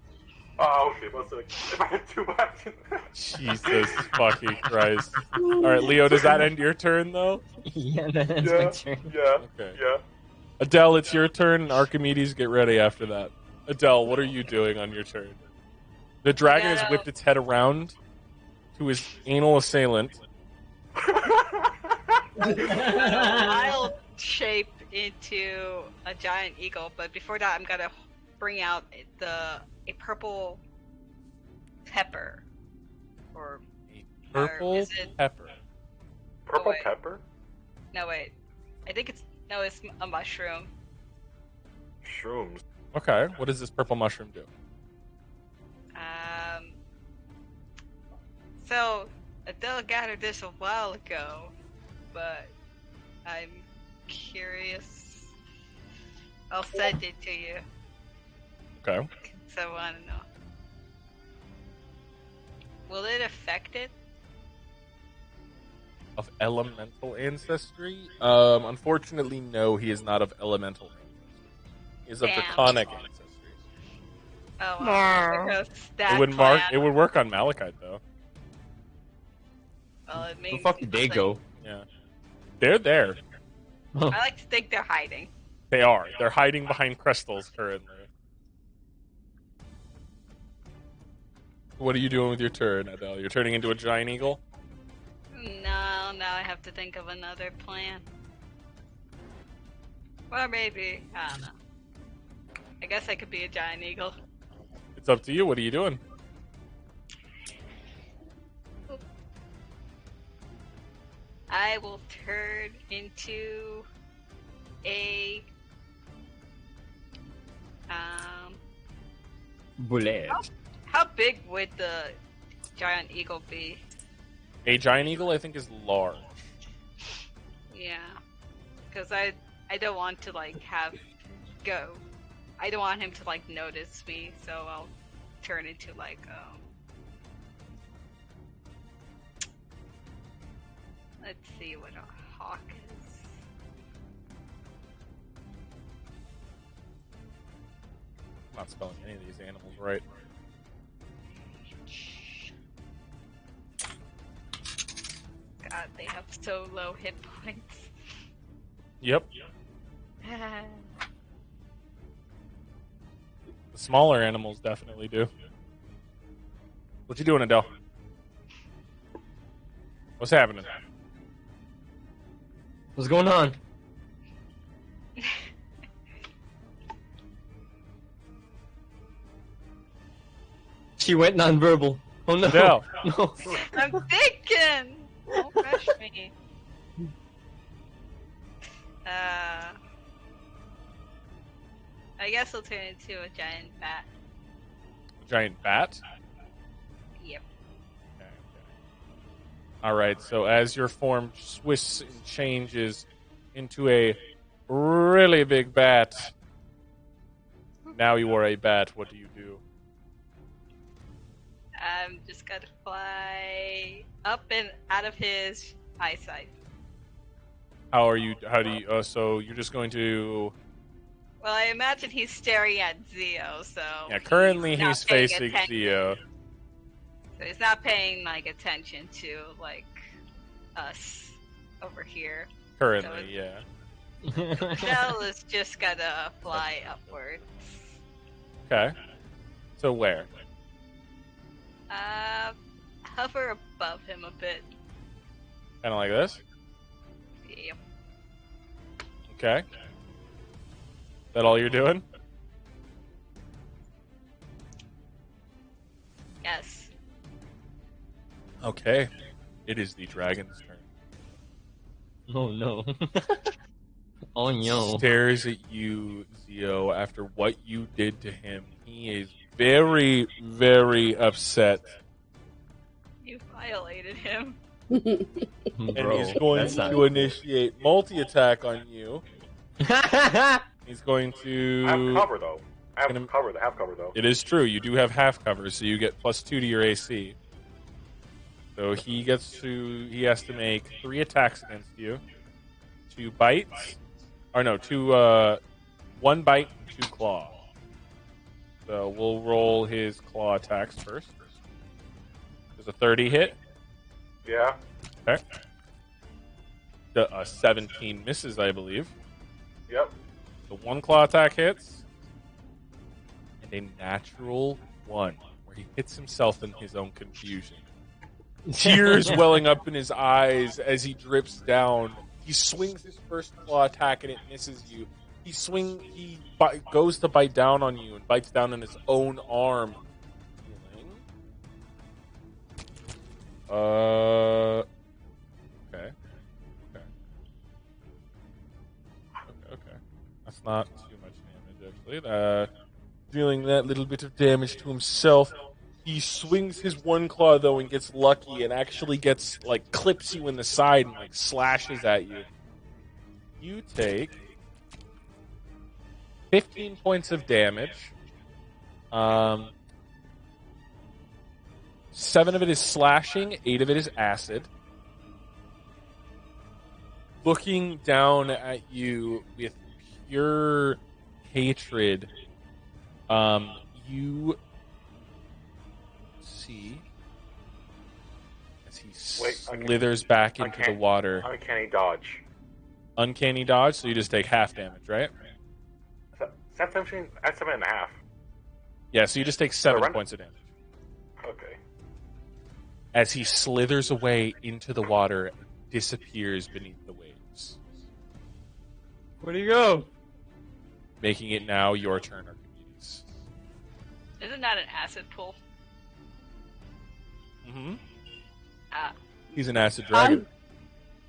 Oh, okay, but if I had 2 actions.
Jesus fucking Christ! All right, Leo, does that end your turn though?
Yeah, that's my
Yeah,
turn.
yeah,
Okay.
yeah.
Adele, it's your turn, and Archimedes, get ready after that. Adele, what are you doing on your turn? The dragon has whipped its head around to his anal assailant.
I'll shape into a giant eagle, but before that, I'm gonna bring out a purple pepper, or
Purple
is it-
pepper.
Purple
wait.
pepper?
no wait, I think it's a mushroom.
Shrooms.
Okay, what does this purple mushroom do?
So Adele gathered this a while ago, but I'm curious. I'll send it to you.
Okay.
So I want to know. Will it affect it?
Of elemental ancestry? Unfortunately, no, he is not of elemental ancestry. He is of
Damn.
draconic ancestry.
Oh, well, because that
It would work on Malachite though.
Well, it
Where
means
the fuck did they go?
Yeah. They're there.
I like to think they're hiding.
They are. They're hiding behind crystals currently. What are you doing with your turn, Adele? You're turning into a giant eagle?
No, now I have to think of another plan. Or maybe, I don't know. I guess I could be a giant eagle.
It's up to you. What are you doing?
I will turn into a
Bullet.
how big would the giant eagle be?
A giant eagle, I think, is large.
Because I don't want to like have go. I don't want him to like notice me, so I'll turn into like let's see what a hawk is.
I'm not spelling any of these animals right.
God, they have so low hit points.
Yep. The smaller animals definitely do. What you doing, Adele? What's happening?
What's going on? She went nonverbal. Oh no.
Adele.
No.
I'm thinking. Don't rush me. I guess I'll turn into a giant bat.
Giant bat?
Yep.
Okay. Alright, so as your form twists and changes into a really big bat, now you are a bat. What do you do?
I'm just gonna fly up and out of his eyesight.
How do you, so you're just going to,
Well, I imagine he's staring at Zio, so
yeah, currently
not
he's
paying
facing
attention.
Zio.
So he's not paying like attention to like us over here.
Currently, yeah.
Shell is just gonna fly upwards.
Okay. So where?
Hover above him a bit.
Kind of like this?
Yep.
Okay. That all you're doing?
Yes.
Okay. It is the dragon's turn.
Oh no. Oh no.
Stares at you, Zio, after what you did to him. He is very, very upset.
You violated him.
And
Bro,
he's going
that's not
to initiate multi-attack on you. He's going to...
I have cover though. I have
Gonna-
cover. I have cover though.
It is true. You do have half cover, so you get +2 to your AC. So he has to make 3 attacks against you. 2 bites. Or no, 1 bite and 2 claw. So we'll roll his claw attacks first. There's a 30 hit.
Yeah.
Okay. A 17 misses, I believe.
Yep.
The 1 claw attack hits. And a natural 1, where he hits himself in his own confusion. Tears welling up in his eyes as he drips down. He swings his first claw attack and it misses you. He goes to bite down on you and bites down on his own arm. Healing. Okay. Okay. That's not too much damage, actually. Dealing that little bit of damage to himself. He swings his 1 claw, though, and gets lucky and actually gets, like, clips you in the side and, like, slashes at you. You take 15 points of damage. 7 of it is slashing, 8 of it is acid. Looking down at you with pure hatred, you see as he slithers back into the water.
Uncanny dodge.
Uncanny dodge, so you just take half damage, right?
That's 7.5.
Yeah, so you just take 7
run-
points of damage.
Okay.
As he slithers away into the water and disappears beneath the waves.
Where'd he go?
Making it now your turn, Archimedes.
Isn't that an acid pool?
Mm-hmm.
Ah.
He's an acid dragon.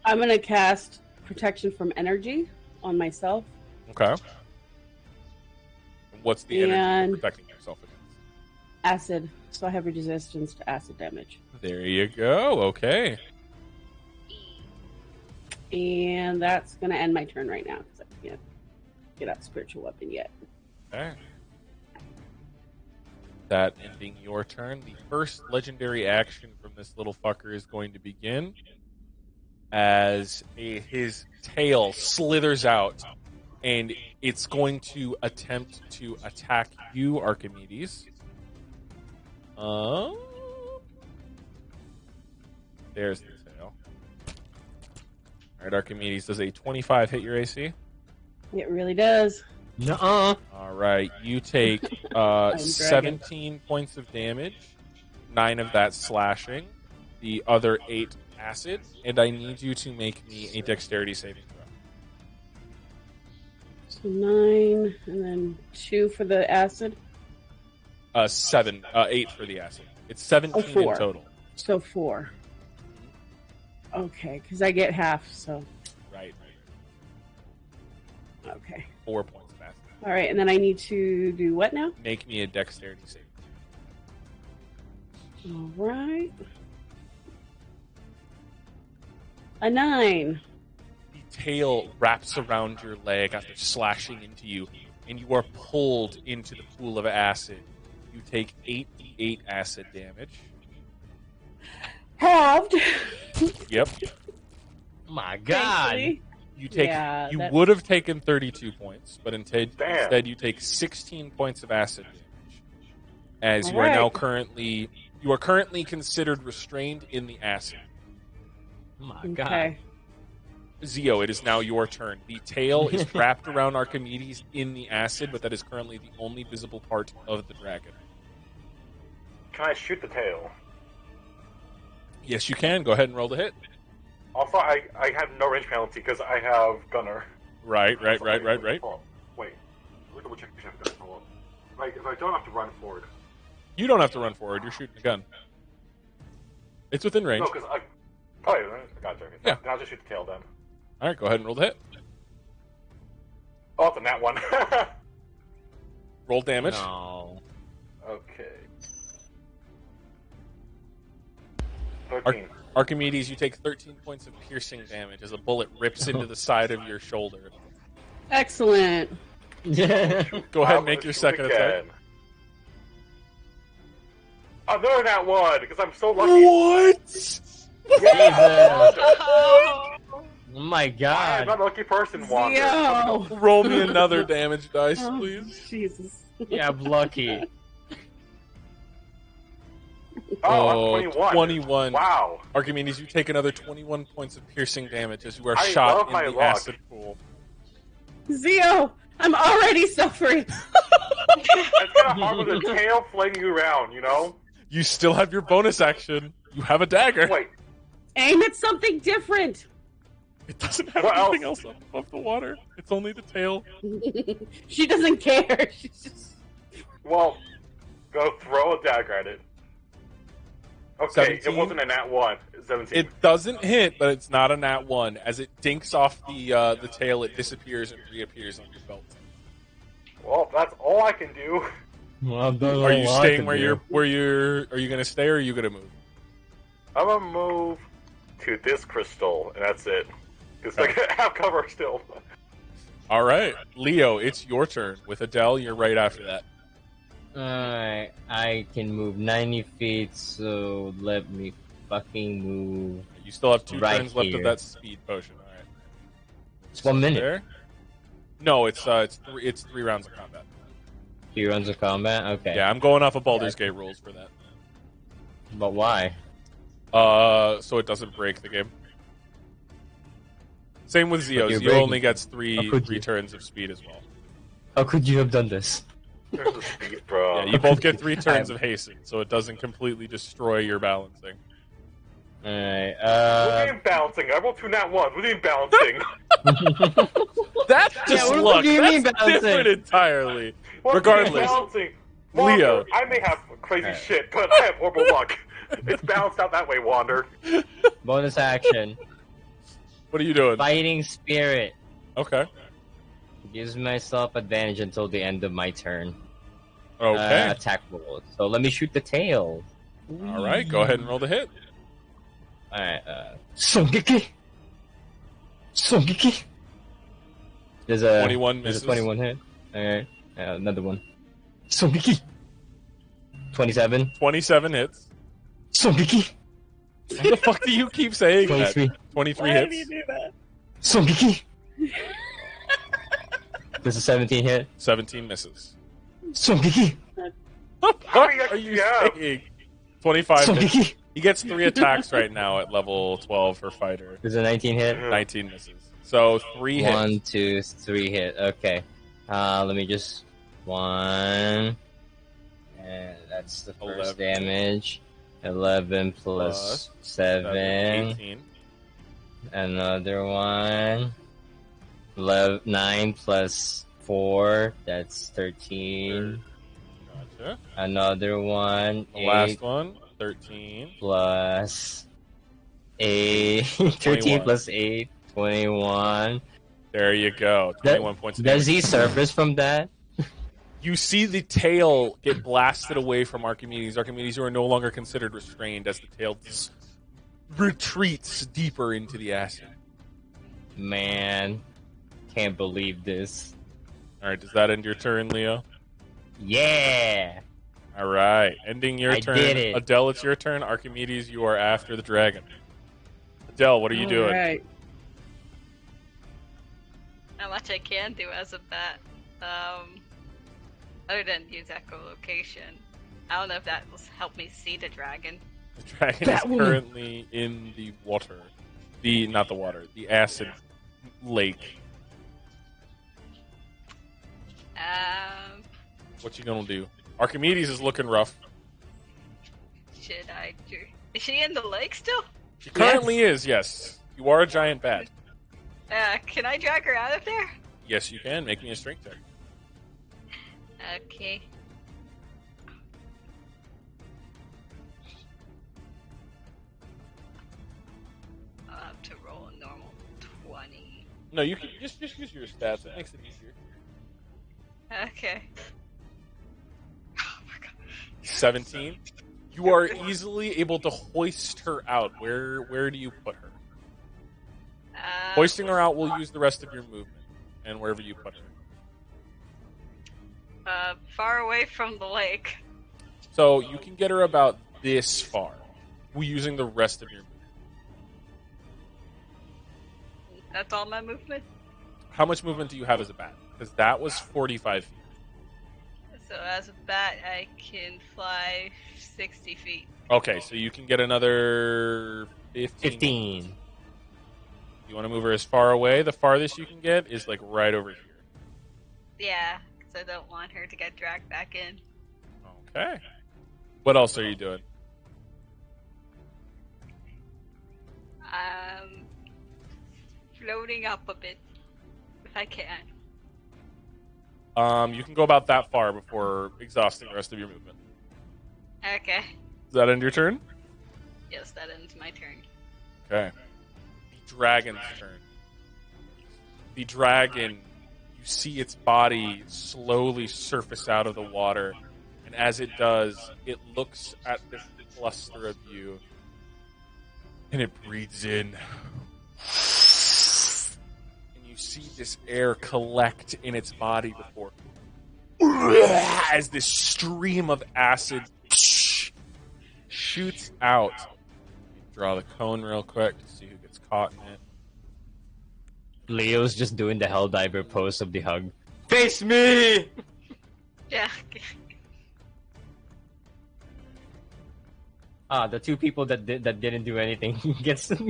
I'm gonna cast protection from energy on myself.
Okay. What's the energy
And-
you're protecting yourself against?
Acid, so I have resistance to acid damage.
There you go. Okay.
And that's going to end my turn right now because I can't get out spiritual weapon yet.
Okay. That ending your turn. The first legendary action from this little fucker is going to begin as his tail slithers out, and it's going to attempt to attack you, Archimedes. There's the tail. All right, Archimedes, does a 25 hit your AC?
It really does.
Nuh-uh.
All right, you take
dragon.
17 points of damage, 9 of that slashing, the other 8 acid, and I need you to make me a dexterity saving throw.
So 9, and then 2 for the acid.
8 for the acid. It's 17 in
4.
total.
So 4. Okay, because I get half, so.
Right.
Okay.
4 points of acid.
All right, and then I need to do what now?
Make me a dexterity save.
All right. A 9.
The tail wraps around your leg after slashing into you, and you are pulled into the pool of acid. You take 8d8 acid damage.
Halved.
Yep.
My God.
Thankfully.
You take.
Yeah,
you
that's-
would have taken 32 points, but
Damn.
instead you take 16 points of acid damage, as
All
you are now
right.
currently considered restrained in the acid.
My God.
Okay.
Zio, it is now your turn. The tail is wrapped around Archimedes in the acid, but that is currently the only visible part of the dragon.
Can I shoot the tail?
Yes, you can. Go ahead and roll the hit.
Also, I have no range penalty because I have gunner.
Right.
Hold on. Wait. Let me double check if I have gunner. Hold on. Like, if I don't have to run forward.
You don't have to run forward. You're shooting a gun. It's within range.
No, because I. Oh, yeah, I got you.
Yeah.
Then I'll just shoot the tail then.
All right, go ahead and roll the hit.
Oh, it's a nat one.
Roll damage.
No.
Okay. 13.
Archimedes, you take 13 points of piercing damage as a bullet rips into the side of your shoulder.
Excellent.
Go ahead and
I'm
make
gonna
your
shoot
second attack.
again. Another nat one because I'm so lucky.
What?
Yeah.
Oh,
Oh my
I'm
God.
not a lucky person, Wander.
Zio.
Roll me another damage dice,
Oh,
please.
Jesus.
Yeah, I'm lucky.
Oh, I'm 21.
21.
Wow.
Archimedes, you take another 21 points of piercing damage as you are
I
shot
love
in
my
the
luck.
acid pool.
Zio, I'm already suffering.
It's kind of hard with the tail flinging you around, you know?
You still have your bonus action. You have a dagger.
Wait,
Aim at something different.
It doesn't have
What
anything
else?
else up above the water. It's only the tail.
She doesn't care. She's just.
well, go throw a dagger at it. Okay,
17?
it wasn't a nat 1. It's 17.
It doesn't hit, but it's not a nat 1. As it dinks off the tail, it disappears and reappears on your belt.
Well, that's all I can do.
Well, that's
Are you
all I
staying
can
where
do.
you're? Are you going to stay or are you going to move?
I'm gonna move to this crystal, and that's it. Because I have cover still.
All right, Leo, it's your turn. With Adele, you're right after that.
Alright, I can move 90 feet, so let me fucking move.
You still have 2
Right
turns left of
here.
that speed potion. All right.
It's 1 minute.
There. No, it's 3 rounds of combat.
3 rounds of combat? Okay.
Yeah, I'm going off of Baldur's Gate rules for that.
But why?
So it doesn't break the game. Same with Zio.
But you're
Zio
breaking-
only gets three
How could you?
turns of speed as well.
How could you have done this?
There's a speed, bro.
Yeah, you both get 3 turns of hasten, so it doesn't completely destroy your balancing.
Alright,
What do you mean balancing? I rolled 2 nat 1s. What do you mean balancing?
That's
Yeah,
just
what
luck.
do you mean
That's
balancing?
different entirely.
What do you mean
Regardless.
balancing?
Leo.
Wander, I may have crazy
Alright.
shit, but I have horrible luck. It's balanced out that way, Wander.
bonus action.
What are you doing?
Fighting Spirit.
Okay.
Gives myself advantage until the end of my turn.
Okay.
Attack roll. So let me shoot the tail.
All right. Go ahead and roll the hit.
Alright, Songeki! Songeki. There's a
21
there's
misses.
a 21 hit. Alright. Another one. Songeki. 27.
27 hits.
Songeki.
Why the fuck do you keep saying
23.
that? 23
Why
hits.
did you do that?
Songeki. There's a 17 hit.
17 misses.
Songeki.
What
many
are you
yeah.
saying? 25 hits.
Songeki.
He gets 3 attacks right now at level 12 for fighter.
There's a 19 hit.
19 misses. So 3 hits.
1, 2, 3 hit. Okay. Let me just 1. And that's the first
11.
damage. 11 plus 7.
18.
Another one. 9 plus 4. That's 13.
Gotcha.
Another one.
The
8
last one, 13.
plus 8. 13
21.
plus 8. 21.
There you go. 21 points of
Does
damage.
he surface from that?
You see the tail get blasted away from Archimedes. Archimedes, you are no longer considered restrained as the tail retreats deeper into the acid.
Man. Can't believe this.
Alright, does that end your turn, Leo?
Yeah!
Alright, ending your
I
turn.
did it.
Adele, it's your turn. Archimedes, you are after the dragon. Adele, what are you doing?
Alright.
Not much I can do as of that. Other than use echolocation. I don't know if that will help me see the dragon.
The dragon is currently in the water. Not the water, the acid lake. What you gonna do? Archimedes is looking rough.
Should I do? Is she in the lake still?
She currently is, yes. You are a giant bat.
Can I drag her out of there?
Yes, you can. Make me a strength check.
Okay. I'll have to roll a normal 20.
No, you can just use your stats. It makes it easier.
Okay. Oh my god.
17. You are easily able to hoist her out. Where do you put her? Hoisting her out will use the rest of your movement, and wherever you put her.
Far away from the lake.
So you can get her about this far, using the rest of your movement.
That's all my movement?
How much movement do you have as a bat? Because that was 45 feet.
So as a bat, I can fly 60 feet.
Okay, so you can get another 15.
15.
You want to move her as far away? The farthest you can get is like right over here.
Yeah, because I don't want her to get dragged back in.
Okay. What else are you doing?
Floating up a bit, if I can.
You can go about that far before exhausting the rest of your movement.
Okay.
Does that end your turn?
Yes, that ends my turn.
Okay. The dragon's turn. The dragon, you see its body slowly surface out of the water, and as it does, it looks at this cluster of you, and it breathes in. And you see this air collect in its body before, as this stream of acid shoots out. Draw the cone real quick to see who gets caught in it.
Leo's just doing the Helldiver pose of the hug. Face me!
Yeah.
The two people that didn't do anything gets fucking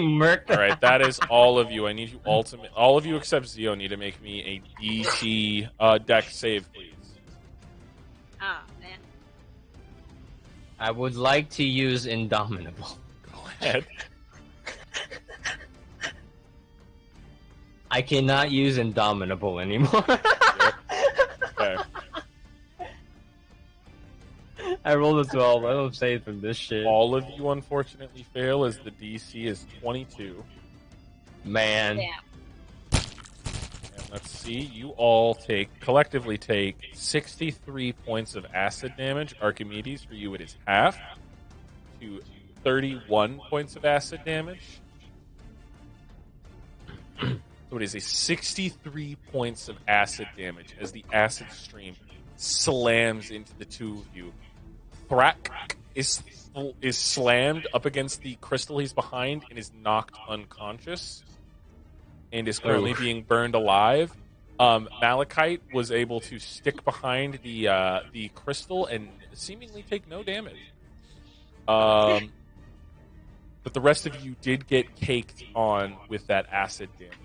murked.
All right, that is all of you. I need you all of you except Zio need to make me a DC deck save, please.
Oh, man.
I would like to use Indomitable.
Go ahead.
I cannot use Indomitable anymore.
Okay.
I rolled a 12. I don't save from this shit.
All of you unfortunately fail as the DC is 22.
Man.
Damn.
And let's see, you all collectively take 63 points of acid damage. Archimedes, for you it is half. To 31 points of acid damage. So it is a 63 points of acid damage as the acid stream slams into the two of you. Thrak is slammed up against the crystal he's behind and is knocked unconscious and is currently being burned alive. Malachite was able to stick behind the crystal and seemingly take no damage. But the rest of you did get caked on with that acid damage.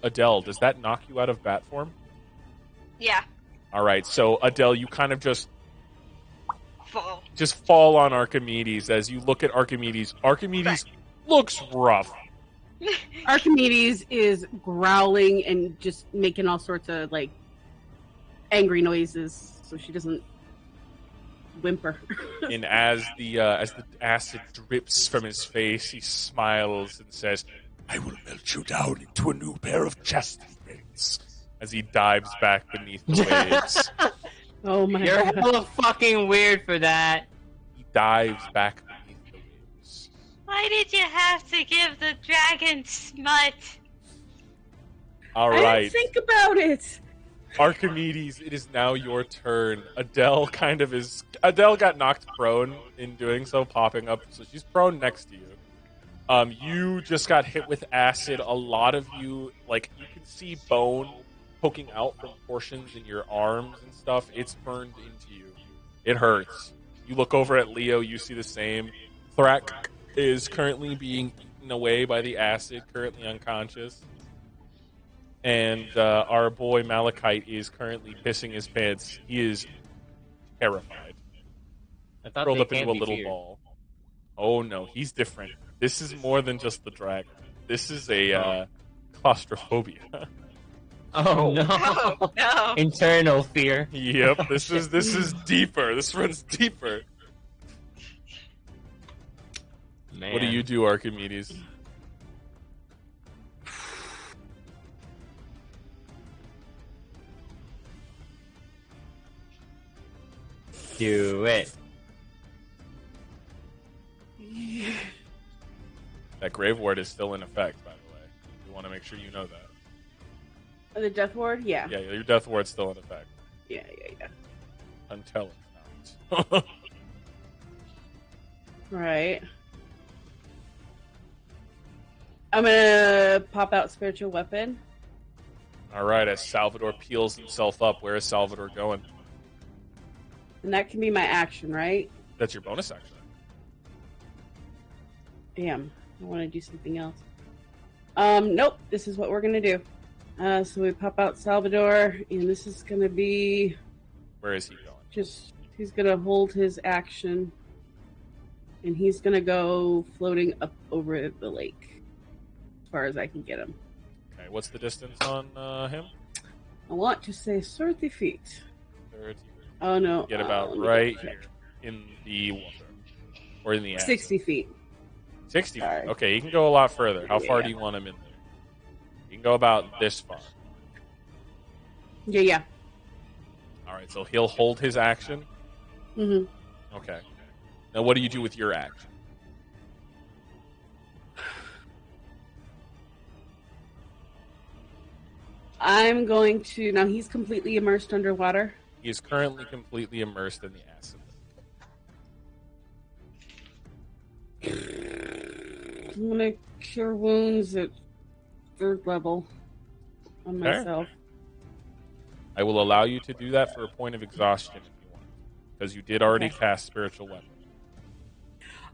Adele, does that knock you out of bat form?
Yeah.
All right, so Adele, you kind of just
Fall.
fall on Archimedes as you look at Archimedes. Archimedes looks rough.
Archimedes is growling and just making all sorts of like angry noises, so she doesn't whimper.
And as the acid drips from his face, he smiles and says, "I will melt you down into a new pair of chastity rings." As he dives back beneath the waves,
Oh my
You're
god!
hella fucking weird for that.
he dives back beneath the waves.
Why did you have to give the dragon smut?
All
I
right,
didn't think about it.
Archimedes, it is now your turn. Adele got knocked prone in doing so, popping up, so she's prone next to you. You just got hit with acid. A lot of you, like, you can see bone poking out from portions in your arms and stuff. It's burned into you. It hurts. You look over at Leo, you see the same. Thrak is currently being eaten away by the acid, currently unconscious. And our boy Malachite is currently pissing his pants. He is terrified.
I thought
Rolled
they
up into
can't
a
be
little
feared.
ball. Oh no, he's different. This is more than just the dragon. This is a claustrophobia.
Oh no!
Oh, no.
Internal fear.
Yep, this is deeper. This runs deeper.
Man.
What do you do, Archimedes?
do? It.
That grave ward is still in effect, by the way. We want to make sure you know that.
The death ward, yeah.
Yeah, your death ward's still in effect
Yeah.
until it's not.
Right. I'm gonna pop out spiritual weapon.
All right, as Salvador peels himself up, where is Salvador going?
And that can be my action, right?
That's your bonus action.
Damn. I want to do something else. Nope. This is what we're going to do. So we pop out Salvador, and this is going to be
Where is he going?
just, he's going to hold his action, and he's going to go floating up over the lake as far as I can get him.
Okay, what's the distance on him?
I want to say 30 feet.
30.
Oh, no.
Get about
let me
right
double
here
check.
in the water. Or in the acid.
60 feet.
60 feet.
Sorry.
Okay, you can go a lot further. How far
Yeah.
do you want him in there? You can go about this far.
Yeah.
All right, so he'll hold his action.
hmm
Okay. Now, what do you do with your action?
I'm going to, now he's completely immersed underwater.
He is currently completely immersed in the acid.
I'm gonna cure wounds at 3rd level on
Okay.
myself.
I will allow you to do that for a point of exhaustion if you want, because you did already
Okay.
cast spiritual weapon.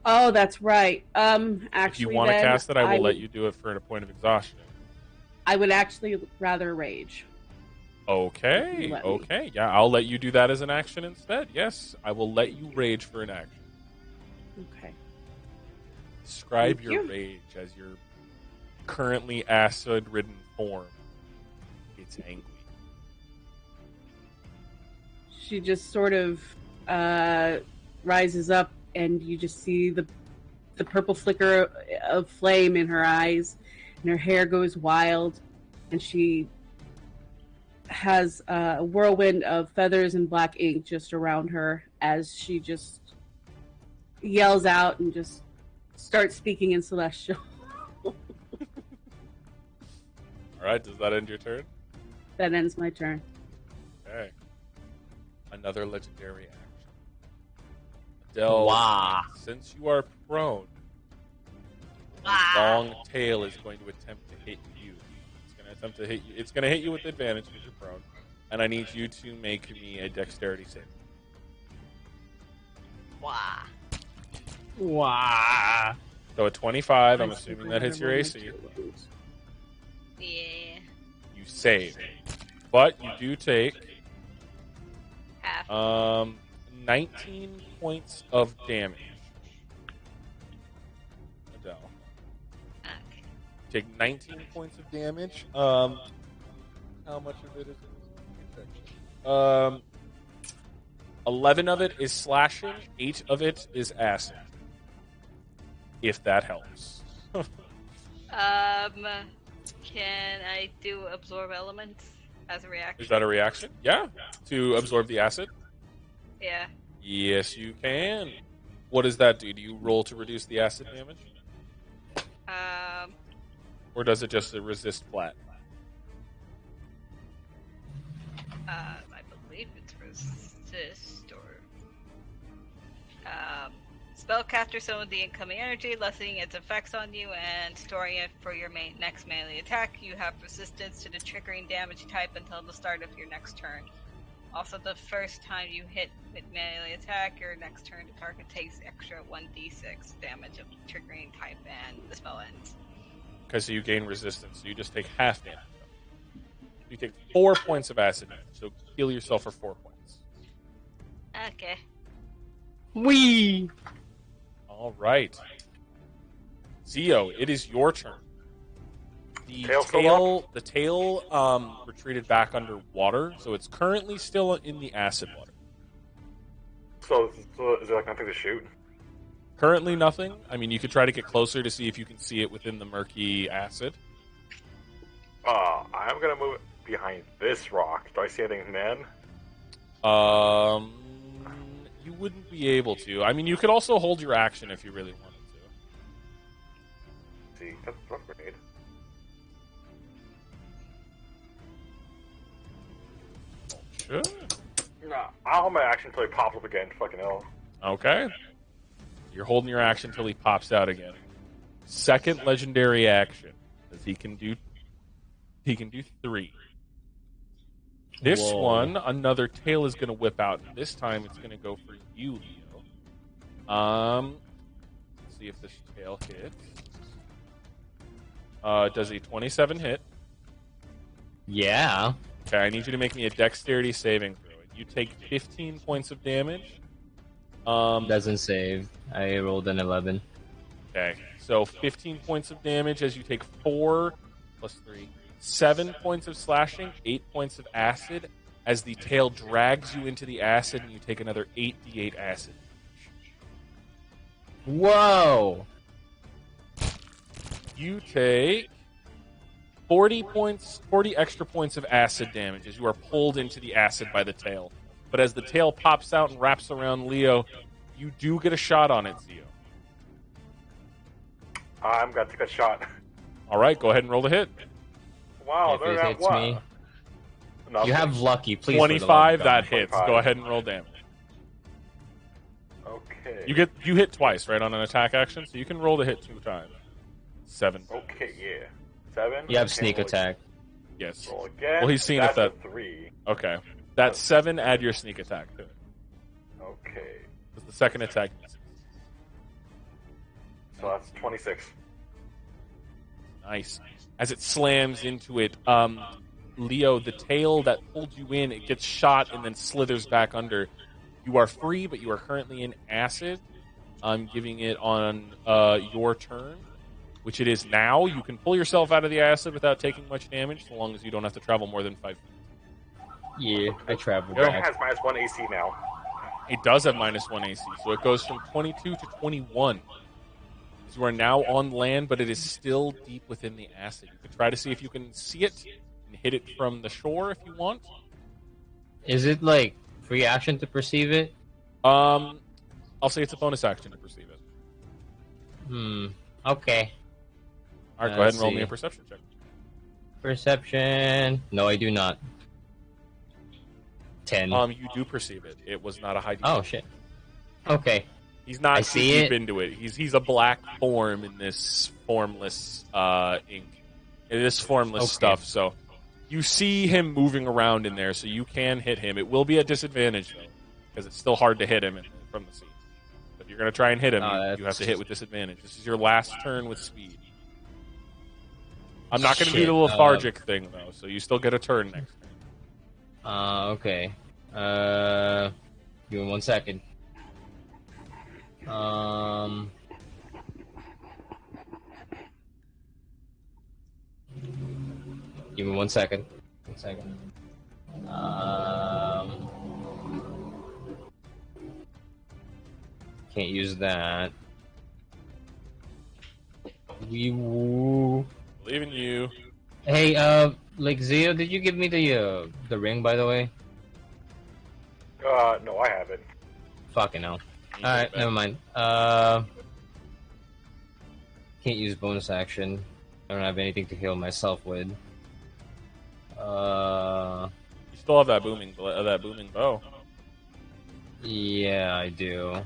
Oh, that's right.
If
Actually,
you want to
then,
cast it, I will let
would-
you do it for a point of exhaustion.
I would actually rather rage.
Okay.
Let me.
Okay. Yeah, I'll let you do that as an action instead. Yes, I will let you rage for an action.
Okay.
Describe
Thank
your
you.
rage as your currently acid-ridden form. It's angry.
She just sort of rises up, and you just see the purple flicker of flame in her eyes, and her hair goes wild, and she has a whirlwind of feathers and black ink just around her as she just yells out and just starts speaking in Celestial.
All right, does that end your turn?
That ends my turn.
Okay. Another legendary action. Adele,
Wow.
since you are prone, the long tail is going to attempt to hit you. It's going to attempt to hit you. It's going to hit you with advantage because you're prone. And I need you to make me a dexterity save.
Wow.
Wow.
So at 25, I'm assuming that hits your AC.
Yeah.
You save. But you do take
Half.
19 points of damage. Adele.
Okay.
Take 19 points of damage. How much of it is protection? 11 of it is slashing, 8 of it is acid. If that helps.
Can I do absorb elements as a reaction?
Is that a reaction? Yeah. To absorb the acid?
Yeah.
Yes, you can. What does that do? Do you roll to reduce the acid damage? Or does it just resist flat?
I believe it's resist or spellcaster some of the incoming energy, lessening its effects on you and storing it for your next melee attack. You have resistance to the triggering damage type until the start of your next turn. Also, the first time you hit with melee attack, your next turn the target takes extra 1d6 damage of the triggering type and the spell ends.
Okay, so you gain resistance, so you just take half damage. You take 4 points of acid damage, so heal yourself for 4 points.
Okay.
Wee.
All right. Zio, it is your turn. The tail retreated back underwater, so it's currently still in the acid water.
So is there like nothing to shoot?
Currently nothing. I mean, you could try to get closer to see if you can see it within the murky acid.
I'm gonna move it behind this rock. Do I see anything then?
You wouldn't be able to. I mean, you could also hold your action if you really wanted to.
See, that's a grenade.
Sure.
Nah, I'll hold my action until he pops up again. Fucking hell.
Okay. You're holding your action until he pops out again. Second legendary action, as he can do 3. This
Whoa.
one, another tail is going to whip out. This time, it's going to go for you, Leo. Let's see if this tail hits. Does a 27 hit?
Yeah.
Okay, I need you to make me a dexterity saving throw. You take 15 points of damage.
Doesn't save. I rolled an 11.
Okay, so 15 points of damage as you take 4 plus 3. 7 points of slashing, 8 points of acid, as the tail drags you into the acid and you take another 8d8 acid.
Whoa!
You take 40 extra points of acid damage as you are pulled into the acid by the tail. But as the tail pops out and wraps around Leo, you do get a shot on it, Zio.
I'm gonna take a shot.
All right, go ahead and roll the hit.
Wow,
If
they're
it
at
hits
what?
me,
Nothing.
you have lucky. Please. for the love
25,
of
that
God.
hits.
25.
Go ahead and roll damage.
Okay.
You hit twice, right, on an attack action, so you can roll the hit 2 times. 7.
Okay, yeah. 7.
You have
Okay,
sneak
roll-
attack.
Yes.
Roll again.
Well, he's seen if
That's
that-
a 3.
Okay. That's 7. Add your sneak attack to it.
Okay.
Because the second attack misses.
So that's 26.
Nice. As it slams into it, Leo, the tail that pulled you in, it gets shot and then slithers back under. You are free, but you are currently in acid. I'm giving it on your turn, which it is now. You can pull yourself out of the acid without taking much damage, so long as you don't have to travel more than 5 feet.
Yeah, I traveled
It
back.
has -1 AC now.
It does have -1 AC, so it goes from 22 to 21. You are now on land, but it is still deep within the acid. You can try to see if you can see it and hit it from the shore if you want.
Is it like free action to perceive it?
I'll say it's a bonus action to perceive it.
Okay.
All right, go ahead and roll
see.
me a perception check.
Perception. No, I do not. 10.
You do perceive it. It was not a high.
Oh shit. Okay.
He's not
I
too
see
deep
it.
into it. He's a black form in this formless ink. In this formless stuff. So you see him moving around in there, so you can hit him. It will be a disadvantage though, because it's still hard to hit him from the scene. But if you're gonna try and hit him, you have to hit with disadvantage. This is your last turn with speed. I'm not gonna do the lethargic thing though, so you still get a turn next turn.
Okay. Give me 1 second. Give me 1 second. 1 second. Can't use that. Woo.
Believe in you.
Hey, like Zio, did you give me the ring by the way?
No, I haven't.
Fucking hell. Alright, never mind. Can't use bonus action. I don't have anything to heal myself with.
You still have that booming bow.
Yeah, I do.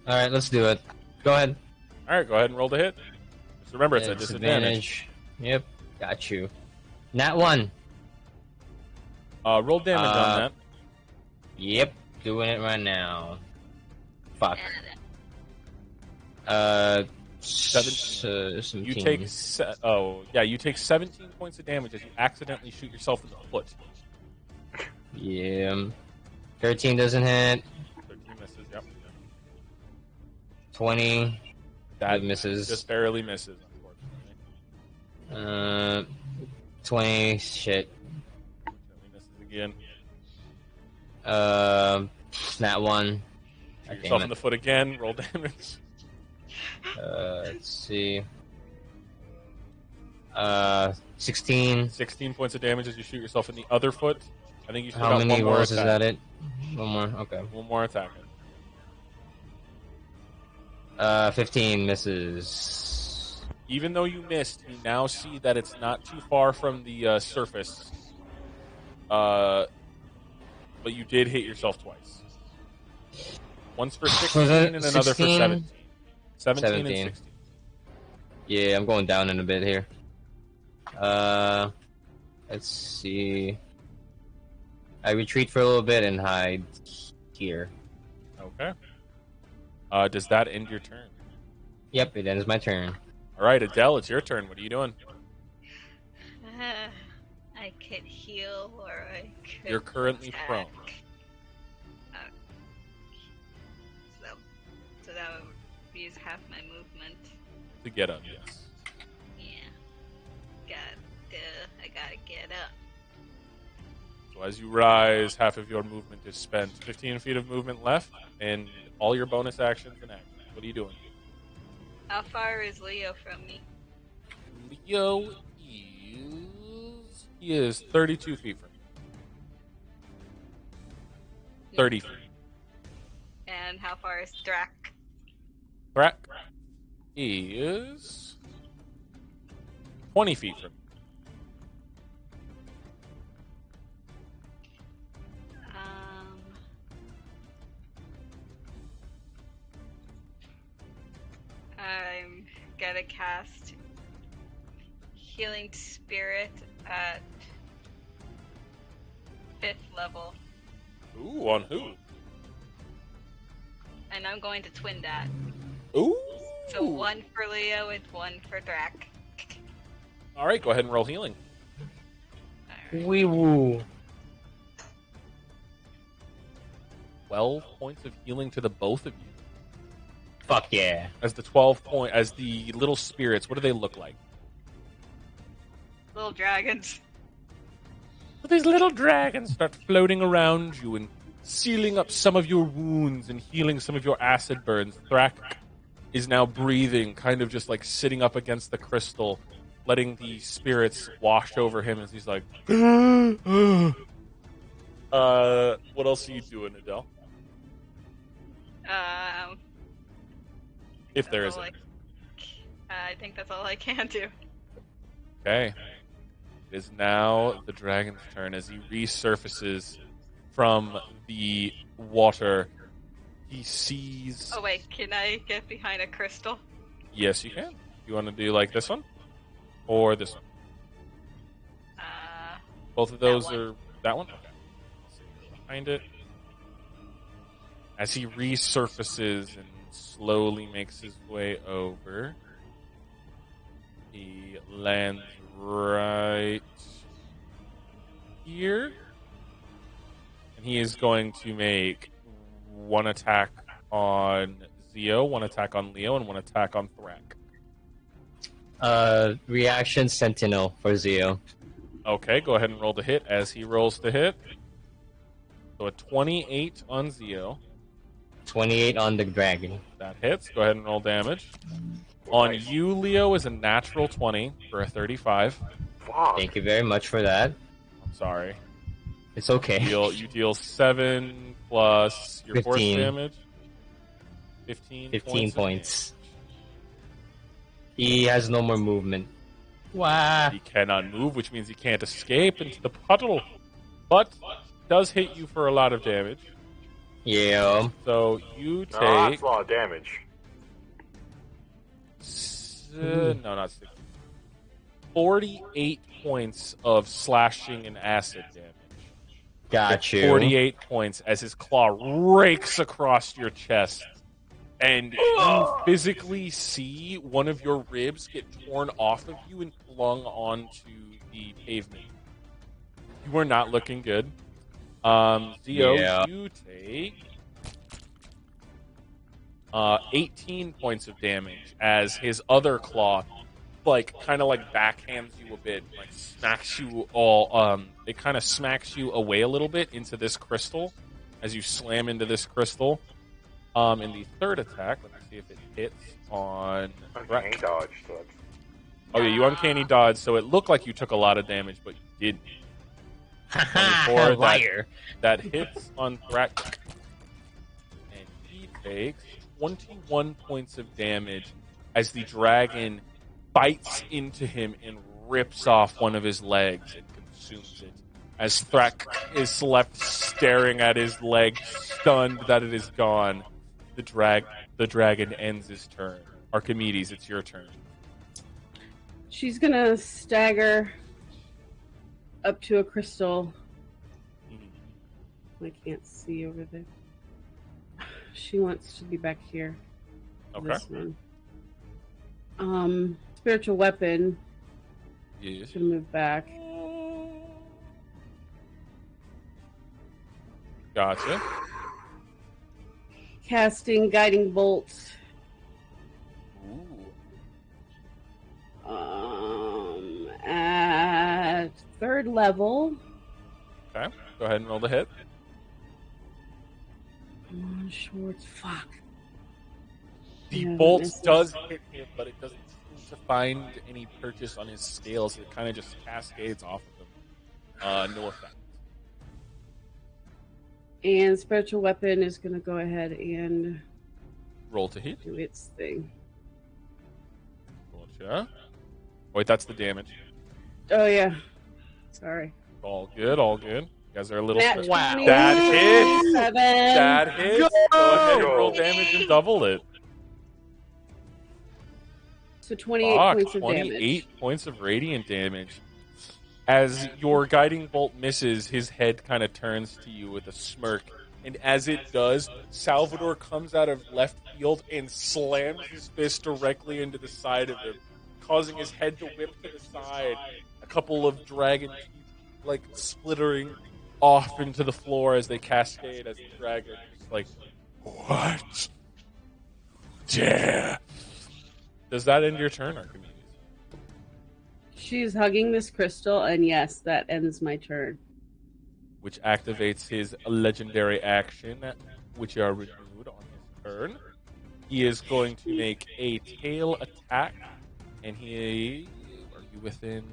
Alright, let's do it. Go ahead.
Alright, go ahead and roll the hit. Just remember, it's a disadvantage.
Yep, got you. Nat 1.
Roll damage on that.
Yep, doing it right now. Fuck. 17.
You take you take 17 points of damage as you accidentally shoot yourself in the foot.
Yeah. 13 doesn't hit.
13 misses. Yep.
20.
That
misses.
Just barely misses, unfortunately.
20. Shit.
Unfortunately misses again.
Nat 1.
Shoot yourself in the foot again. Roll damage.
Let's see. 16.
16 points of damage as you shoot yourself in the other foot. I think you should.
How many
one more
rolls is
attack.
that? It. One more. Okay.
One more attack.
15 misses.
Even though you missed, you now see that it's not too far from the surface. But you did hit yourself twice. Once for 16 and another
16?
for 17. 17 and
17.
16.
Yeah, I'm going down in a bit here. Let's see. I retreat for a little bit and hide here.
Okay. Does that end your turn?
Yep, it ends my turn.
All right, Adele, it's your turn. What are you doing?
I could heal or I could.
You're currently
attack.
prone.
So that would use half my movement.
To get up, yes.
Yeah. I gotta get up.
So as you rise, half of your movement is spent. 15 feet of movement left, and all your bonus actions and actions. What are you doing?
How far is Leo from me?
Leo is 32 feet from you. 30 feet.
And how far is Drac?
Drac is 20 feet from you.
I'm gonna cast Healing Spirit at 5th level.
Ooh, on who?
And I'm going to twin that.
Ooh.
So 1 for Leo and 1 for Drac.
All right, go ahead and roll healing.
Wee woo.
12 points of healing to the both of you.
Fuck yeah.
As the little spirits, what do they look like?
Little dragons.
These little dragons start floating around you and sealing up some of your wounds and healing some of your acid burns. Thrak is now breathing, kind of just like sitting up against the crystal, letting the spirits wash over him as he's like, what else are you doing, Adele? If there
That's
is
all
any.
I think that's all I can do.
Okay. It is now the dragon's turn as he resurfaces from the water. He sees.
Oh wait, can I get behind a crystal?
Yes, you can. You want to do like this one? Or this one? Both of those
one.
are. That one? Okay. So you're behind it. As he resurfaces and slowly makes his way over, he lands right here. And he is going to make one attack on Zeo, one attack on Leo, and one attack on Thrak.
Reaction Sentinel for Zeo.
Okay, go ahead and roll the hit as he rolls the hit. So a 28 on Zeo.
28 on the dragon.
That hits. Go ahead and roll damage. On you, Leo, is a natural 20 for a 35.
Fuck.
Thank you very much for that.
I'm sorry.
It's okay.
You deal 7 plus your force
15.
damage. 15
15
of
points. He has no more movement. Wow.
He cannot move, which means he can't escape into the puddle. But does hit you for a lot of damage.
Yeah.
So you
No,
take...
that's a lot of damage.
No, not 60. 48 points of slashing and acid damage.
Got you.
48 points as his claw rakes across your chest. And you physically see one of your ribs get torn off of you and flung onto the pavement. You are not looking good. Zeo,
Yeah.
you take 18 points of damage as his other claw kind of backhands you a bit, smacks you all it kind of smacks you away a little bit into this crystal as you slam into this crystal. In the third attack, let me see if it hits on
Uncanny dodge. So that's...
Oh yeah, you uncanny dodge, so it looked like you took a lot of damage, but you didn't.
Haha, liar.
That hits on Thrak, and he takes 21 points of damage as the dragon bites into him and rips off one of his legs and consumes it. As Thrak is left staring at his leg, stunned that it is gone, the dragon ends his turn. Archimedes, it's your turn.
She's gonna stagger up to a crystal. I can't see over there. She wants to be back here.
Okay.
This one. Spiritual weapon.
Yes.
Should move back.
Gotcha.
Casting guiding bolt.
Ooh.
At 3rd level.
Okay. Go ahead and roll the hit.
Schwartz, fuck.
The
Yeah,
bolt
misses.
does hit him, but it doesn't seem to find any purchase on his scales. It kind of just cascades off of him. No effect.
And spiritual weapon is gonna go ahead and
Roll to hit.
do its thing.
Gotcha. Wait, that's the damage.
Oh yeah. Sorry.
All good, all good. You guys are a little...
Nat
Wow.
20,
That hits!
7.
That hits! Go ahead and roll
Go!
damage and double it.
So 28
Fuck,
points of
28
damage.
points of radiant damage. As your guiding bolt misses, his head kind of turns to you with a smirk. And as it does, Salvador comes out of left field and slams his fist directly into the side of him, causing his head to whip to the side. A couple of dragon teeth, splittering off into the floor as they cascade as the dragon is what? Dare! Does that end your turn, Archimedes?
She's hugging this crystal, and yes, that ends my turn.
Which activates his legendary action, which are renewed on his turn. He is going to make a tail attack, and are you within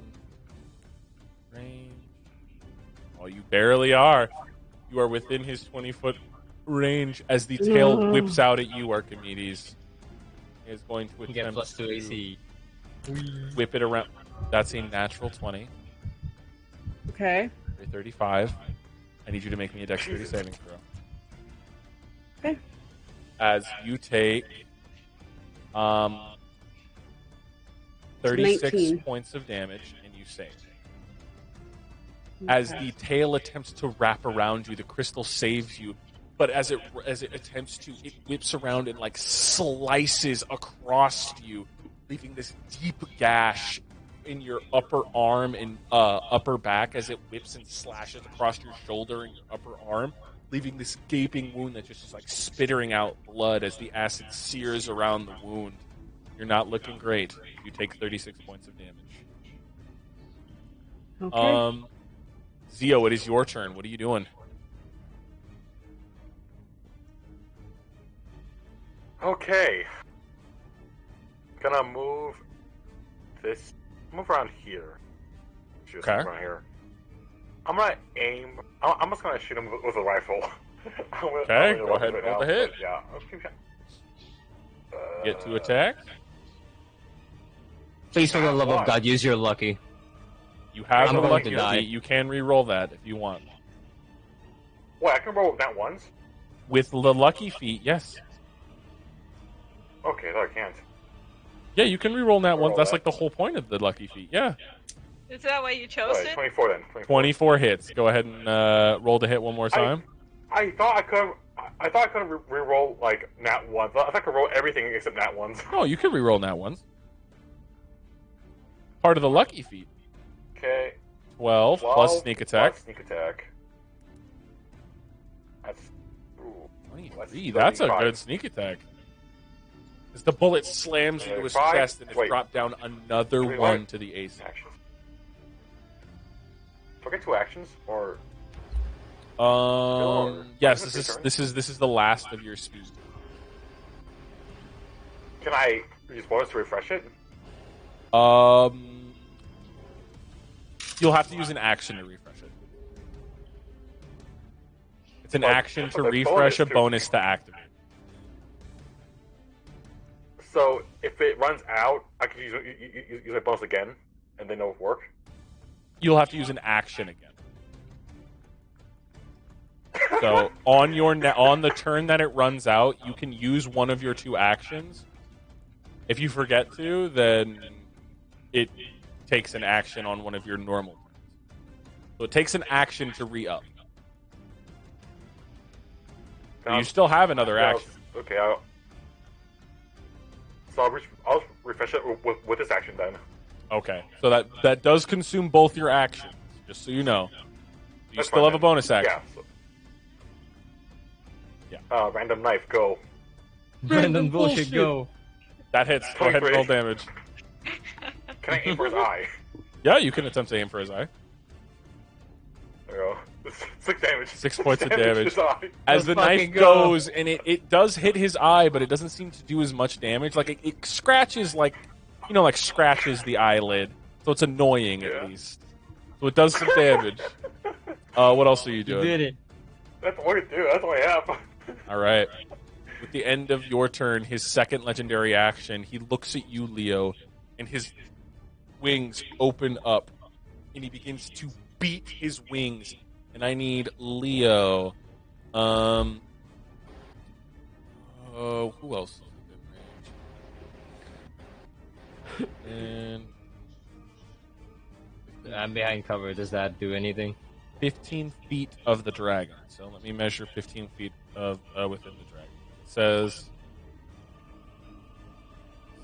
range? Oh, you barely are. You are within his 20-foot range as the tail whips out at you, Archimedes. is going to
You get
attempt
plus 2
to
AC.
whip it around. That's a natural 20.
Okay.
A 35. I need you to make me a dexterity saving throw.
Okay.
As you take 36
19.
points of damage and you save. As the tail attempts to wrap around you, the crystal saves you. But as it attempts to, it whips around and like slices across you, leaving this deep gash in your upper arm and upper back as it whips and slashes across your shoulder and your upper arm, leaving this gaping wound that just is like spittering out blood as the acid sears around the wound. You're not looking great. You take 36 points of damage.
Okay.
Zio, it is your turn. What are you doing?
Okay. Gonna move this. Move around here. Just
Okay.
around here. I'm gonna aim. I'm just gonna shoot him with a rifle.
Okay, go ahead and roll the hit.
Yeah.
Get to attack.
Please, for the love of God, use your lucky.
You have
I'm
a
going
lucky
to die.
feat. You can re-roll that if you want.
Wait, I can roll that once?
With the lucky feat, yes.
Okay, no, I can't.
Yeah, you can re-roll that one.
Roll
That's
that.
like the whole point of the lucky feat. Yeah.
Is that why you chose
Alright,
it?
24 then. 24.
24 hits. Go ahead and roll the hit one more time.
I thought I could. I thought I could re-roll like nat ones. I thought I could roll everything except nat ones.
No, you can re-roll that ones. Part of the lucky feat.
Okay.
12 plus sneak attack.
Plus sneak attack. That's. Ooh,
23. That's a
35.
good sneak attack. As the bullet slams into his
35?
chest and it's
Wait.
dropped down another
25?
one to the ace.
Actions. Do I get 2 actions or?
Yes,
Is
this
it
is the last of your speed.
Can I use bonus to refresh it?
You'll have to use an action to refresh it. It's an
But-
action to
but the
refresh, a
bonus to-
bonus to activate.
So if it runs out, I can use my bonus again, and then it'll work.
You'll have to use an action again. So on the turn that it runs out, you can use one of your 2 actions. If you forget to, then it takes an action on one of your normal turns. So it takes an action to re-up. So you still have another action.
Okay, I'll refresh it with this action then.
Okay, so that does consume both your actions, just so you know. You
That's
still
fine
have a
then.
bonus action.
Yeah. Random knife, go.
Random bullshit, go.
That hits. Go ahead and
23.
roll damage.
Can I aim for his eye?
Yeah, you can attempt to aim for his eye.
There you go. 6 damage.
6 points of damage.
His eye.
As the
Let's
knife
fucking go.
goes, and it does hit his eye, but it doesn't seem to do as much damage. Like, it scratches, like scratches the eyelid. So it's annoying,
Yeah.
at least. So it does some damage. What else are you
You
doing?
did it.
That's all you do. That's all I have.
All right. With the end of your turn, his second legendary action, he looks at you, Leo, and his wings open up, and he begins to beat his wings. And I need Leo. Who else is within range? And
I'm behind cover. Does that do anything?
15 feet of the dragon. So let me measure 15 feet of within the dragon. It says,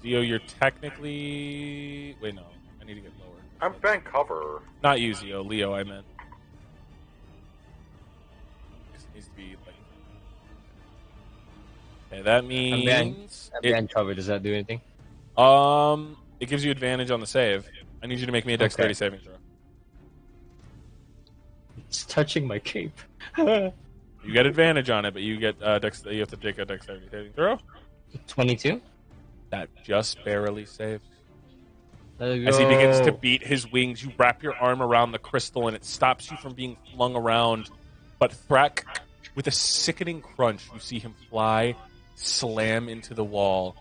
Zio, you're technically... Wait, no. I need to get lower.
I'm behind cover.
Not you, Zio. Leo, I meant. This needs to be like... Okay, that means...
I'm behind cover. Does that do anything?
It gives you advantage on the save. I need you to make me a dexterity
Okay.
saving throw.
It's touching my cape.
You get advantage on it, but you get you have to take a dexterity saving throw.
22?
That just barely saves.
Let's
As he begins to
go.
beat his wings, you wrap your arm around the crystal and it stops you from being flung around. But Thrak, with a sickening crunch, you see him fly, slam into the wall,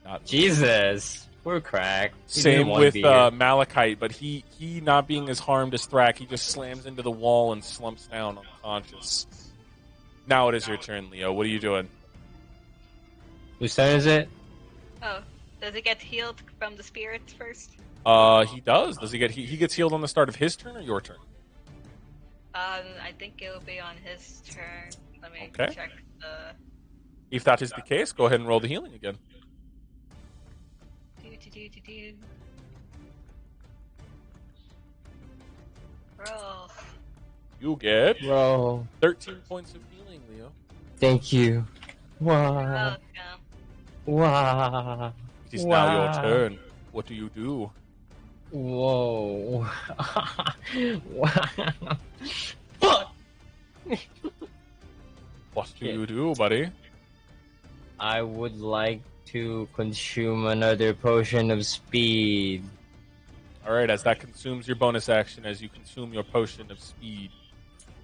Not
Jesus. Poor Crack. He didn't
Same
want to
with
be here.
Malachite, but he not being as harmed as Thrak, he just slams into the wall and slumps down unconscious. Now it is your turn, Leo. What are you doing?
Whose turn is it?
Oh, does it get healed from the spirits first?
He does. Does he get he gets healed on the start of his turn or your turn?
I think it'll be on his turn. Let me
Okay.
check the.
If that is the case, go ahead and roll the healing again.
Do. Roll.
You get
Bro.
13 points of healing, Leo.
Thank you. Wow.
Welcome.
Wow.
It is now your
Wow.
turn. What do you do?
Whoa. Wow. Fuck!
What do
Shit.
you do, buddy?
I would like to consume another potion of speed.
All right, as that consumes your bonus action, as you consume your potion of speed,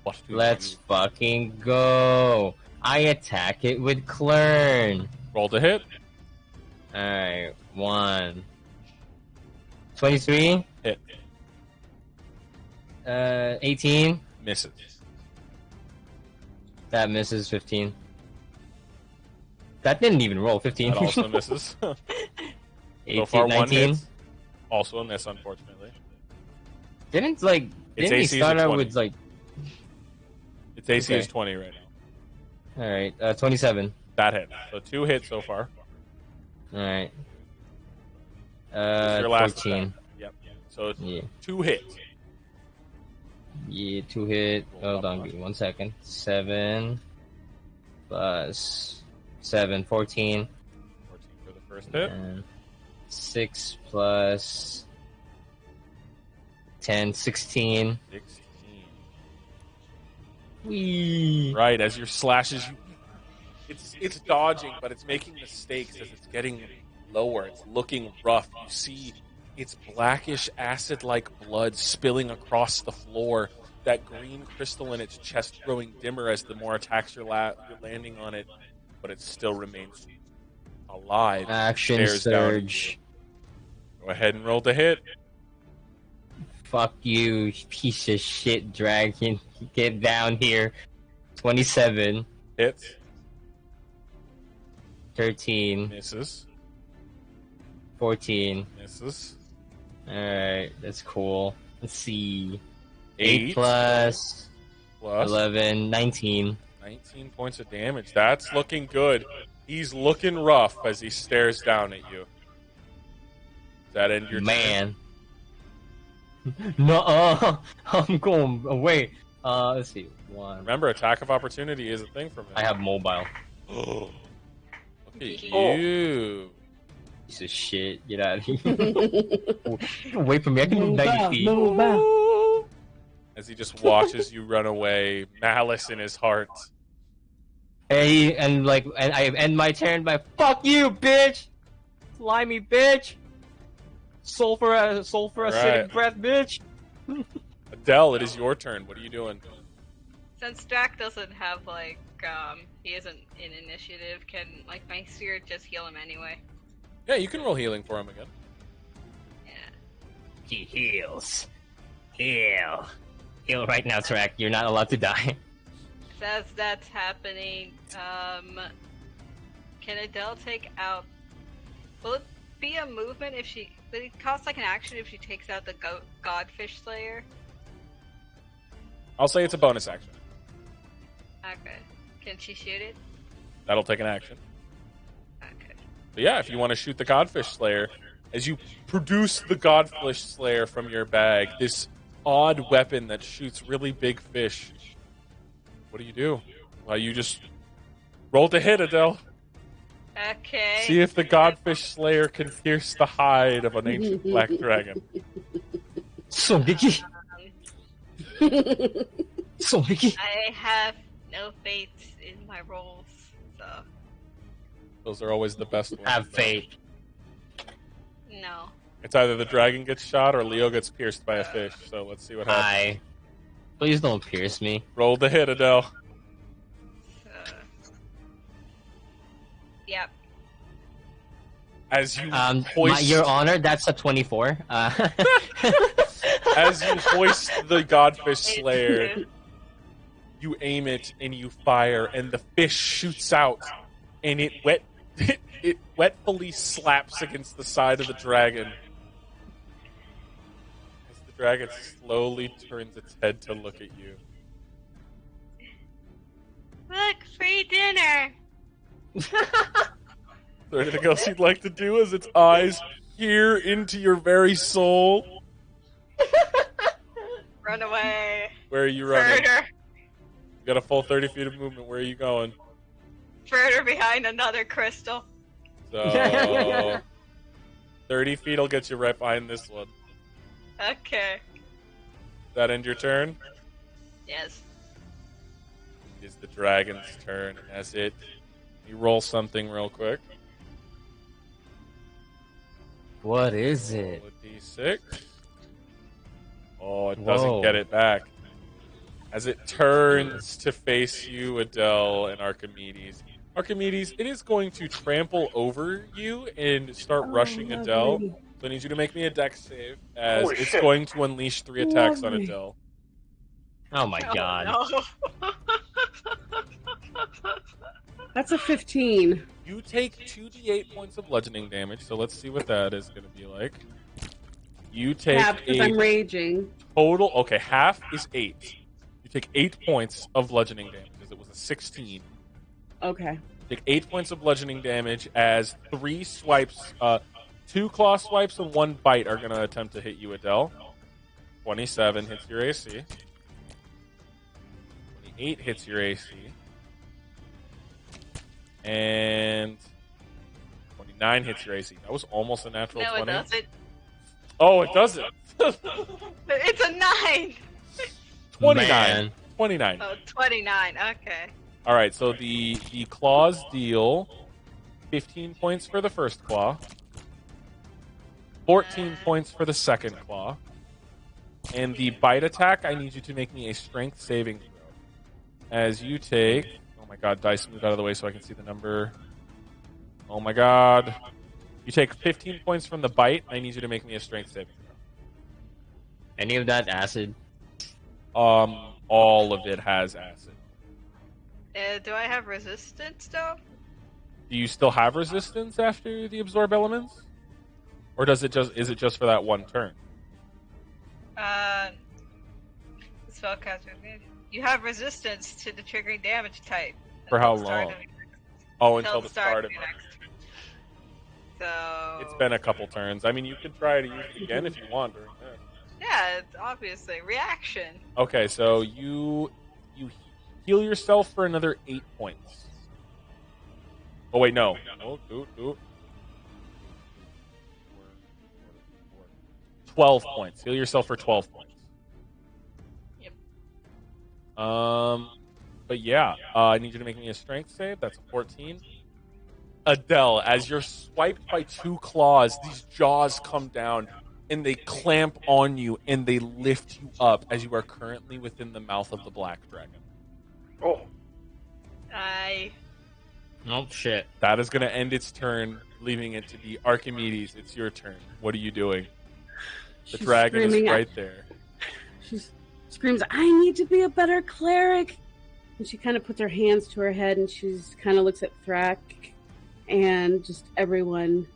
what do
Let's
you do?
fucking go. I attack it with Clern.
Roll to hit.
Alright, 1. 23?
Hit.
18?
Misses.
That misses 15. That didn't even roll 15.
That also misses.
18,
So far, one
19?
hit. Also a miss, unfortunately.
Didn't he
AC is a
start out
20.
with like...
Its AC
Okay.
is 20 right now.
Alright, 27.
That hit. So 2 hits so far.
Alright.
This is your last
14.
attack. Yep. So
Yeah.
2 hits.
Yeah, 2 hit. Hold on, give me 1 second. 7 plus 7, 14.
14 for the first hit.
And 6 plus 10, 16.
16.
Whee!
Right, as your slashes, it's dodging, but it's making mistakes as it's getting lower. It's looking rough. You see its blackish acid-like blood spilling across the floor. That green crystal in its chest growing dimmer as the more attacks you're landing on it, but it still remains alive.
Action
Stares down at
surge.
Go ahead and roll to hit.
Fuck you, piece of shit dragon. Get down here. 27,
Hits.
13,
Misses.
14.
Misses.
Alright, that's cool. Let's see.
8
plus
plus
11, 19.
19 points of damage. That's looking good. He's looking rough as he stares down at you. Does that end your turn?
Man. No, I'm going away. Let's see. 1.
Remember, attack of opportunity is a thing for me.
I have mobile.
Look at
Oh.
you.
Piece of shit. Get out of here. Wait for me. I can move
Move
90
out,
feet.
move out.
As he just watches you run away, malice in his heart.
Hey, and I end my turn by "fuck you, bitch, slimy bitch, sulfur acidic
Alright.
breath, bitch."
Adele, it is your turn. What are you doing?
Since Drac doesn't have he isn't in initiative, can my spirit just heal him anyway?
Yeah, you can roll healing for him again.
Yeah.
He heals. Heal right now, Tarak. You're not allowed to die.
As that's happening, can Adele take out? Will it be a movement if she? Will it cost an action if she takes out the Godfish Slayer?
I'll say it's a bonus action.
Okay. Can she shoot it?
That'll take an action.
Okay.
But yeah, if you want to shoot the Godfish Slayer, as you produce the Godfish Slayer from your bag, this odd weapon that shoots really big fish, what do? Well, you just roll to hit, Adele.
Okay.
See if the Godfish Slayer can pierce the hide of an ancient black dragon.
Songeki. Songeki.
I have no faith in my rolls, so
Those are always the best ones.
Have faith.
no.
It's either the dragon gets shot or Leo gets pierced by a fish. So let's see what happens.
Hi. Please don't pierce me.
Roll the hit, Adele.
Yep.
As you hoist,
Your Honor, that's a 24.
as you hoist the Godfish Slayer, you aim it and you fire, and the fish shoots out, and it wetfully slaps against the side of the dragon. As the dragon slowly turns its head to look at you.
Look, free dinner.
Is there anything else you'd like to do as its eyes peer into your very soul?
Run away.
Where are you running?
Further.
You got a full 30 feet of movement. Where are you going?
Further behind another crystal.
So 30 feet will get you right behind this one.
Okay.
Does that end your turn?
Yes.
It is the dragon's turn, and as you roll something real quick.
What is it?
Roll a d6. Oh, it
Whoa.
doesn't get it back. As it turns to face you, Adele and Archimedes. Archimedes, it is going to trample over you and start rushing
lovely.
Adele. So I need you to make me a dex save, as
Holy
it's
shit.
going to unleash 3 attacks on
Lovely.
Adele.
Oh my god.
No.
That's a 15.
You take 2d8 points of bludgeoning damage, so let's see what that is going to be like. You take
Yeah, because I'm raging.
total... Okay, half is 8. You take 8 points of bludgeoning damage, because it was a 16.
Okay.
Take 8 points of bludgeoning damage as 3 swipes, 2 claw swipes and 1 bite are going to attempt to hit you, Adele. 27 hits your AC. 28 hits your AC. And 29 hits your AC. That was almost a natural
No,
20.
it doesn't.
Oh, it doesn't.
It's a 9.
29.
Man.
29.
Oh, 29. Okay.
All right, so the claws deal 15 points for the first claw, 14 points for the second claw, and the bite attack, I need you to make me a strength saving throw. As you take... Oh my god, dice, move out of the way so I can see the number. Oh my god. You take 15 points from the bite. I need you to make me a strength saving
Any of that acid?
throw. All of it has acid.
Do I have resistance though?
Do you still have resistance after the absorb elements? Or is it just for that one turn?
Spellcaster. You have resistance to the triggering damage type.
For how
Until the start
long?
of-
Until the start of
your
next.
next. So
It's been a couple turns. I mean, you can try to use it again if you want during this.
yeah, it's obviously reaction.
Okay, so you heal yourself for another 8 points. Oh wait, no. Oh. 12 points. Heal yourself for 12 points.
Yep.
But yeah, I need you to make me a strength save. That's a 14. Adele, as you're swiped by 2 claws, these jaws come down and they clamp on you and they lift you up as you are currently within the mouth of the black dragon.
Oh,
Oh shit.
That is going to end its turn, leaving it to be Archimedes. It's your turn. What are you doing? The
She's
dragon is
screaming,
right there.
She screams, I need to be a better cleric. And she kind of puts her hands to her head and she's kind of looks at Thrak and just everyone.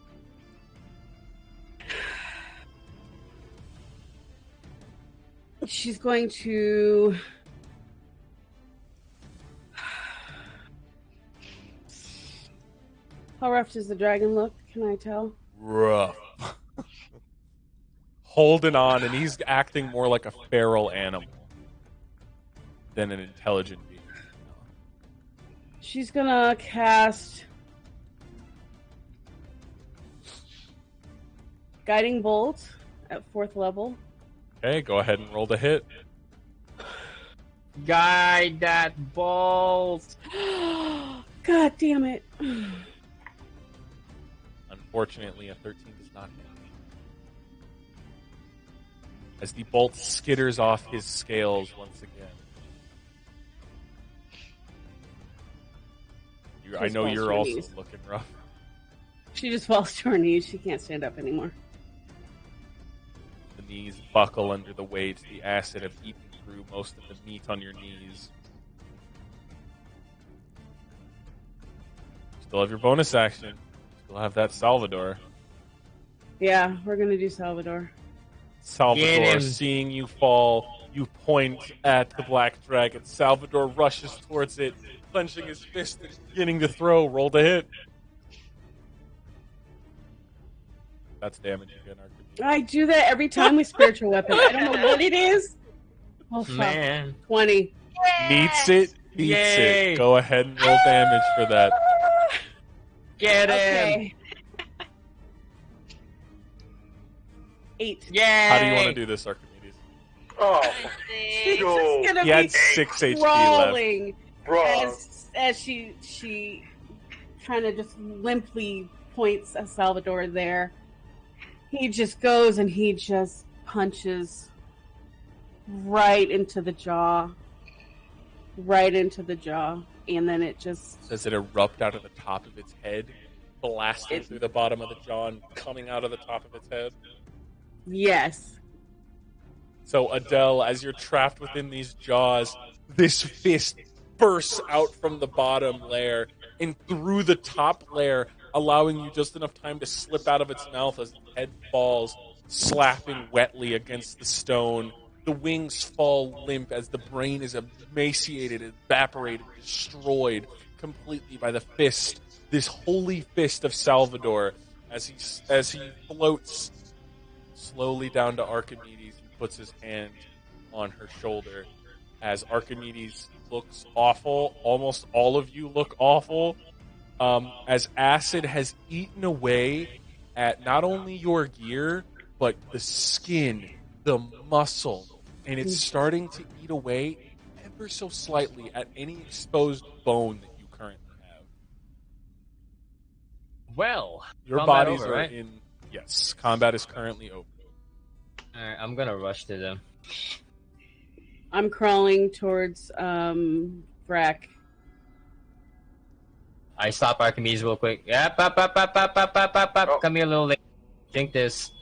She's going to... How rough does the dragon look? Can I tell?
Rough. Holding on, and he's acting more like a feral animal than an intelligent being.
She's gonna cast Guiding Bolt at 4th level.
Okay, go ahead and roll the hit.
Guide that bolt.
God damn it.
Unfortunately, a 13 does not hit. As the bolt skitters off his scales once again. I know you're also looking rough.
She just falls to her knees. She can't stand up anymore.
The knees buckle under the weight. The acid have eaten through most of the meat on your knees. Still have your bonus action. Still have that Salvador.
Yeah, we're gonna do Salvador.
Salvador, seeing you fall, you point at the black dragon. Salvador rushes towards it, clenching his fist and beginning to throw. Roll to hit. That's damage again, Archimedes.
I do that every time with spiritual weapon. I don't know what it is. Oh fuck!
Man.
20.
Meets it, beats
Yay.
it. Go ahead and roll damage for that.
Get him!
Okay. 8.
Yay!
How do you want to do this, Archimedes?
Oh,
She's
yo,
just gonna
He had
be
6 HP left.
crawling
bro.
as she kind of just limply points at Salvador there. He just goes and he just punches right into the jaw. Right into the jaw. And then it just...
Does it erupt out of the top of its head, blasting through the bottom of the jaw and coming out of the top of its head?
Yes.
So, Adele, as you're trapped within these jaws, this fist bursts out from the bottom layer and through the top layer, allowing you just enough time to slip out of its mouth as the head falls, slapping wetly against the stone. The wings fall limp as the brain is emaciated, evaporated, destroyed completely by the fist, this holy fist of Salvador, as he floats slowly down to Archimedes and puts his hand on her shoulder. As Archimedes looks awful, almost all of you look awful, as acid has eaten away at not only your gear, but the skin, the muscle, and it's starting to eat away ever so slightly at any exposed bone that you currently have.
Well,
Your
combat
bodies
over,
are
right?
in... Yes, combat is currently over.
Alright, I'm gonna rush to them.
I'm crawling towards Brack.
I stop Archimedes real quick. Yep, up.
Oh.
Come here, little lady. Drink this.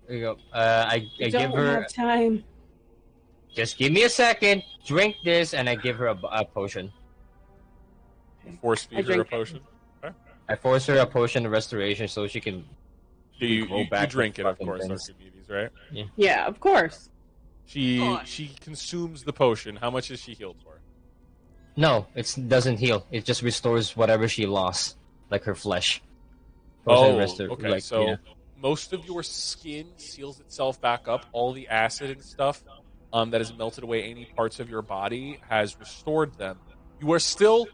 There you go. I
I
give
don't
her.
have time.
Just give me a second. Drink this, and I give her a potion.
Force
I
feed her a
drink.
potion.
I force her a potion of restoration so she can.
You
back
drink
the
it, of
fucking
course,
things.
Archimedes, right?
Yeah, of course.
She consumes the potion. How much is she healed for?
No, it doesn't heal. It just restores whatever she lost, like her flesh.
Oh,
Potion
okay.
like,
So
yeah.
most of your skin seals itself back up. All the acid and stuff that has melted away any parts of your body has restored them. You are still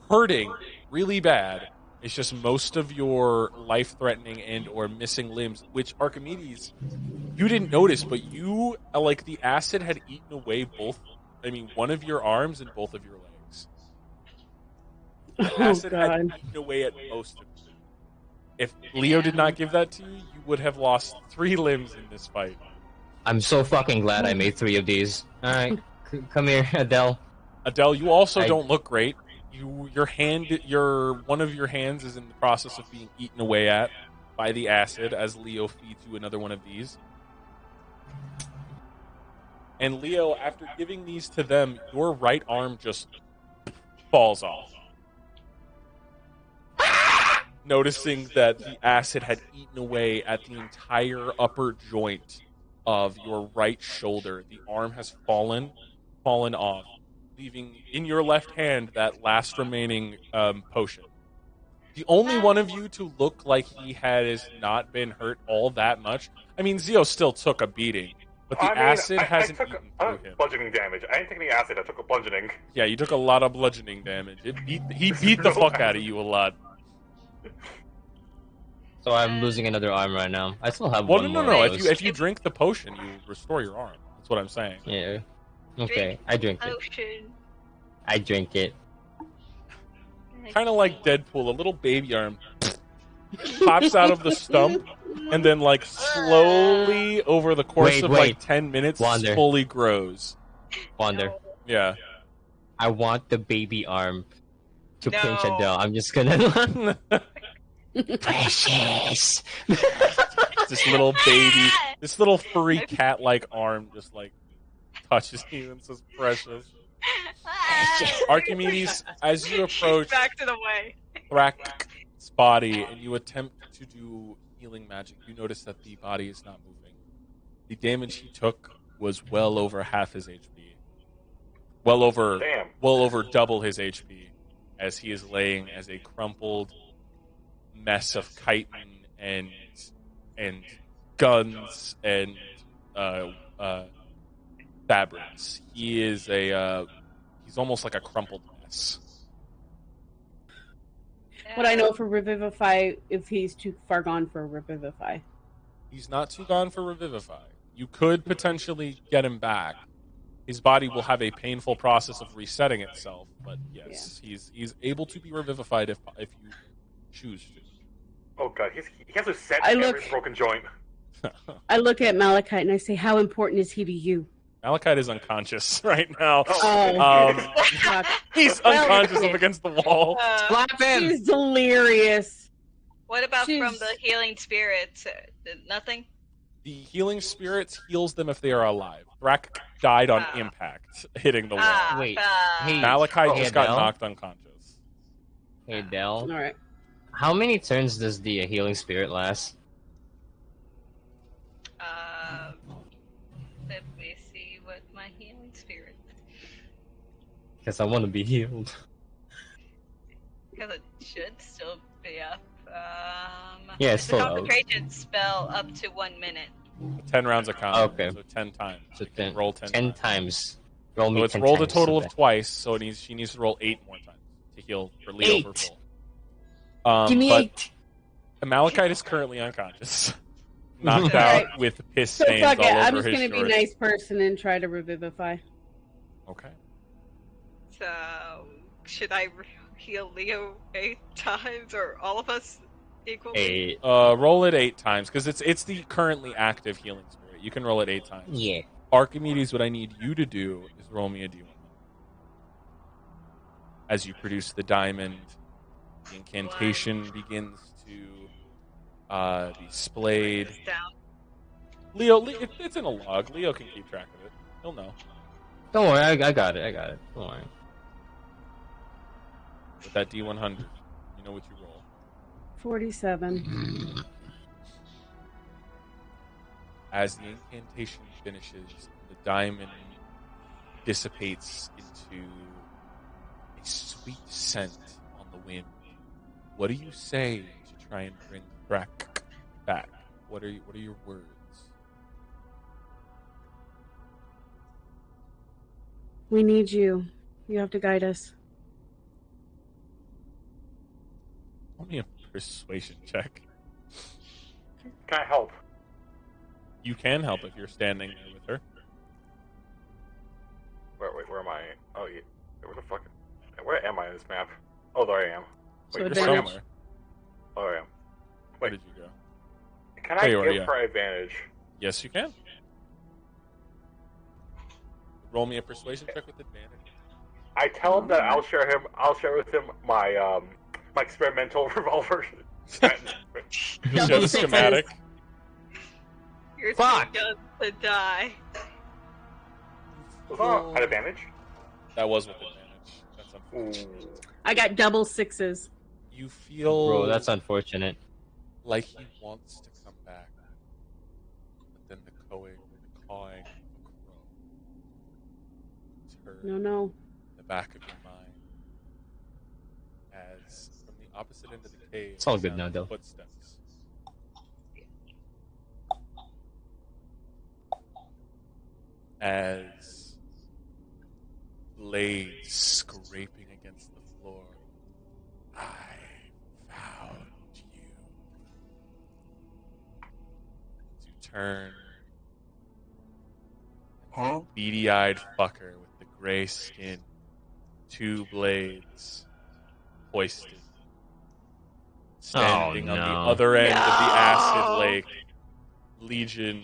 hurting really bad. It's just most of your life-threatening and or missing limbs, which Archimedes, you didn't notice, but you, like, the acid had eaten away one of your arms and both of your legs. The
Oh
acid had
god.
eaten away at most of you. If Leo did not give that to you, you would have lost 3 limbs in this fight.
I'm so fucking glad I made 3 of these. Alright, come here, Adele.
Adele, you also
I-
don't look great. One of your hands is in the process of being eaten away at by the acid as Leo feeds you another one of these. And Leo, after giving these to them, your right arm just falls off. Noticing that the acid had eaten away at the entire upper joint of your right shoulder. The arm has fallen off, leaving in your left hand that last remaining potion. The only one of you to look like he has not been hurt all that much. I mean, Zio still took a beating, but the acid hasn't
I took
eaten
a
through him.
bludgeoning damage. I didn't take any acid. I took a bludgeoning.
Yeah, you took a lot of bludgeoning damage. He beat the fuck out of you a lot.
So I'm losing another arm right now. I still have
Well,
one
no.
more. of those.
If you drink the potion, you restore your arm. That's what I'm saying.
Yeah. Okay, I drink it.
Potion.
I drink it.
Kind of like Deadpool, a little baby arm pops out of the stump, and then like slowly over the course of like
Wait.
10 minutes,
Wander.
fully grows.
Wander.
No.
Yeah.
I want the baby arm to pinch
No.
Adele. I'm just gonna. Precious.
This little baby, this little furry cat-like arm just like touches you and says, "Precious." Archimedes, as you approach
She's back to the way.
Thrak's body and you attempt to do healing magic, you notice that the body is not moving. The damage he took was well over half his HP. Well over double his HP, as he is laying as a crumpled mess of chitin and guns and fabrics. He's almost like a crumpled mess.
Would I know for Revivify if he's too far gone for Revivify?
He's not too gone for Revivify. You could potentially get him back. His body will have a painful process of resetting itself, but yes, he's able to be revivified if you choose to.
Oh god, he has to set every broken joint.
I look at Malachite and I say, "How important is he to you?"
Malachite is unconscious right now. He's
Well,
unconscious up against the wall.
Slap him.
She's delirious.
What about from
She's-
the healing spirits? Nothing?
The healing spirits heals them if they are alive. Thrak died on impact, hitting the wall.
Wait,
Ah.
hey,
Malachite just got
Adele?
knocked unconscious.
Hey, Del.
All right.
How many turns does the healing spirit last?
Let me see what my healing spirit.
Because I want to be healed.
Because it should still be up.
Yeah,
it's
still
a
up.
concentration spell up to 1 minute.
10 rounds of combat,
Okay.
so 10 times.
So
You can
10,
roll 10
10
times.
times. Roll me
So it's
10
rolled a
times,
total
so
of twice, so she needs to roll 8 more times to heal for Leo for
8.
full.
Give me
but
8.
Malachite is currently unconscious. Knocked
Alright.
out with piss
So
stains
fuck
all
it.
over
I'm just
his
gonna be a
shorts.
nice person and try to revivify.
Okay.
So, should I heal Leo 8 times or all of us equally?
8.
Roll it 8 times, because it's the currently active healing spirit. You can roll it 8 times.
Yeah.
Archimedes, what I need you to do is roll me a d100. As you produce the diamond, the incantation begins to be splayed.
This down.
Leo, it's in a log. Leo can keep track of it. He'll know.
Don't worry, I got it. Don't worry.
With that D100, you know what you roll.
47.
As the incantation finishes, the diamond dissipates into a sweet scent on the wind. What do you say to try and bring Thrak back? What are your words?
We need you. You have to guide us.
Roll me a persuasion check.
Can I help?
You can help if you're standing there with her.
Where am I? Oh, yeah. Where the fuck? Where am I in this map? Oh, there I am.
So
Wait,
You're
advantage.
somewhere.
oh, there I am.
Where
Wait.
did you go?
Can
There
I
you are,
give
yeah.
her advantage?
Yes, you can. Roll me a persuasion check with advantage.
I tell him that I'll share with him my my experimental revolver.
You share the
Double
schematic.
You're
Fuck.
too young to die.
Was that at advantage?
That was with advantage. That's unfortunate.
Ooh.
I got double 6s.
You feel
Bro, that's unfortunate.
like he wants to come back, but then the cawing of a crow is heard
No.
in the back of your mind as from the opposite end of the cave
It's all good
sound
now, Del.
footsteps. As blades scraping against the floor, I found you. To turn, beady-eyed fucker with the gray skin, 2 blades hoisted, standing on the
no.
other end of the acid
No.
lake. Legion.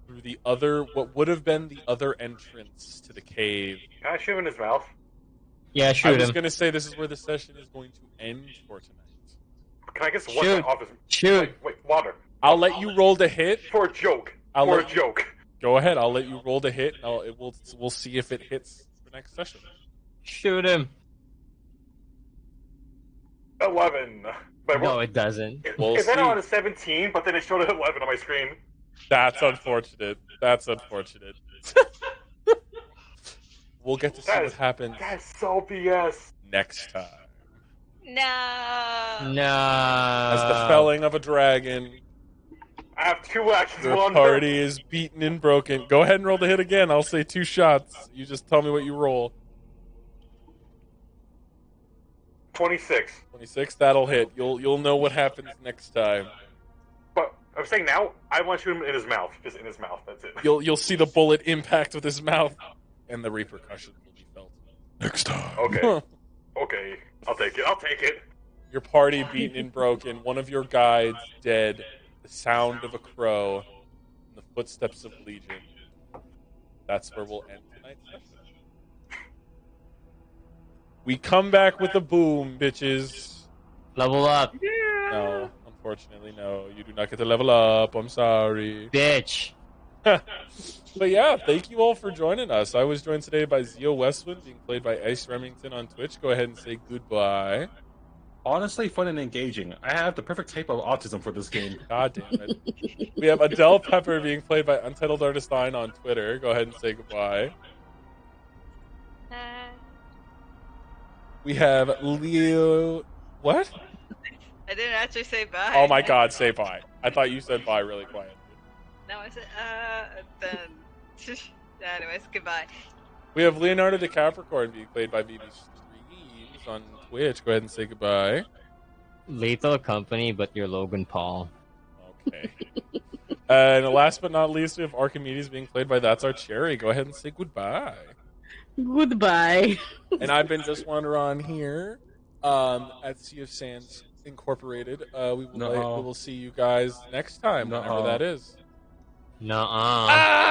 Through the other, what would have been the other entrance to the cave,
Can I shoot him in his mouth?
Yeah,
I
shoot
was
him.
going to say this is where the session is going to end for tonight.
Can I get one
Shoot.
office?
Shoot.
Wait, water.
I'll let you roll the hit.
For a joke.
I'll
For
let
a
you-
joke.
Go ahead. I'll let you roll the hit, and we'll see if it hits for next session.
Shoot him.
11. But
No, it doesn't.
We'll
it said
see.
on a 17, but then it showed an 11 on my screen.
That's unfortunate. That's unfortunate. We'll get to see what happens
That's so BS.
next time.
No.
No.
As the felling of a dragon,
I have 2 actions.
your
One
party is beaten and broken. Go ahead and roll the hit again. I'll say 2 shots. You just tell me what you roll.
26.
26, that'll hit. You'll know what happens next time.
But I'm saying now, I want to shoot him in his mouth. Just in his mouth. That's it.
You'll see the bullet impact with his mouth, and the repercussions will be felt next time.
Okay. Okay. I'll take it. I'll take it.
Your party beaten and broken. One of your guides dead. The sound of a crow. And the footsteps of Legion. That's where we'll end tonight's session. We come back with a boom, bitches.
Level up,
No, unfortunately, no. You do not get to level up. I'm sorry.
bitch.
But yeah, thank you all for joining us. I was joined today by Zio Westwind, being played by Ice Remington on Twitch. Go ahead and say goodbye.
Honestly, fun and engaging. I have the perfect type of autism for this game.
God damn it. We have Adele Pepper being played by Untitled Artistine on Twitter. Go ahead and say goodbye. We have Leo. What?
I didn't actually say bye.
Oh my god, say bye. I thought you said bye really quietly.
No, I said, then. Anyways, goodbye.
We have Leonardo DiCapricorn being played by BB Streams on Twitch. Go ahead and say goodbye.
Lethal company, but you're Logan Paul.
Okay. And last but not least, we have Archimedes being played by That's Our Cherry. Go ahead and say goodbye.
Goodbye.
And I've been Just Wander on here at Sea of Sands Incorporated. We will see you guys next time, whenever that is.
Nuh-uh.
Ah!